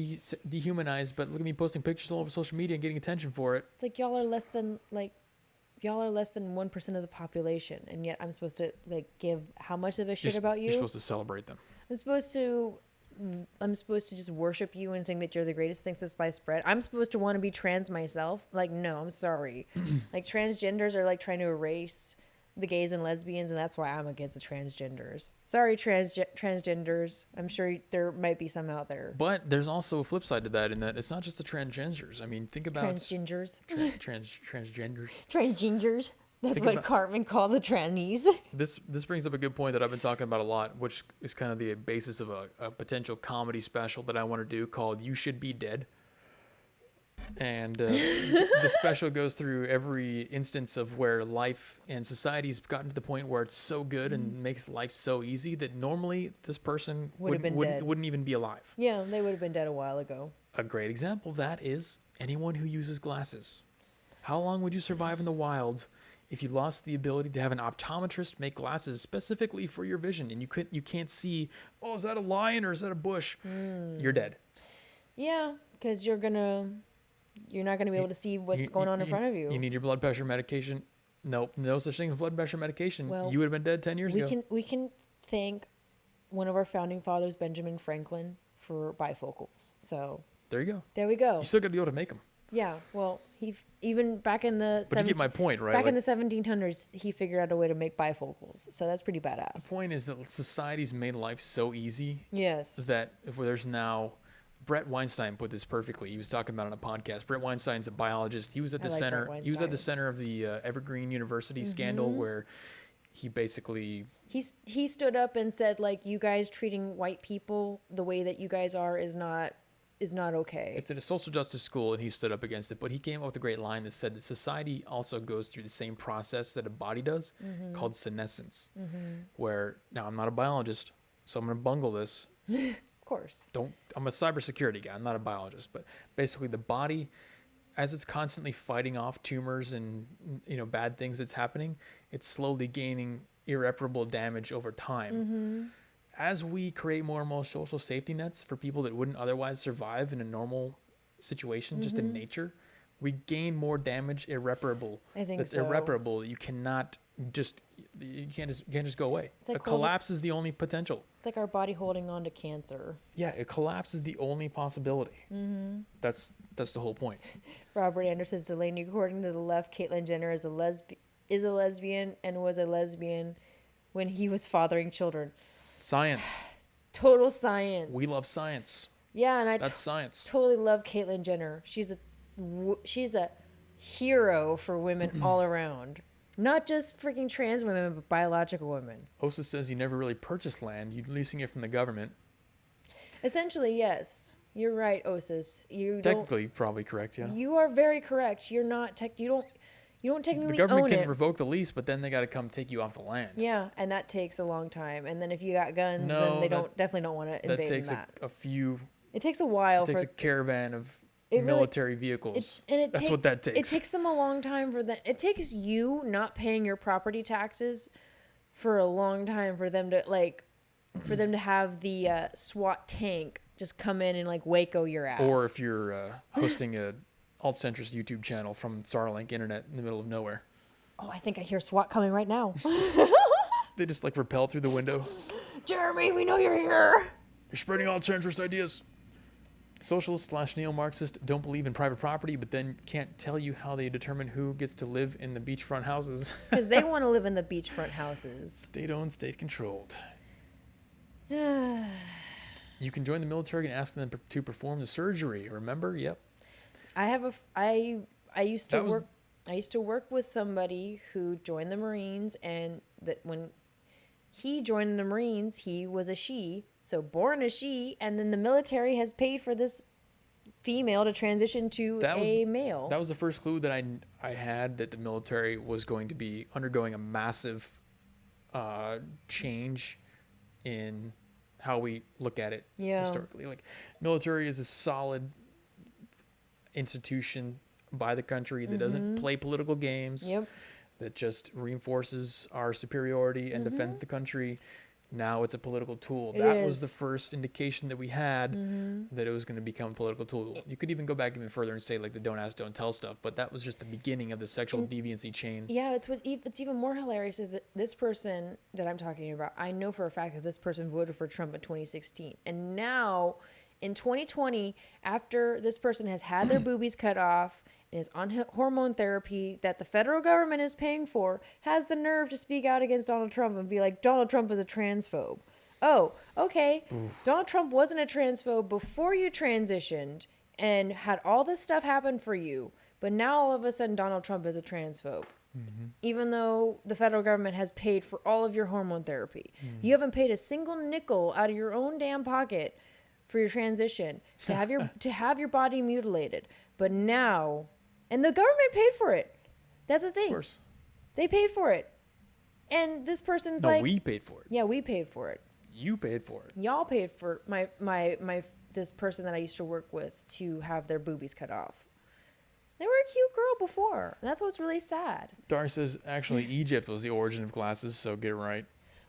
dehumanized, but look at me posting pictures all over social media and getting attention for it. It's like y'all are less than 1% of the population, and yet I'm supposed to give how much of a shit about you? You're supposed to celebrate them. I'm supposed to just worship you and think that you're the greatest thing since sliced bread. I'm supposed to want to be trans myself. No, I'm sorry. Transgenders are trying to erase the gays and lesbians, and that's why I'm against the transgenders. Sorry, transgenders. I'm sure there might be some out there. But there's also a flip side to that in that it's not just the transgenders. I mean, think about transgenders. Transgenders. Transgenders. That's what Cartman called the trannies. This brings up a good point that I've been talking about a lot, which is kind of the basis of a potential comedy special that I want to do called You Should Be Dead. And the special goes through every instance of where life and society's gotten to the point where it's so good and makes life so easy that normally this person wouldn't even be alive. Yeah, they would have been dead a while ago. A great example of that is anyone who uses glasses. How long would you survive in the wild if you lost the ability to have an optometrist make glasses specifically for your vision and you can't see, is that a lion or is that a bush? You're dead. Yeah, because you're not gonna be able to see what's going on in front of you. You need your blood pressure medication. Nope, no such thing as blood pressure medication. Well, you would have been dead 10 years ago. We can thank one of our founding fathers, Benjamin Franklin, for bifocals. So there you go. There we go. You still got to be able to make them. Yeah, well, he even back in the but you get my point, right? Back in the 1700s, he figured out a way to make bifocals, so that's pretty badass. The point is that society's made life so easy. Yes. That there's now, Brett Weinstein put this perfectly. He was talking about it on a podcast. Brett Weinstein's a biologist. He was at the center. He was at the center of the Evergreen University scandal, where he basically he stood up and said you guys treating white people the way that you guys are is not okay. It's in a social justice school, and he stood up against it. But he came up with a great line that said that society also goes through the same process that a body does, called senescence. Where, now I'm not a biologist, so I'm going to bungle this. Of course. I'm a cybersecurity guy. I'm not a biologist. But basically, the body, as it's constantly fighting off tumors and bad things that's happening, it's slowly gaining irreparable damage over time. As we create more and more social safety nets for people that wouldn't otherwise survive in a normal situation, just in nature, we gain more damage irreparable. I think that's irreparable. You can't just go away. A collapse is the only potential. It's like our body holding on to cancer. Yeah, a collapse is the only possibility. That's the whole point. Robert Anderson's Delaney, according to the left, Caitlyn Jenner is a lesbian and was a lesbian when he was fathering children. Science. Total science. We love science. Yeah, and that's science. Totally love Caitlyn Jenner. She's a hero for women all around. Not just freaking trans women, but biological women. Osa says you never really purchased land. You're leasing it from the government. Essentially, yes. You're right, Osis. Technically, probably correct, yeah. You are very correct. You're not you don't technically The government own can it. revoke the lease, but then they got to come take you off the land. Yeah, and that takes a long time. And then if you got guns, then they definitely don't want to invade that. Takes that. a few. It takes a while. It takes a caravan of It really- military vehicles. That's what that takes. It takes them a long time for that. It takes you not paying your property taxes for a long time for them to have the SWAT tank just come in and like Waco your ass. Or if you're hosting a alt-centrist YouTube channel from Starlink internet in the middle of nowhere. Oh, I think I hear SWAT coming right now. They just like rappel through the window. Jeremy, we know you're here. You're spreading alt-centrist ideas. Socialist/neo-Marxist don't believe in private property, but then can't tell you how they determine who gets to live in the beachfront houses. Because they want to live in the beachfront houses. State-owned, state-controlled. You can join the military and ask them to perform the surgery. Remember? Yep. I used to work with somebody who joined the Marines, and that when he joined the Marines, he was a she, so born a she, and then the military has paid for this female to transition to a male. That was the first clue that I had that the military was going to be undergoing a massive change in how we look at it historically. Like, military is a solid institution by the country that doesn't play political games, that just reinforces our superiority and defends the country. Now it's a political tool. That was the first indication that we had that it was going to become a political tool. You could even go back even further and say like the don't ask, don't tell stuff, but that was just the beginning of the sexual deviancy chain. Yeah, it's even more hilarious is that this person that I'm talking about, I know for a fact that this person voted for Trump in 2016. And now in 2020, after this person has had their boobies cut off and is on hormone therapy that the federal government is paying for, has the nerve to speak out against Donald Trump and be like, Donald Trump is a transphobe. Oh, okay. Donald Trump wasn't a transphobe before you transitioned and had all this stuff happen for you, but now all of a sudden Donald Trump is a transphobe. Even though the federal government has paid for all of your hormone therapy. You haven't paid a single nickel out of your own damn pocket for your transition to have your body mutilated. But now, and the government paid for it. That's the thing. Of course. They paid for it. And this person's No, like, we paid for it. yeah, we paid for it. You paid for it. Y'all paid for my this person that I used to work with to have their boobies cut off. They were a cute girl before. And that's what's really sad. Dar says actually Egypt was the origin of glasses, so get it right.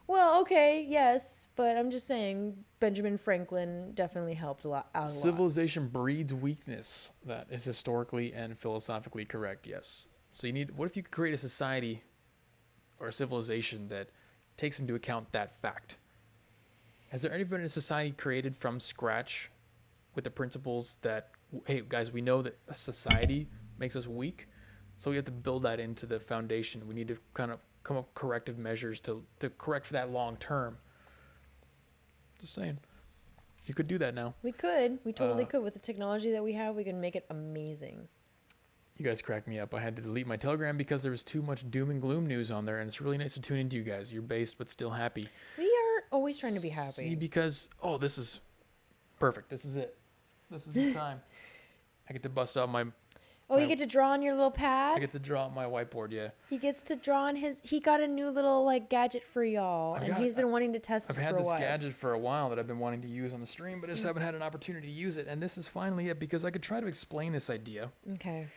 Well, okay, yes, but I'm just saying Benjamin Franklin definitely helped out a lot. Civilization breeds weakness. That is historically and philosophically correct, yes. So what if you could create a society or a civilization that takes into account that fact? Has there ever been a society created from scratch with the principles that, hey, guys, we know that a society makes us weak, so we have to build that into the foundation. We need to kind of come up with corrective measures to correct for that long term. Just saying. You could do that now. We could. We totally could. With the technology that we have, we can make it amazing. You guys cracked me up. I had to delete my Telegram because there was too much doom and gloom news on there, and it's really nice to tune into you guys. You're based but still happy. We are always trying to be happy. See, because, this is perfect. This is it. This is the time. I get to bust out my... you get to draw on your little pad? I get to draw on my whiteboard, yeah. He gets to draw on he got a new little gadget for y'all, and he's been wanting to test it for a while. I've had this gadget for a while that I've been wanting to use on the stream, but I just haven't had an opportunity to use it, and this is finally it, because I could try to explain this idea. Okay.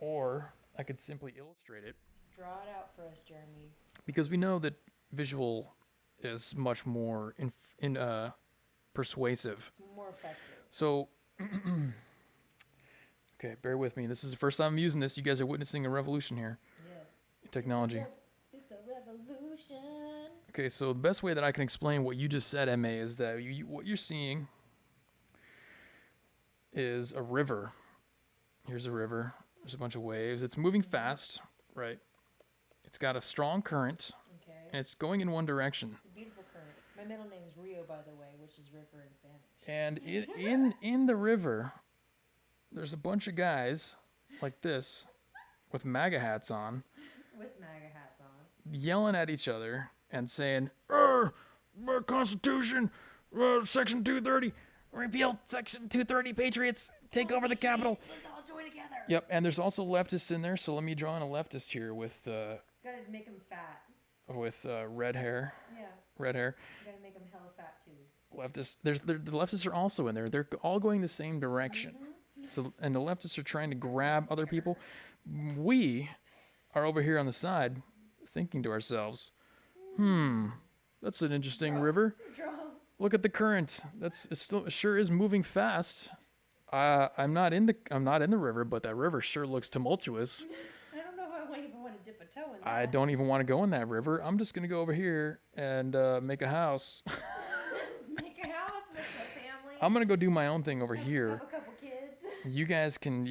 Or I could simply illustrate it. Just draw it out for us, Jeremy. Because we know that visual is much more persuasive. It's more effective. So... Okay, bear with me. This is the first time I'm using this. You guys are witnessing a revolution here. Yes. Technology. It's a revolution. Okay, so the best way that I can explain what you just said, MA, is that what you're seeing is a river. Here's a river. There's a bunch of waves. It's moving fast, right? It's got a strong current, and it's going in one direction. It's a beautiful current. My middle name is Rio, by the way, which is river in Spanish. And in the river... there's a bunch of guys like this with MAGA hats on, yelling at each other and saying, Constitution, Section 230, repeal Section 230, Patriots, take over the Capitol. Let's all join together. Yep, and there's also leftists in there, so let me draw in a leftist here with Gotta make him fat. red hair. Yeah. Red hair. Gotta make him hella fat too. Leftists. The leftists are also in there. They're all going the same direction. So, and the leftists are trying to grab other people. We are over here on the side, thinking to ourselves, that's an interesting river. Look at the current. It sure is moving fast. I'm not in the river, but that river sure looks tumultuous. I don't know if I even want to dip a toe in that. I don't even want to go in that river. I'm just gonna go over here and make a house. Make a house, make a family. I'm gonna go do my own thing over here. Have a couple kids. You guys can,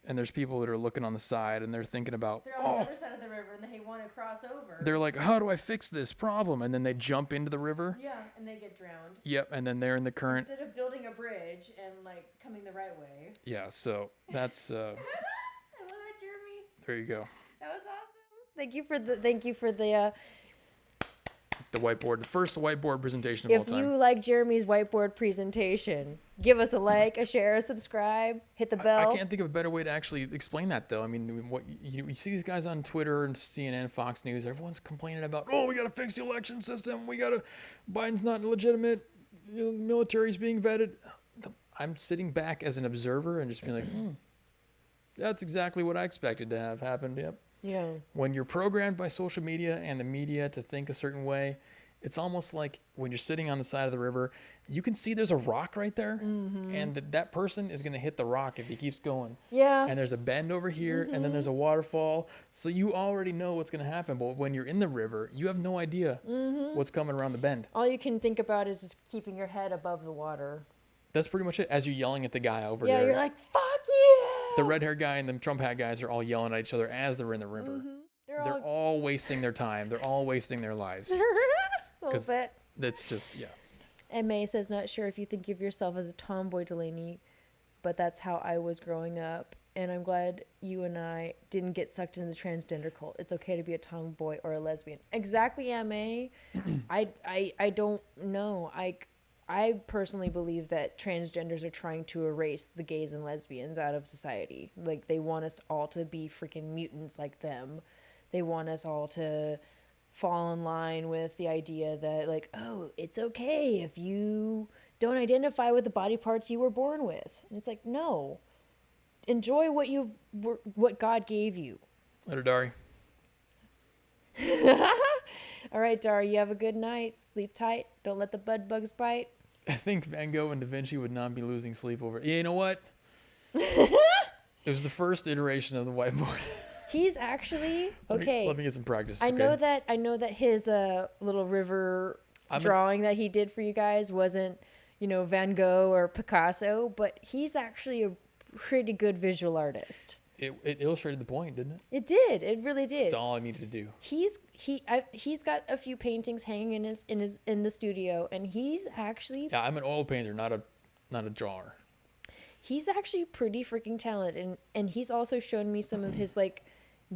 and there's people that are looking on the side and they're thinking about, They're on the other side of the river and they want to cross over. They're like, how do I fix this problem? And then they jump into the river. Yeah, and they get drowned. Yep, and then they're in the current. Instead of building a bridge and coming the right way. Yeah, so that's. I love it, Jeremy. There you go. That was awesome. Thank you for the The whiteboard, the first whiteboard presentation of all If time. you like Jeremy's whiteboard presentation, give us a like, a share, a subscribe, hit the bell. I can't think of a better way to actually explain that, though. I mean, what you see these guys on Twitter and CNN, Fox News, everyone's complaining about, we got to fix the election system. Biden's not legitimate. Military's being vetted. I'm sitting back as an observer and just being like, that's exactly what I expected to have happened. Yep. Yeah. When you're programmed by social media and the media to think a certain way, it's almost like when you're sitting on the side of the river, you can see there's a rock right there, and that person is going to hit the rock if he keeps going. Yeah. And there's a bend over here, and then there's a waterfall. So you already know what's going to happen. But when you're in the river, you have no idea what's coming around the bend. All you can think about is just keeping your head above the water. That's pretty much it. As you're yelling at the guy over Yeah, there. you're like, fuck yeah! The red-haired guy and the Trump hat guys are all yelling at each other as they're in the river. They're all wasting their time. They're all wasting their lives. A little bit. That's just, yeah. And May says, not sure if you think of yourself as a tomboy, Delaney, but that's how I was growing up. And I'm glad you and I didn't get sucked into the transgender cult. It's okay to be a tomboy or a lesbian. Exactly, M.A. I don't know. I personally believe that transgenders are trying to erase the gays and lesbians out of society. Like, they want us all to be freaking mutants like them. They want us all to fall in line with the idea that, like, oh, it's okay if you don't identify with the body parts you were born with. And it's like, no. Enjoy what God gave you. Later, Dari. All right, Dari, you have a good night. Sleep tight. Don't let the bud bugs bite. I think Van Gogh and Da Vinci would not be losing sleep over it. You know what? It was the first iteration of the whiteboard. He's actually okay. Let me get some practice. I know that his little river drawing that he did for you guys wasn't, Van Gogh or Picasso, but he's actually a pretty good visual artist. It illustrated the point, didn't it? It did. It really did. That's all I needed to do. He's got a few paintings hanging in the studio, and he's actually I'm an oil painter, not a drawer. He's actually pretty freaking talented, and he's also shown me some of his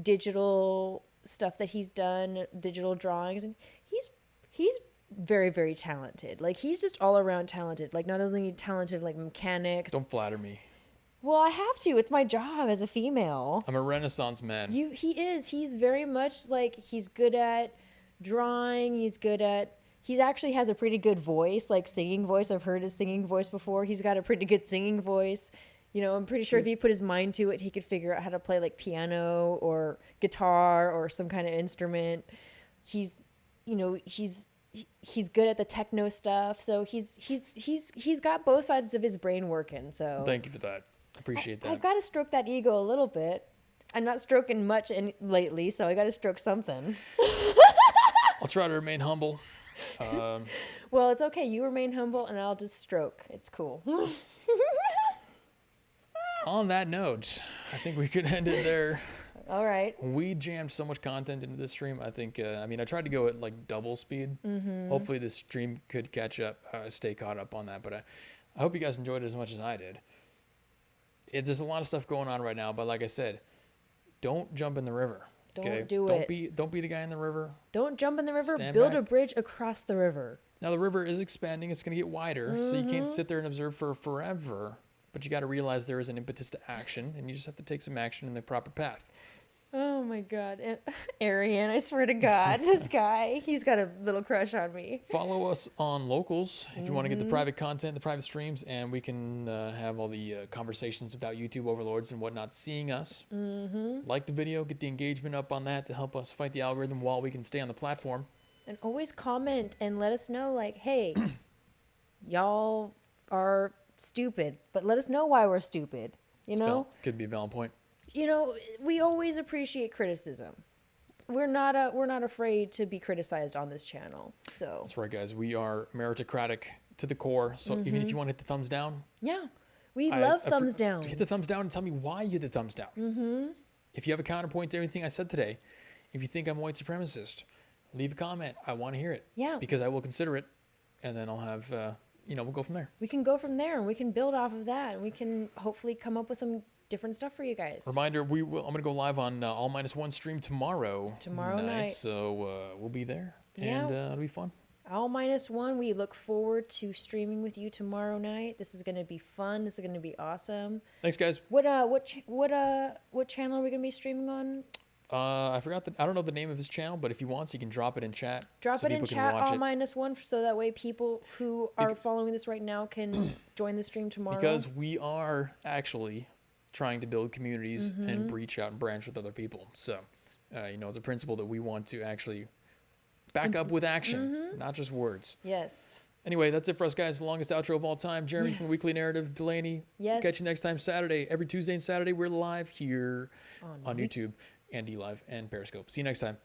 digital stuff that he's done, digital drawings, and he's very, very talented. Like, he's just all around talented. Like, not only talented mechanics. Don't flatter me. Well, I have to. It's my job as a female. I'm a Renaissance man. He is. He's very much he's good at drawing. He actually has a pretty good voice, singing voice. I've heard his singing voice before. He's got a pretty good singing voice. I'm pretty sure if he put his mind to it, he could figure out how to play piano or guitar or some kind of instrument. He's good at the techno stuff. So he's got both sides of his brain working. So thank you for that. Appreciate that. I've got to stroke that ego a little bit. I'm not stroking much lately, so I got to stroke something. I'll try to remain humble. Well, it's okay. You remain humble, and I'll just stroke. It's cool. On that note, I think we could end it there. All right. We jammed so much content into this stream. I think, I tried to go at double speed. Mm-hmm. Hopefully this stream could catch up, stay caught up on that. But I hope you guys enjoyed it as much as I did. There's a lot of stuff going on right now, but like I said, don't jump in the river. Don't do it. Don't be the guy in the river. Don't jump in the river. Stand Build a back. bridge across the river. Now the river is expanding. It's going to get wider, so you can't sit there and observe for forever. But you got to realize there is an impetus to action, and you just have to take some action in the proper path. Oh my God, Arian! I swear to God, this guy, he's got a little crush on me. Follow us on Locals if you want to get the private content, the private streams, and we can have all the conversations without YouTube overlords and whatnot seeing us. Like the video, get the engagement up on that to help us fight the algorithm while we can stay on the platform. And always comment and let us know, like, hey, y'all are stupid, but let us know why we're stupid. You know, could be a valid point. You know, we always appreciate criticism. We're not afraid to be criticized on this channel. So That's right, guys. We are meritocratic to the core. So even if you want to hit the thumbs down, yeah, we love thumbs down. Hit the thumbs down and tell me why you hit the thumbs down. If you have a counterpoint to anything I said today, if you think I'm a white supremacist, leave a comment. I want to hear it. Yeah. Because I will consider it, and then I'll have, we'll go from there. We can go from there, and we can build off of that, and we can hopefully come up with some different stuff for you guys. Reminder, I'm going to go live on All Minus One stream tomorrow night. So we'll be there, Yeah. and it'll be fun. All Minus One, we look forward to streaming with you tomorrow night. This is going to be fun. This is going to be awesome. Thanks, guys. What channel are we going to be streaming on? I forgot I don't know the name of his channel, but if he wants, he can drop it in chat. Drop so it in people can chat, watch All it. Minus One, so that way people who are following this right now can join the stream tomorrow. Because we are actually trying to build communities and reach out and branch with other people. So, it's a principle that we want to actually back up with action, not just words. Yes. Anyway, that's it for us, guys. The longest outro of all time. Jeremy Yes. from Weekly Narrative, Delaney. Yes. Catch you next time Saturday. Every Tuesday and Saturday, we're live here on YouTube and DLive and Periscope. See you next time.